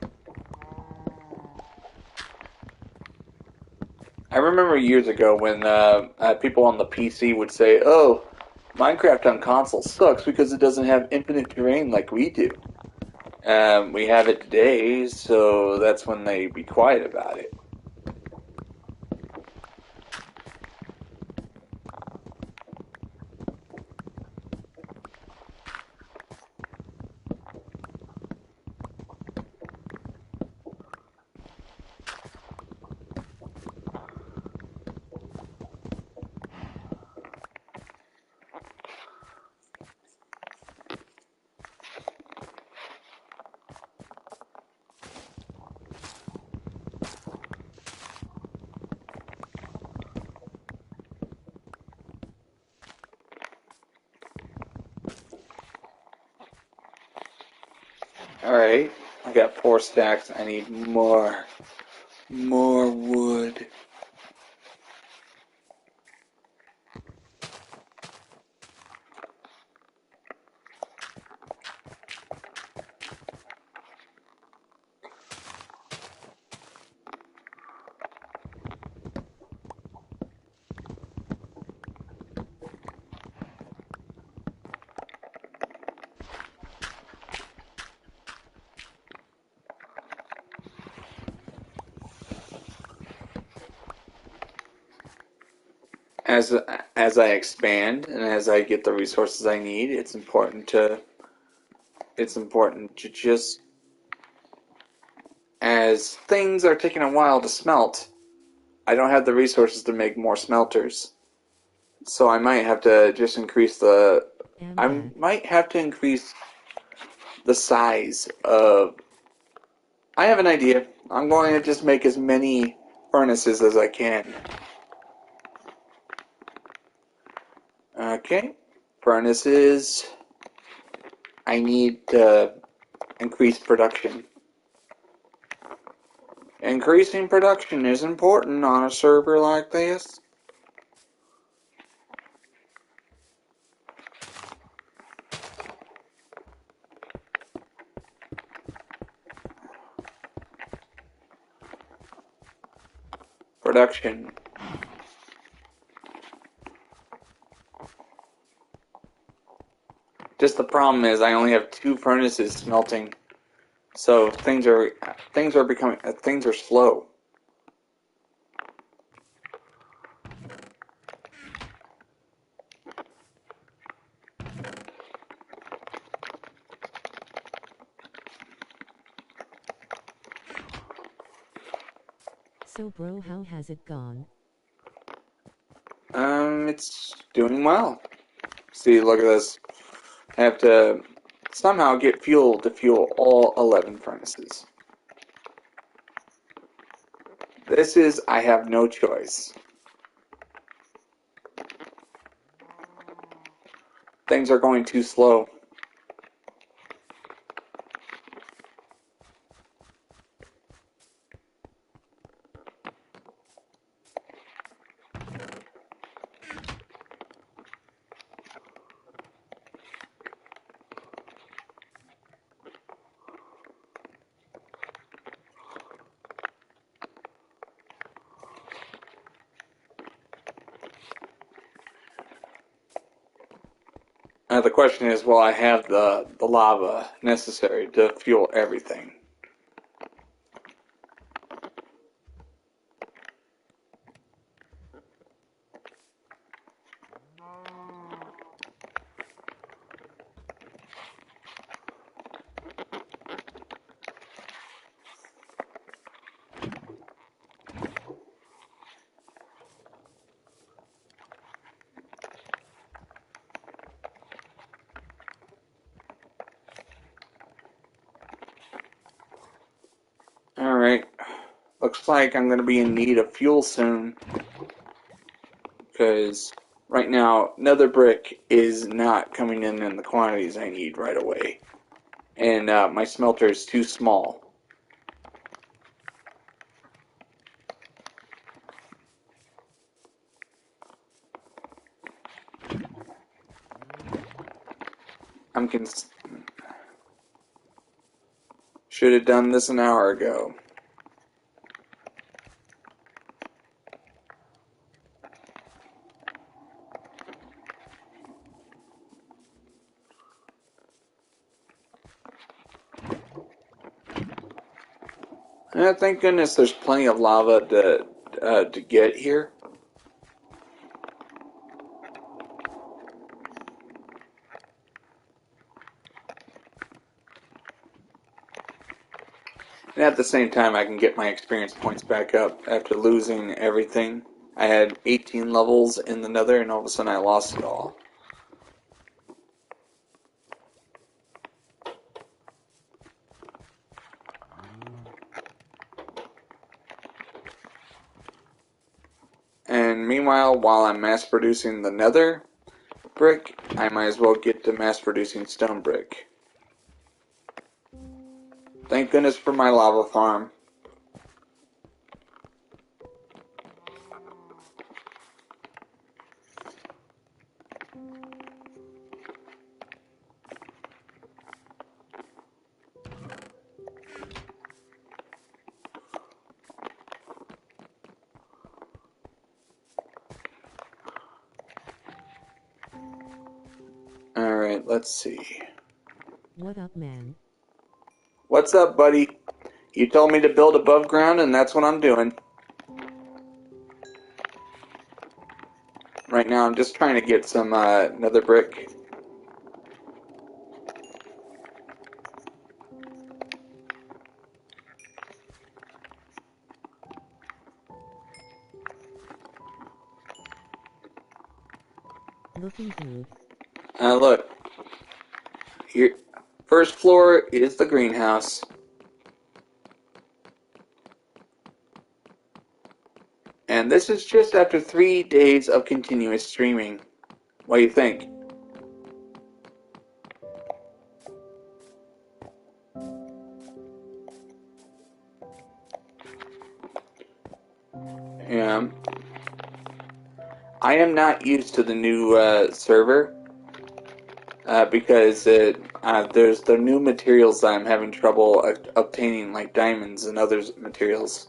[SPEAKER 1] I remember years ago when people on the PC would say, oh, Minecraft on console sucks because it doesn't have infinite terrain like we do. We have it today, so that's when they be quiet about it. Alright, I got 4 stacks. I need more wood. As I expand and as I get the resources I need, it's important to just, as things are taking a while to smelt, I don't have the resources to make more smelters. So I might have to just increase might have to increase the size of. I have an idea. I'm going to just make as many furnaces as I can. Okay, furnaces. I need to increase production. Increasing production is important on a server like this. Production. Just the problem is I only have 2 furnaces smelting. So things are slow.
[SPEAKER 2] So bro, how has it gone?
[SPEAKER 1] It's doing well. See, look at this. I have to somehow get fuel to fuel all 11 furnaces. I have no choice. Things are going too slow. The question is, will I have the lava necessary to fuel everything? Alright. Looks like I'm going to be in need of fuel soon. Because right now, nether brick is not coming in the quantities I need right away. And my smelter is too small. Should have done this an hour ago. Thank goodness there's plenty of lava to get here. And at the same time, I can get my experience points back up after losing everything. I had 18 levels in the nether, and all of a sudden I lost it all. And meanwhile, while I'm mass producing the nether brick, I might as well get to mass producing stone brick. Thank goodness for my lava farm. Alright, let's see.
[SPEAKER 2] What up, man?
[SPEAKER 1] What's up, buddy? You told me to build above ground, and that's what I'm doing. Right now, I'm just trying to get some nether brick.
[SPEAKER 2] Looking good.
[SPEAKER 1] Look. Here, first floor is the greenhouse. And this is just after 3 days of continuous streaming. What do you think? Yeah. I am not used to the new server because there's the new materials that I'm having trouble obtaining, like diamonds and other materials.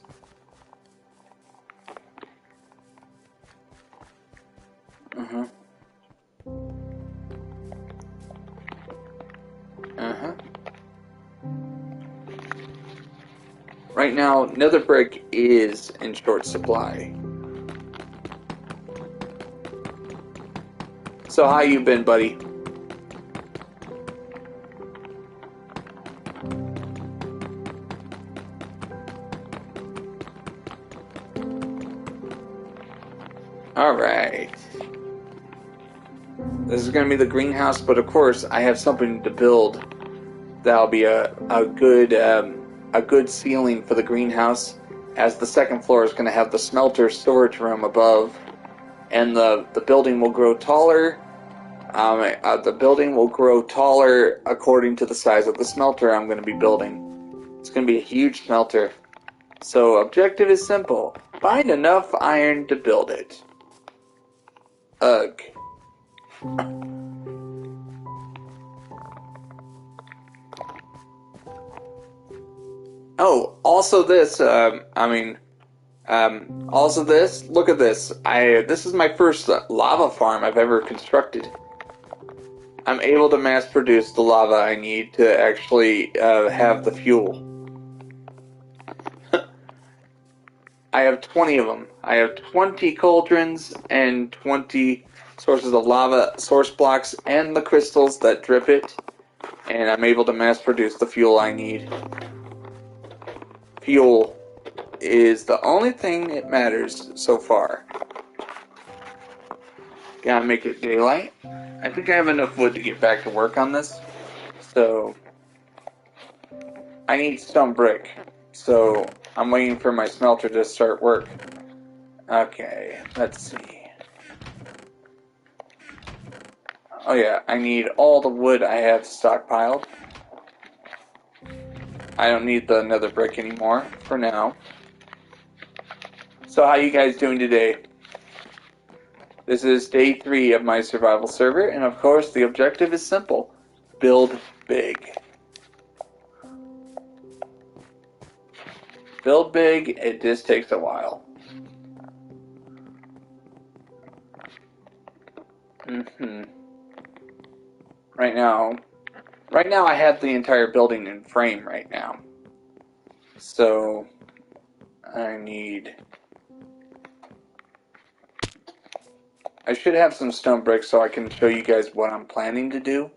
[SPEAKER 1] Uh-huh. Uh-huh. Right now, nether brick is in short supply. So how you been, buddy? Alright. This is going to be the greenhouse, but of course I have something to build that'll be a good ceiling for the greenhouse, as the second floor is going to have the smelter storage room above, and the building will grow taller. The building will grow taller according to the size of the smelter I'm going to be building. It's going to be a huge smelter. So objective is simple. Find enough iron to build it. Ugh. Oh, also this, also this, look at this. This is my first lava farm I've ever constructed. I'm able to mass produce the lava I need to actually have the fuel. I have 20 of them. I have 20 cauldrons and 20 sources of lava, source blocks, and the crystals that drip it. And I'm able to mass produce the fuel I need. Fuel is the only thing that matters so far. Gotta make it daylight. I think I have enough wood to get back to work on this. So, I need stone brick. So, I'm waiting for my smelter to start work. Okay, let's see. Oh yeah, I need all the wood I have stockpiled. I don't need the nether brick anymore, for now. So how you guys doing today? This is day 3 of my survival server, and of course the objective is simple. Build big. Build big, it just takes a while. Right now I have the entire building in frame right now. So, I should have some stone bricks so I can show you guys what I'm planning to do.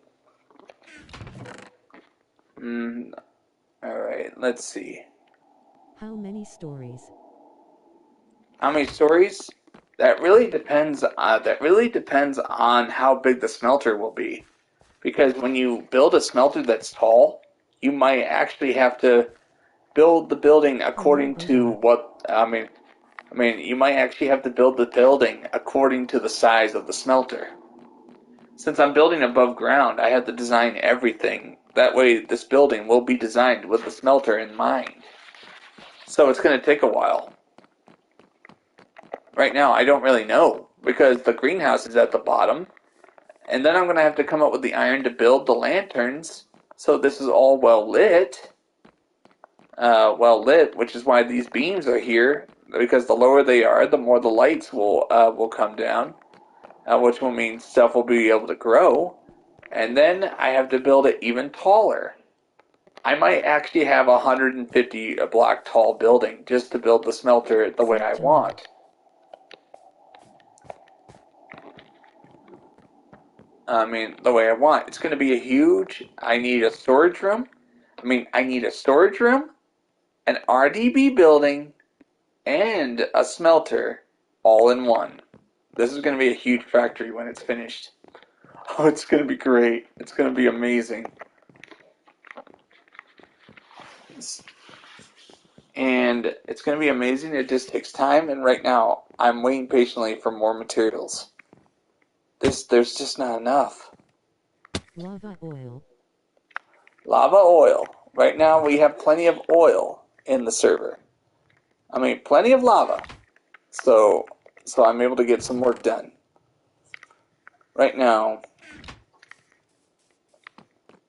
[SPEAKER 1] Alright, let's see.
[SPEAKER 2] How many stories?
[SPEAKER 1] How many stories? That really depends on how big the smelter will be. Because when you build a smelter that's tall, you might actually have to build the building according to what you might actually have to build the building according to the size of the smelter. Since I'm building above ground, I have to design everything. That way this building will be designed with the smelter in mind. So it's going to take a while. Right now, I don't really know, because the greenhouse is at the bottom, and then I'm going to have to come up with the iron to build the lanterns, so this is all well lit, which is why these beams are here, because the lower they are, the more the lights will come down, which will mean stuff will be able to grow, and then I have to build it even taller. I might actually have a 150 block tall building just to build the smelter the way I want. The way I want. It's going to be a huge, I need a storage room, an RDB building, and a smelter all in one. This is going to be a huge factory when it's finished. Oh, it's going to be great. It's going to be amazing. And it's going to be amazing. It just takes time, and right now I'm waiting patiently for more materials. There's just not enough.
[SPEAKER 2] Lava oil.
[SPEAKER 1] Lava oil. Right now we have plenty of oil in the server. Plenty of lava. So I'm able to get some work done. Right now.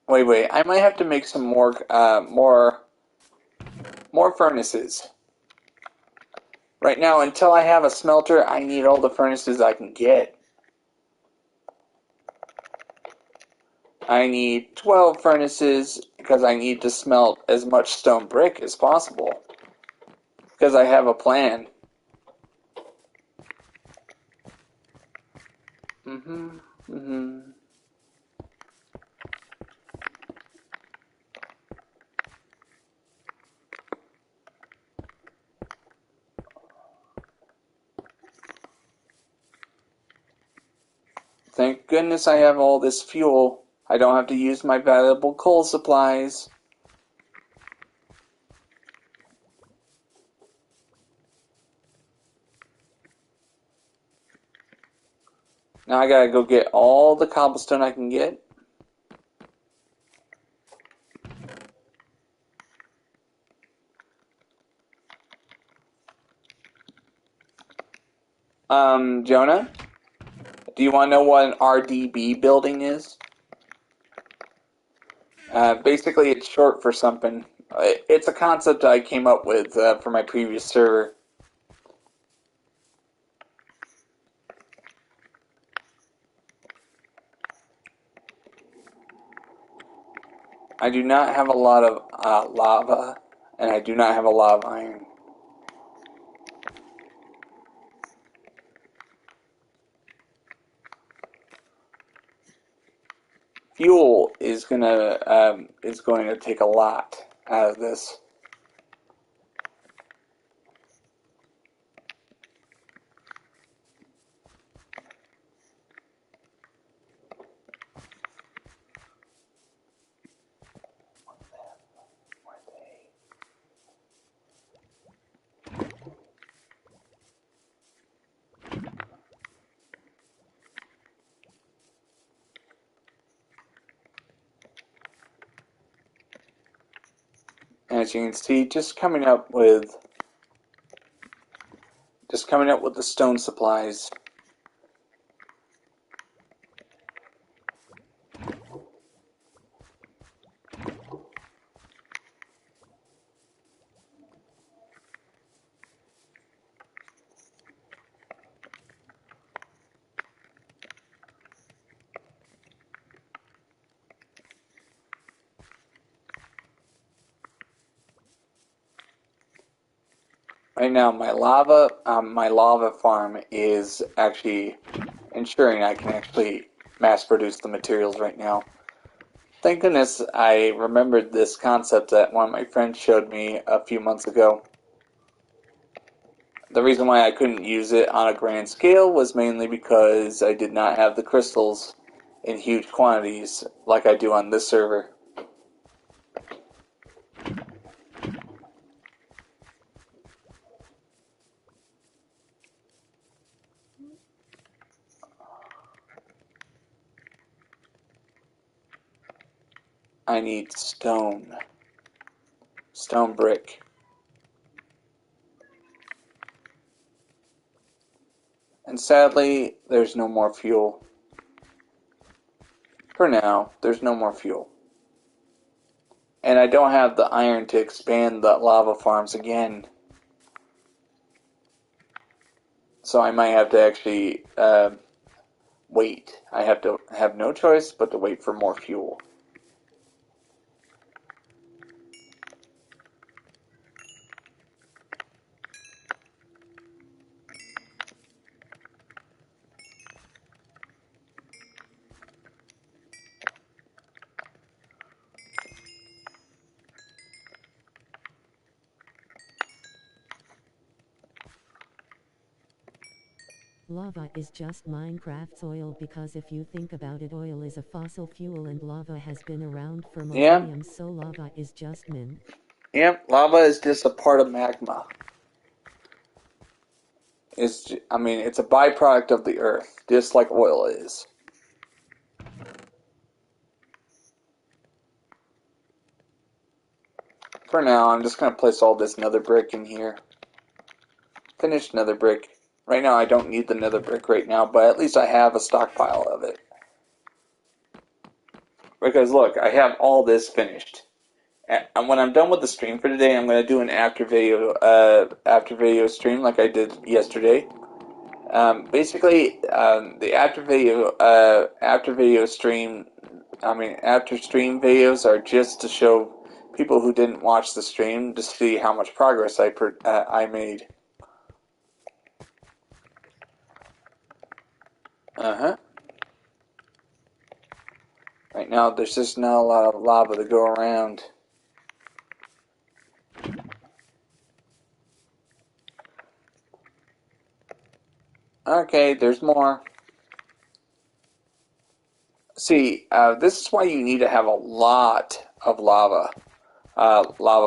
[SPEAKER 1] Wait. I might have to make some more furnaces. Right now, until I have a smelter, I need all the furnaces I can get. I need 12 furnaces because I need to smelt as much stone brick as possible. Because I have a plan. thank goodness I have all this fuel. I don't have to use my valuable coal supplies. Now I gotta go get all the cobblestone I can get. Jonah, do you want to know what an RDB building is? Basically, it's short for something. It's a concept I came up with for my previous server. I do not have a lot of lava, and I do not have a lot of iron. Fuel is going to take a lot out of this. As you can see, just coming up with the stone supplies. Right now, my lava farm is actually ensuring I can actually mass produce the materials right now. Thank goodness I remembered this concept that one of my friends showed me a few months ago. The reason why I couldn't use it on a grand scale was mainly because I did not have the crystals in huge quantities like I do on this server. I need stone brick. And sadly, there's no more fuel. For now, there's no more fuel. And I don't have the iron to expand the lava farms again. So I might have to actually wait. I have to have no choice but to wait for more fuel.
[SPEAKER 2] Lava is just Minecraft's oil because if you think about it, oil is a fossil fuel and lava has been around for millenniums, so lava is just min.
[SPEAKER 1] Yep, lava is just a part of magma. It's a byproduct of the earth, just like oil is. For now, I'm just going to place all this nether brick in here. Finished nether brick. Right now, I don't need the nether brick right now, but at least I have a stockpile of it. Because look, I have all this finished. And when I'm done with the stream for today, I'm going to do an after video stream like I did yesterday. Basically, the after stream videos are just to show people who didn't watch the stream to see how much progress I made. Right now, there's just not a lot of lava to go around. Okay, there's more. See, this is why you need to have a lot of lava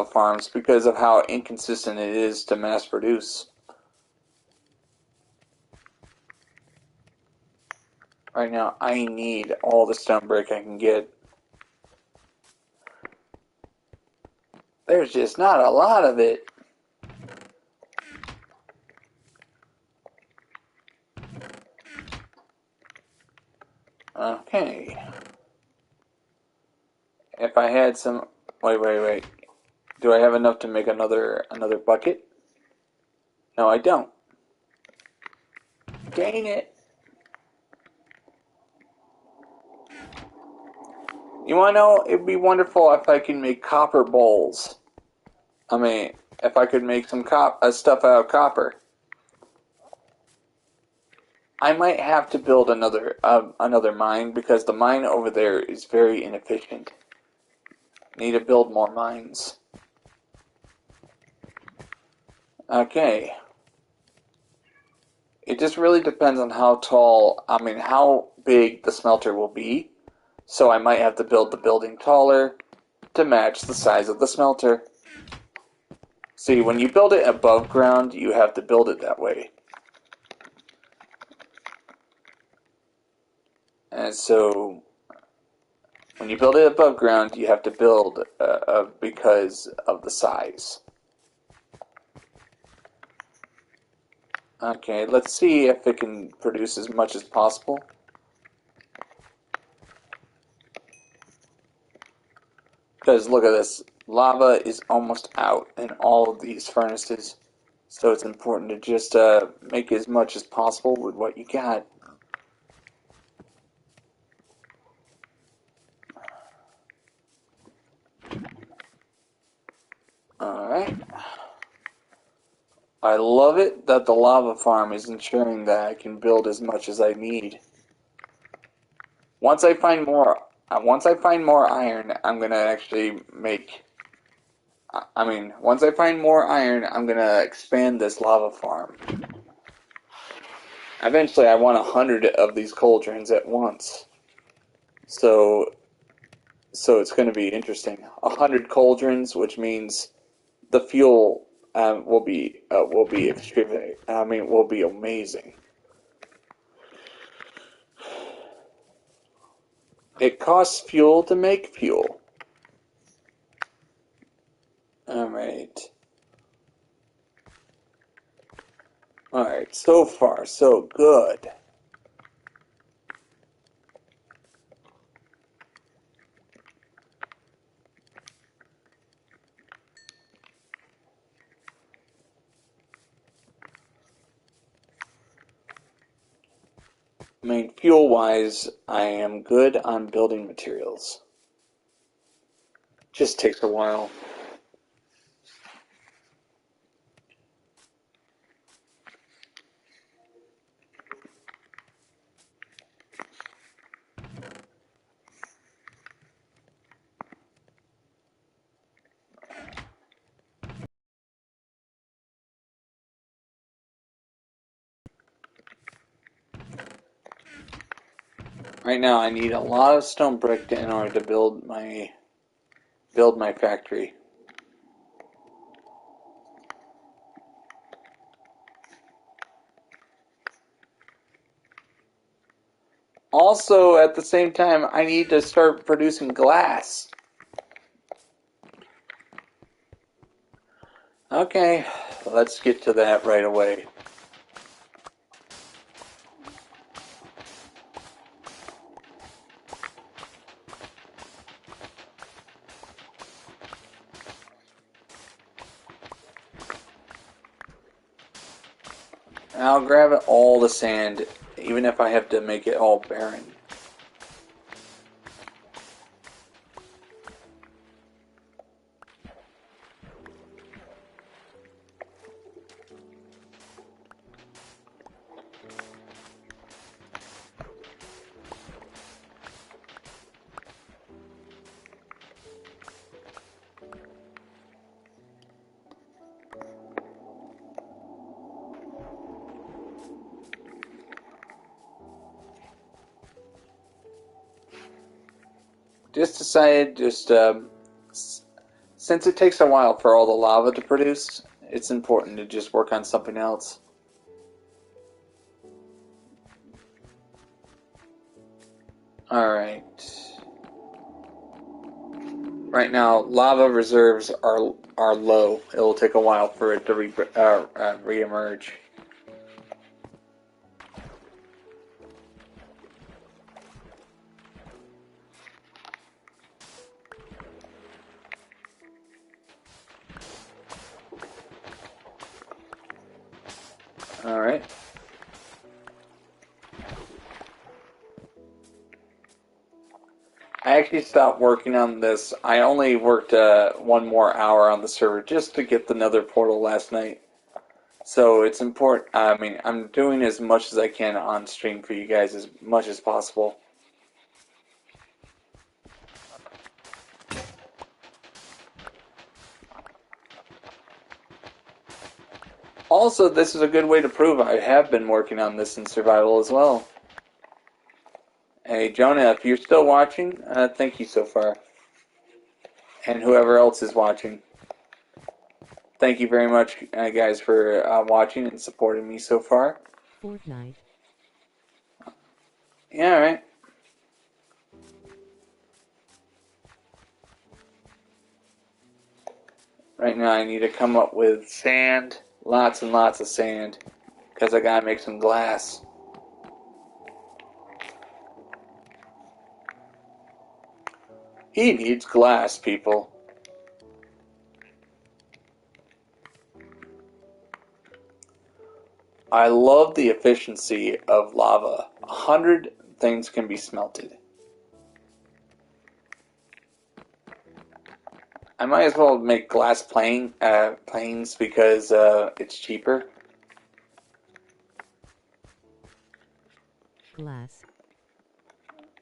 [SPEAKER 1] farms, because of how inconsistent it is to mass produce. Right now, I need all the stone brick I can get. There's just not a lot of it. Okay. If I had some... Wait. Do I have enough to make another bucket? No, I don't. Dang it. You wanna know, it'd be wonderful if I could make copper bowls. I mean, if I could make some stuff out of copper. I might have to build another mine, because the mine over there is very inefficient. Need to build more mines. Okay. It just really depends on how big the smelter will be. So I might have to build the building taller to match the size of the smelter. See, when you build it above ground, you have to build it that way. And so, when you build it above ground, you have to build because of the size. Okay, let's see if it can produce as much as possible. Because look at this, lava is almost out in all of these furnaces. So it's important to just make as much as possible with what you got. Alright. I love it that the lava farm is ensuring that I can build as much as I need. Once I find more iron, I'm gonna actually make. Once I find more iron, I'm gonna expand this lava farm. Eventually, I want 100 of these cauldrons at once. So it's gonna be interesting. 100 cauldrons, which means the fuel will be extremely. Will be amazing. It costs fuel to make fuel. Alright. Alright, so far, so good. Fuel-wise, I am good on building materials. Just takes a while. Right now, I need a lot of stone brick in order to build my factory. Also, at the same time, I need to start producing glass. Okay, let's get to that right away. And I'll grab all the sand, even if I have to make it all barren. just decided since it takes a while for all the lava to produce, it's important to just work on something else. Alright. Right now, lava reserves are low. It will take a while for it to re-emerge. Alright. I actually stopped working on this. I only worked one more hour on the server just to get the nether portal last night. So it's important. I mean, I'm doing as much as I can on stream for you guys as much as possible. Also, this is a good way to prove I have been working on this in survival as well. Hey, Jonah, if you're still watching, thank you so far. And whoever else is watching. Thank you very much, guys, for watching and supporting me so far.
[SPEAKER 2] Fortnite.
[SPEAKER 1] Yeah, alright. Right now I need to come up with sand. Lots and lots of sand. Because I gotta make some glass. He needs glass, people. I love the efficiency of lava. 100 things can be smelted. I might as well make glass planes because it's cheaper.
[SPEAKER 2] Glass.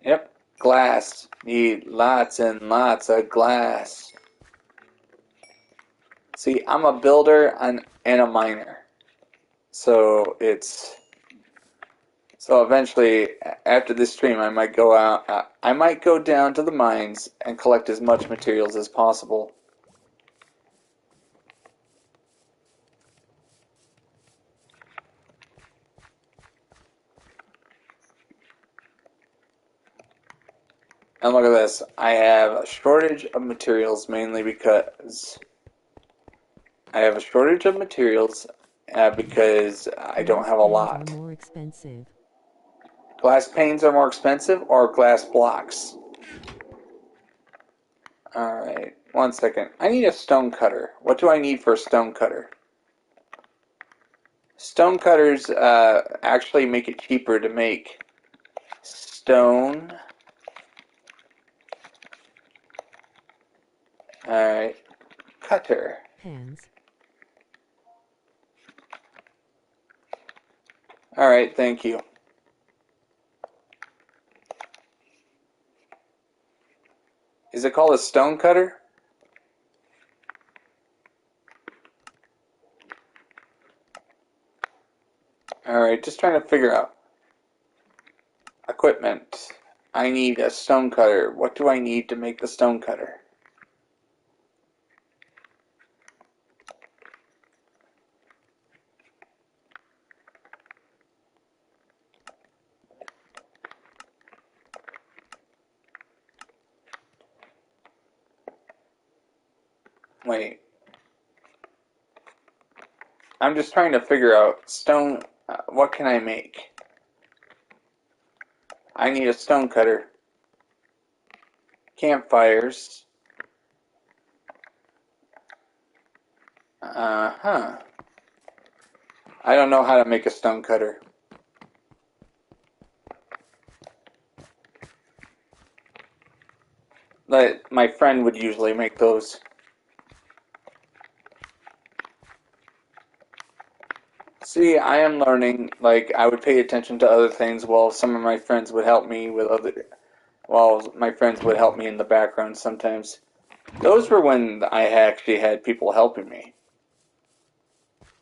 [SPEAKER 1] Yep, glass. Need lots and lots of glass. See, I'm a builder and a miner. So eventually, after this stream, I might go out. I might go down to the mines and collect as much materials as possible. And look at this. I have a shortage of materials mainly because I have a shortage of materials because I don't have a lot.
[SPEAKER 2] Are more expensive.
[SPEAKER 1] Glass panes are more expensive or glass blocks? Alright, one second. I need a stone cutter. What do I need for a stone cutter? Stone cutters actually make it cheaper to make stone. Alright, cutter.
[SPEAKER 2] Hands.
[SPEAKER 1] Alright, thank you. Is it called a stone cutter? Alright, just trying to figure out. Equipment. I need a stone cutter. What do I need to make the stone cutter? Wait. I'm just trying to figure out stone. What can I make? I need a stone cutter. Campfires. Uh-huh. I don't know how to make a stone cutter. But my friend would usually make those. See, I am learning. Like, I would pay attention to other things while some of my friends would help me with other. While my friends would help me in the background sometimes. Those were when I actually had people helping me.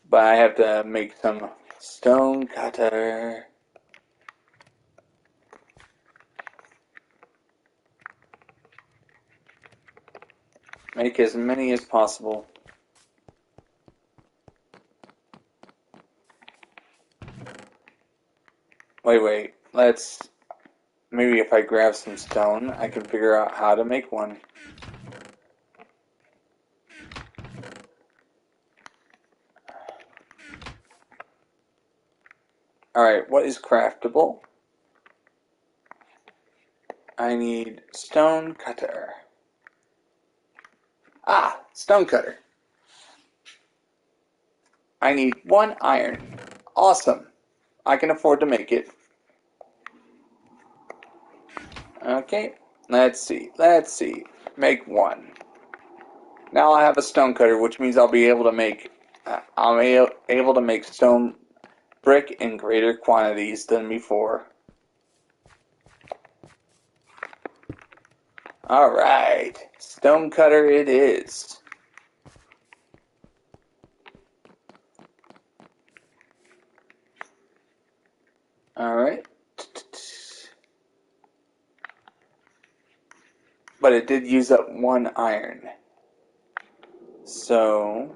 [SPEAKER 1] But I have to make some stone cutter. Make as many as possible. Wait. Let's... Maybe if I grab some stone, I can figure out how to make one. Alright, what is craftable? I need stone cutter. Ah, stone cutter. I need 1 iron. Awesome. I can afford to make it. Okay, let's see. Make 1. Now I have a stone cutter, which means I'll be able to make able to make stone brick in greater quantities than before. Alright, stone cutter it is. Alright. But it did use up 1 iron. So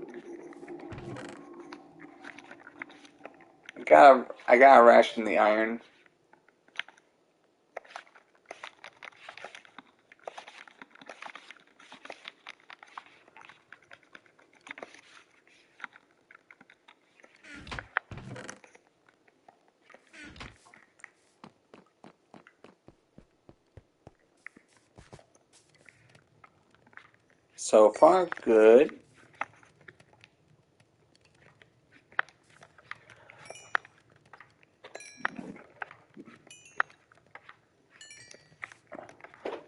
[SPEAKER 1] I gotta ration the iron. So far, good.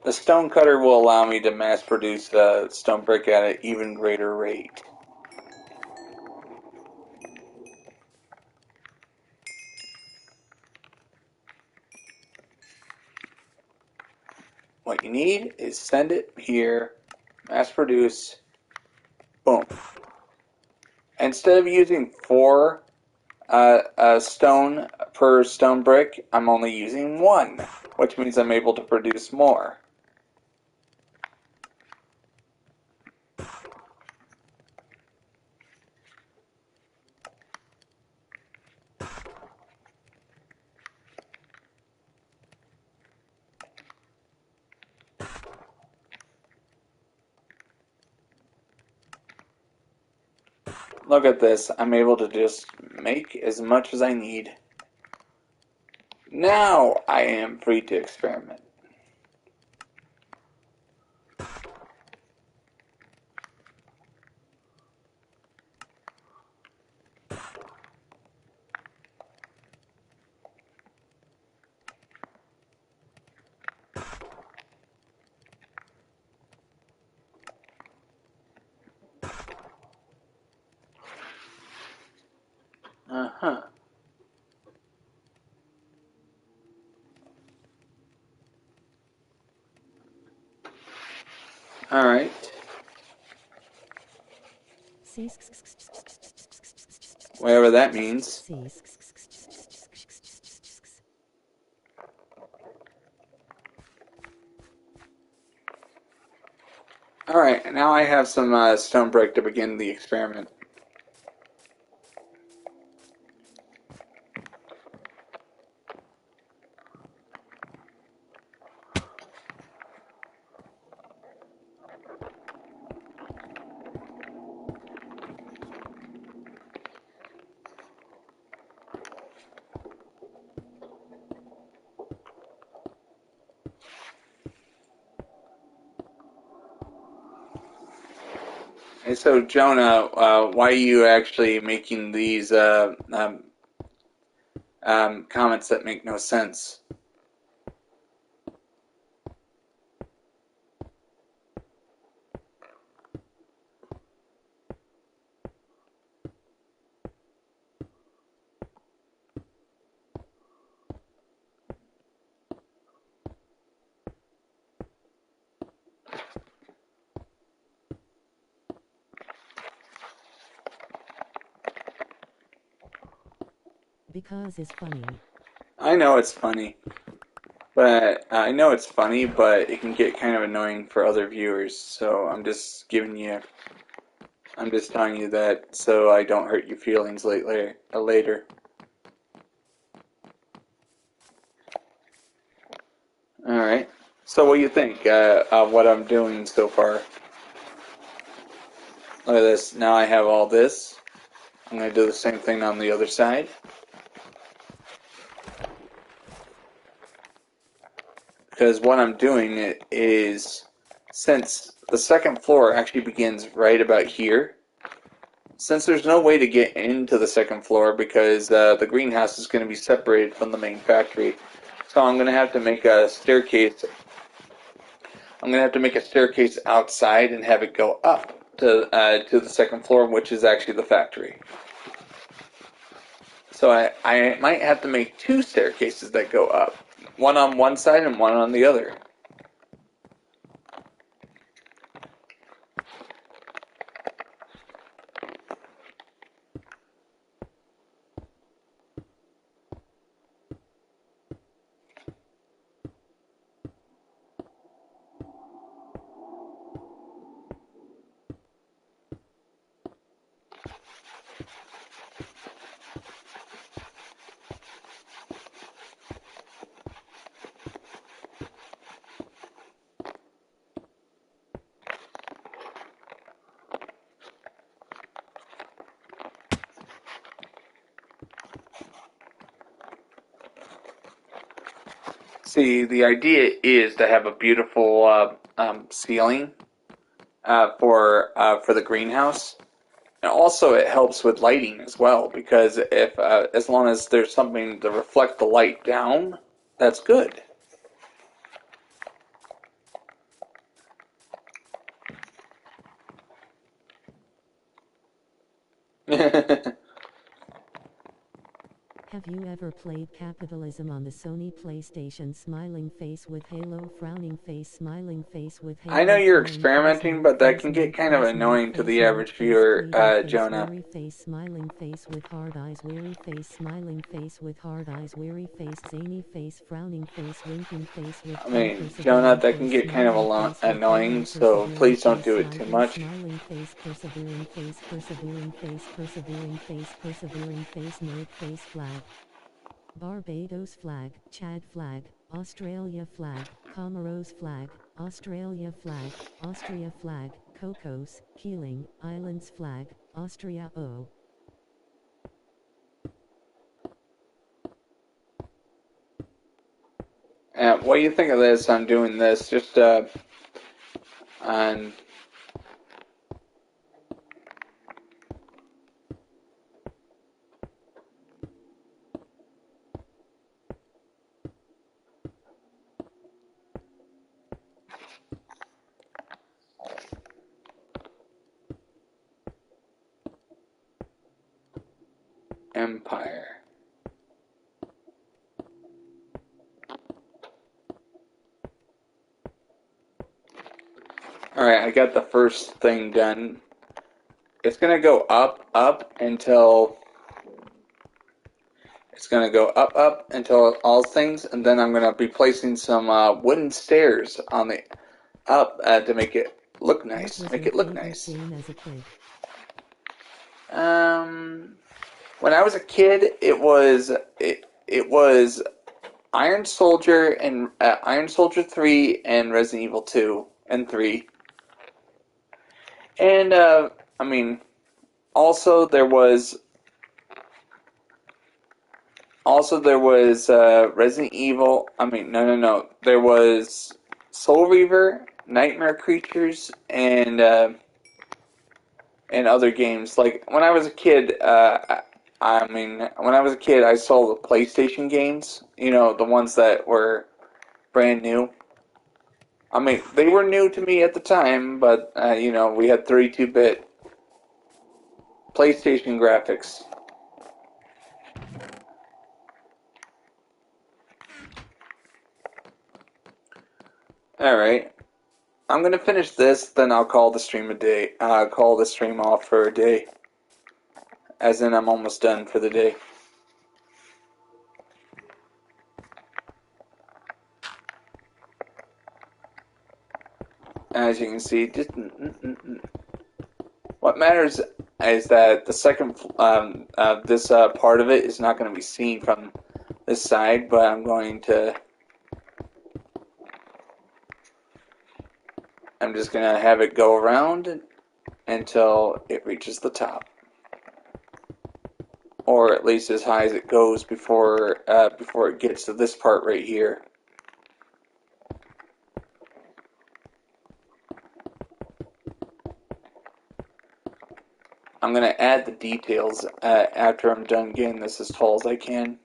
[SPEAKER 1] The stone cutter will allow me to mass produce stone brick at an even greater rate. What you need is send it here, mass produce, boom. Instead of using 4 stone per stone brick, I'm only using 1, which means I'm able to produce more. Look at this, I'm able to just make as much as I need. Now I am free to experiment. Uh-huh. Alright. Whatever that means. Alright, now I have some stone brick to begin the experiment. Hey, so Jonah, why are you actually making these comments that make no sense?
[SPEAKER 2] Because it's funny.
[SPEAKER 1] I know it's funny. But I know it's funny, but it can get kind of annoying for other viewers. So I'm just telling you that so I don't hurt your feelings later. All right. So what do you think of what I'm doing so far? Look at this. Now I have all this. I'm going to do the same thing on the other side. Because what I'm doing is, since the second floor actually begins right about here, since there's no way to get into the second floor because the greenhouse is going to be separated from the main factory, so I'm going to have to make a staircase. I'm going to have to make a staircase outside and have it go up to the second floor, which is actually the factory. So I might have to make two staircases that go up, one on one side and one on the other. See, the idea is to have a beautiful ceiling for the greenhouse. And also, it helps with lighting as well because if as long as there's something to reflect the light down, that's good.
[SPEAKER 2] Have you ever played Capitalism on the Sony PlayStation? Smiling face with Halo, frowning face, smiling face with Halo.
[SPEAKER 1] I know you're
[SPEAKER 2] frowning face,
[SPEAKER 1] experimenting, but that can get
[SPEAKER 2] nerd
[SPEAKER 1] kind of
[SPEAKER 2] face,
[SPEAKER 1] annoying to the
[SPEAKER 2] nerd
[SPEAKER 1] average
[SPEAKER 2] face,
[SPEAKER 1] viewer,
[SPEAKER 2] pleading face,
[SPEAKER 1] Jonah.
[SPEAKER 2] weary face, smiling face with hard eyes, weary face, smiling face with hard eyes, weary face, zany face, frowning face, winking face with
[SPEAKER 1] I mean, Jonah, that can get kind of annoying, so please don't do it too much.
[SPEAKER 2] Smiling face, persevering face, persevering face, persevering face, persevering face, nerd face, flag. Barbados flag, Chad flag, Australia flag, Comoros flag, Australia flag, Austria flag, Cocos, Keeling, Islands flag, Austria O.
[SPEAKER 1] What do you think of this? I'm doing this just on Empire. Alright, I got the first thing done. It's gonna go up until all things, and then I'm gonna be placing some wooden stairs on the up to make it look nice.
[SPEAKER 2] What was
[SPEAKER 1] Make
[SPEAKER 2] your
[SPEAKER 1] it look
[SPEAKER 2] favorite
[SPEAKER 1] nice.
[SPEAKER 2] game as a kid?
[SPEAKER 1] When I was a kid, it was Iron Soldier and Iron Soldier 3 and Resident Evil 2 and 3. And I mean, also there was Resident Evil. I mean, no. There was Soul Reaver, Nightmare Creatures, and other games. Like when I was a kid, when I was a kid, I saw the PlayStation games. You know, the ones that were brand new. I mean, they were new to me at the time, but we had 32-bit PlayStation graphics. All right. I'm gonna finish this, then I'll call the stream a day. Call the stream off for a day. As in, I'm almost done for the day. as you can see, just what matters is that the second this part of it is not going to be seen from this side, but I'm just going to have it go around until it reaches the top, or at least as high as it goes before it gets to this part right here. I'm going to add the details after I'm done getting this as tall as I can.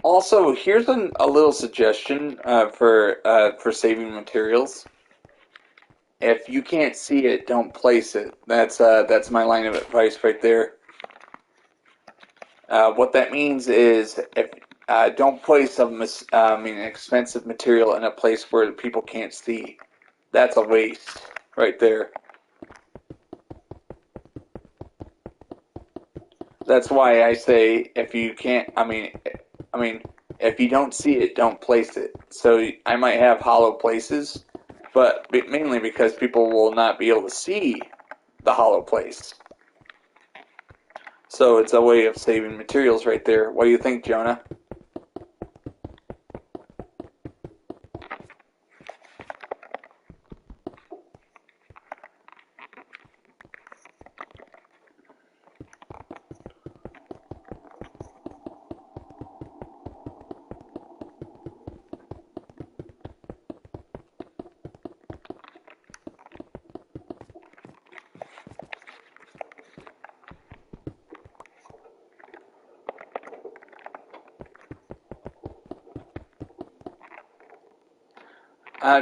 [SPEAKER 1] Also, here's a little suggestion for saving materials. If you can't see it, don't place it. That's my line of advice right there. What that means is if don't place an expensive material in a place where people can't see. That's a waste right there. That's why I say if you can't, if you don't see it, don't place it. So I might have hollow places, but mainly because people will not be able to see the hollow place. So it's a way of saving materials right there. What do you think, Jonah?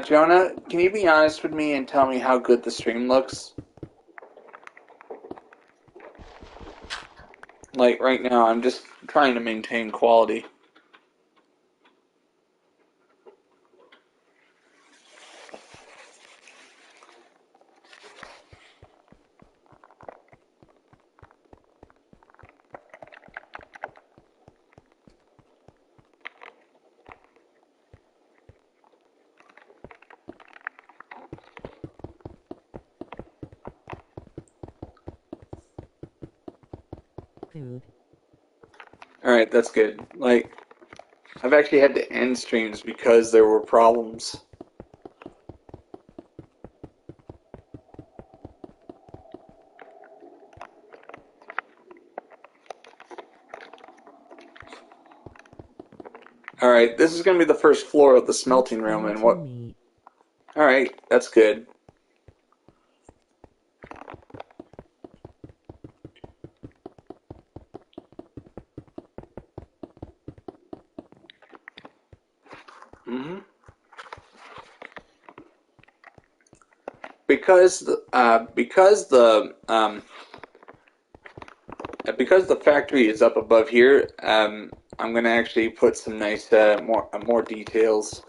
[SPEAKER 1] Jonah, can you be honest with me and tell me how good the stream looks? Like right now, I'm just trying to maintain quality.
[SPEAKER 2] Food.
[SPEAKER 1] Alright, that's good. Like, I've actually had to end streams because there were problems. Alright, this is going to be the first floor of the smelting room, and what...
[SPEAKER 2] Meat.
[SPEAKER 1] Alright, that's good. Mm-hmm. Because the factory is up above here, I'm gonna actually put some nice more details.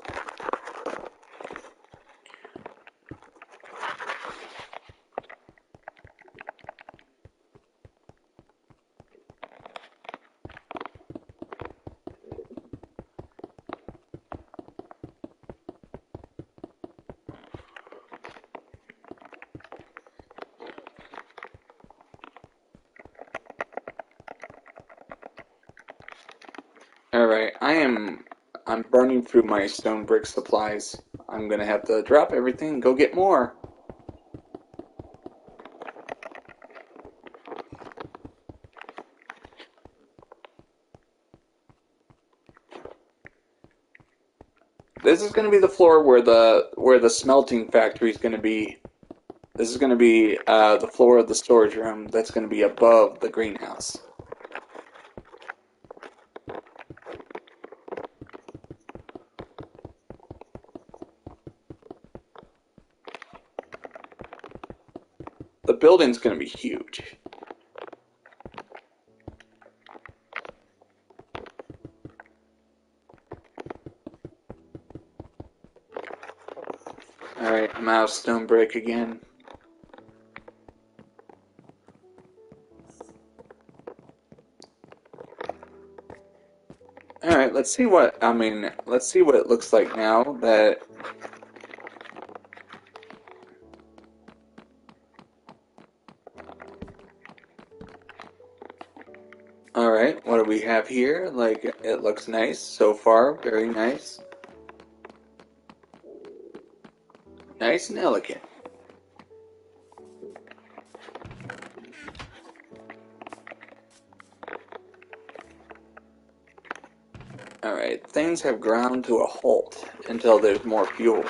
[SPEAKER 1] Alright, I'm burning through my stone brick supplies. I'm gonna have to drop everything and go get more. This is gonna be the floor where the smelting factory is gonna be. This is gonna be the floor of the storage room that's gonna be above the greenhouse. the building's going to be huge. Alright, I'm out of stone brick again. Alright, let's see what it looks like now that... Alright, what do we have here? Like, it looks nice so far, very nice. Nice and elegant. Alright, things have ground to a halt until there's more fuel.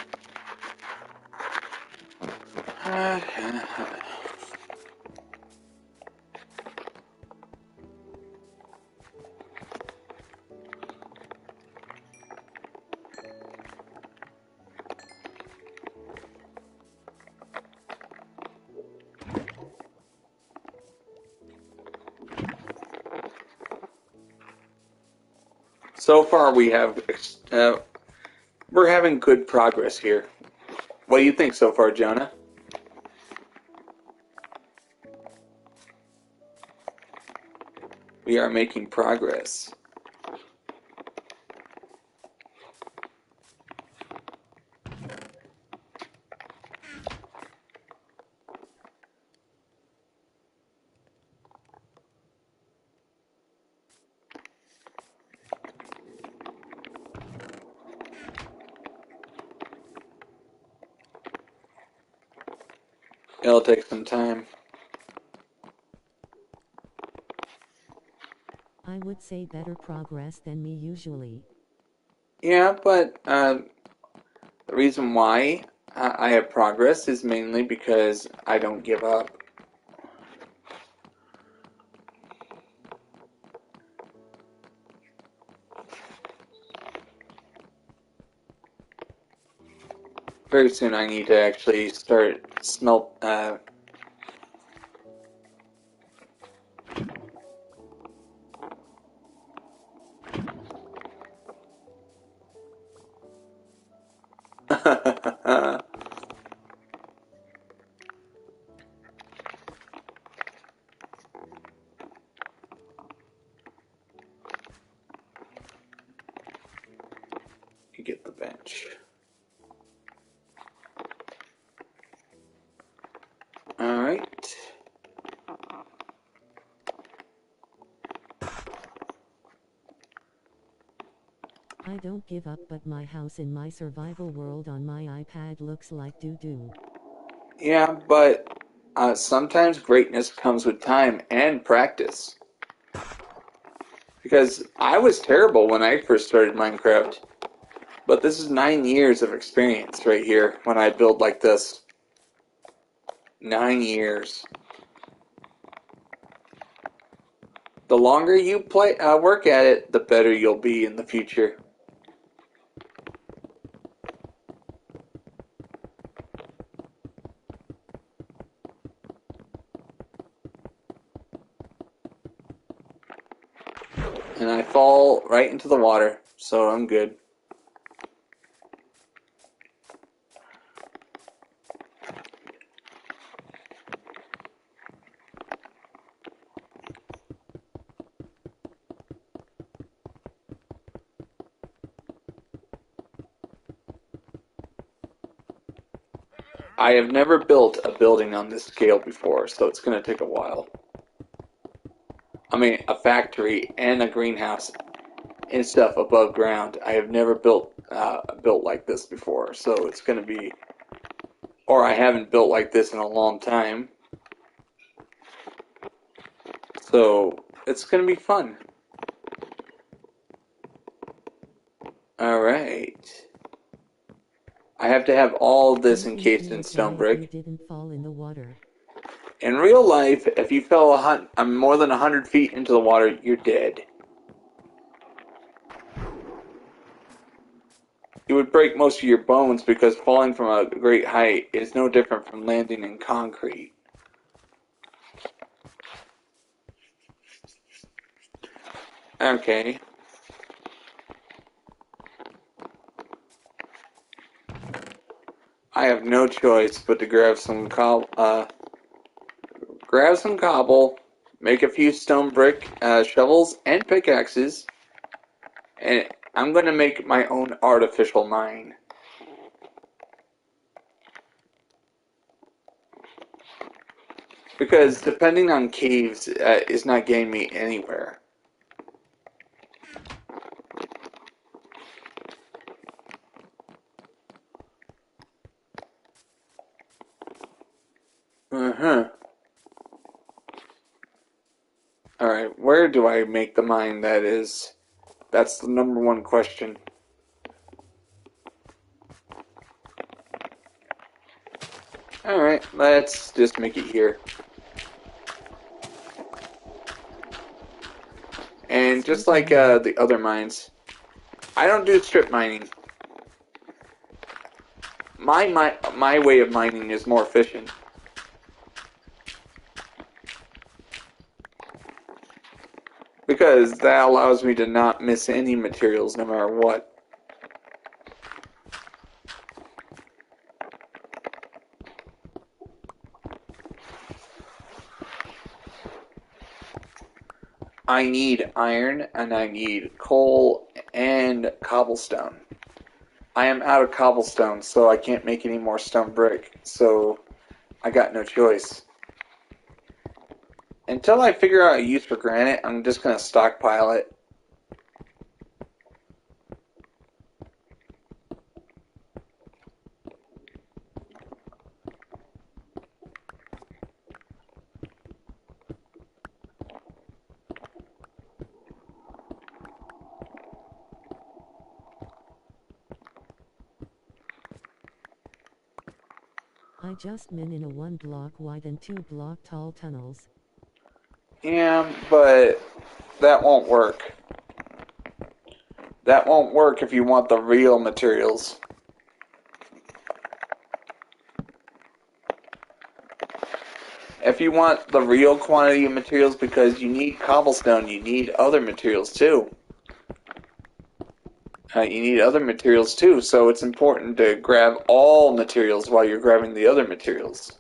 [SPEAKER 1] So far we're having good progress here. What do you think so far, Jonah? We are making progress. It'll take some time.
[SPEAKER 2] I would say better progress than me usually.
[SPEAKER 1] Yeah, but the reason why I have progress is mainly because I don't give up. Very soon I need to actually start You get the bench. Alright.
[SPEAKER 2] I don't give up, but my house in my survival world on my iPad looks like doo-doo.
[SPEAKER 1] Yeah, but sometimes greatness comes with time and practice. Because I was terrible when I first started Minecraft. But this is 9 years of experience right here when I build like this. 9 years. The longer you work at it, the better you'll be in the future. And I fall right into the water, so I'm good. I have never built a building on this scale before, so it's going to take a while. I mean, a factory and a greenhouse and stuff above ground. I have never built like this before, so it's going to be, or I haven't built like this in a long time. So it's going to be fun. All right. I have to have all this
[SPEAKER 2] Don't
[SPEAKER 1] encased
[SPEAKER 2] be
[SPEAKER 1] in
[SPEAKER 2] okay
[SPEAKER 1] stone
[SPEAKER 2] if
[SPEAKER 1] brick.
[SPEAKER 2] you didn't fall in the water.
[SPEAKER 1] In real life, if you fell more than 100 feet into the water, you're dead. You would break most of your bones because falling from a great height is no different from landing in concrete. Okay. I have no choice but to grab some cobble, make a few stone brick shovels and pickaxes, and I'm gonna make my own artificial mine. Because depending on caves is not getting me anywhere. Uh-huh. Alright, where do I make the mine that is? That's the number one question. Alright, let's just make it here. And just like the other mines, I don't do strip mining. My way of mining is more efficient. Because that allows me to not miss any materials no matter what. I need iron and I need coal and cobblestone. I am out of cobblestone, so I can't make any more stone brick, so I got no choice. Until I figure out a use for granite, I'm just going to stockpile it.
[SPEAKER 2] I just min in a 1 block wide and 2 block tall tunnels.
[SPEAKER 1] Yeah, but that won't work. That won't work if you want the real materials. If you want the real quantity of materials, because you need cobblestone, you need other materials too. You need other materials too, so it's important to grab all materials while you're grabbing the other materials.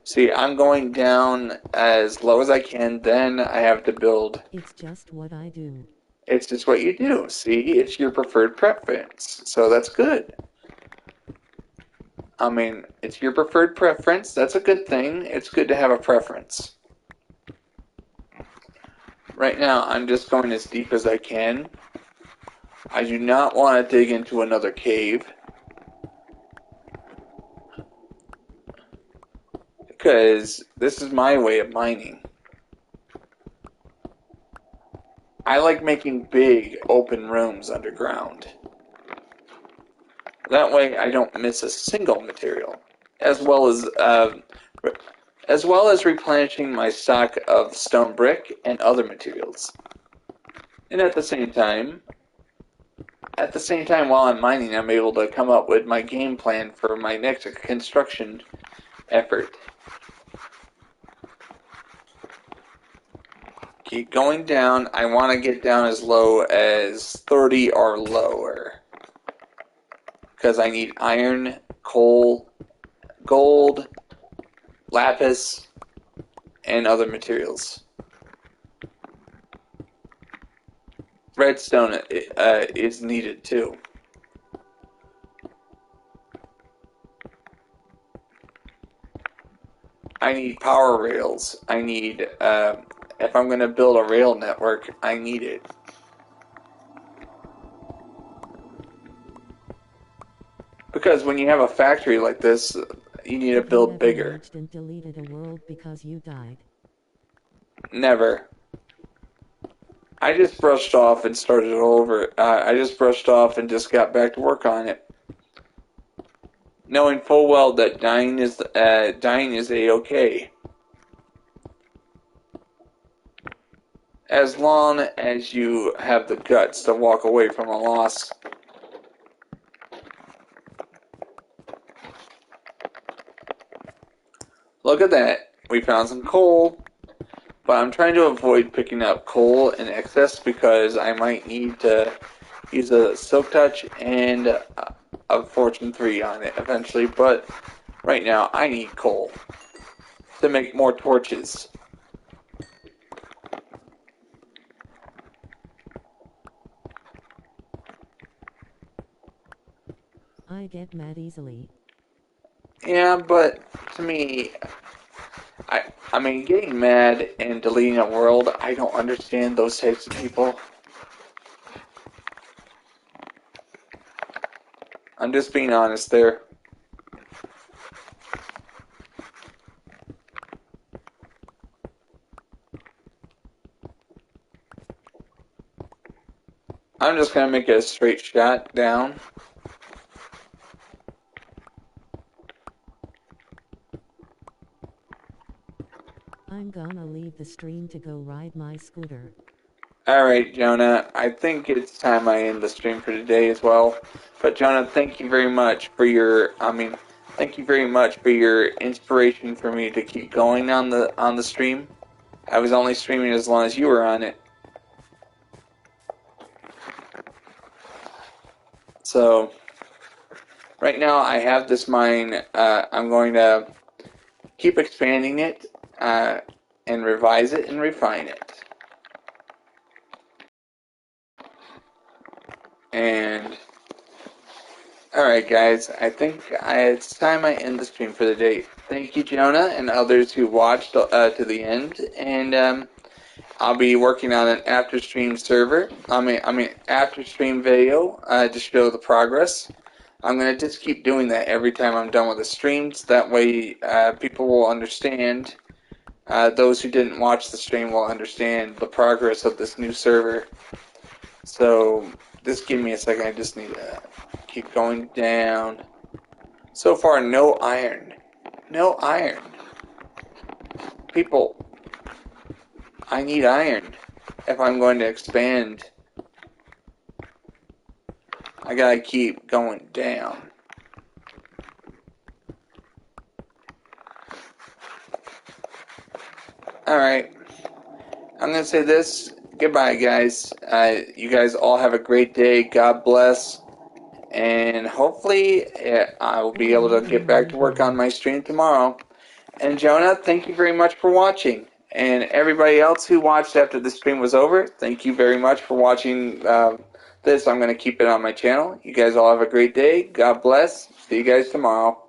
[SPEAKER 1] See, I'm going down as low as I can, then I have to build.
[SPEAKER 2] It's just what I do.
[SPEAKER 1] It's just what you do. See, it's your preferred preference, so that's good. I mean, it's your preferred preference. That's a good thing. It's good to have a preference. Right now, I'm just going as deep as I can. I do not want to dig into another cave. Because this is my way of mining. I like making big open rooms underground. That way I don't miss a single material. As well as replenishing my stock of stone brick and other materials. And at the same time while I'm mining, I'm able to come up with my game plan for my next construction effort. Keep going down. I want to get down as low as 30 or lower. Because I need iron, coal, gold, lapis, and other materials. Redstone is needed too. I need power rails. I need, if I'm going to build a rail network, I need it. Because when you have a factory like this, you need to build bigger.
[SPEAKER 2] Have you ever and deleted a world because you died?
[SPEAKER 1] Never. I just brushed off and started over. I just brushed off and just got back to work on it, knowing full well that dying is a-okay. As long as you have the guts to walk away from a loss. Look at that. We found some coal. but I'm trying to avoid picking up coal in excess because I might need to use a Silk Touch and a Fortune 3 on it eventually, but right now I need coal to make more torches.
[SPEAKER 2] I get mad easily.
[SPEAKER 1] Yeah, but to me, I mean, getting mad and deleting a world, I don't understand those types of people. I'm just being honest there. I'm just gonna make it a straight shot down.
[SPEAKER 2] I'm gonna leave the stream to go ride my scooter.
[SPEAKER 1] Alright, Jonah, I think it's time I end the stream for today as well. But Jonah, thank you very much for your, thank you very much for your inspiration for me to keep going on the stream. I was only streaming as long as you were on it. So, right now I have this mine. I'm going to keep expanding it and revise it and refine it. And alright, guys, I think it's time I end the stream for the day. Thank you, Jonah, and others who watched to the end. And I'll be working on an after stream server. After stream video to show the progress. I'm gonna just keep doing that every time I'm done with the streams. That way, people will understand. Those who didn't watch the stream will understand the progress of this new server. So, just give me a second. I just need to keep going down. So far, no iron. No iron. People, I need iron if I'm going to expand. I gotta keep going down. Alright. I'm gonna say this. Goodbye, guys. You guys all have a great day. God bless. And hopefully, I will be able to get back to work on my stream tomorrow. And Jonah, thank you very much for watching. And everybody else who watched after the stream was over, thank you very much for watching this. I'm going to keep it on my channel. You guys all have a great day. God bless. See you guys tomorrow.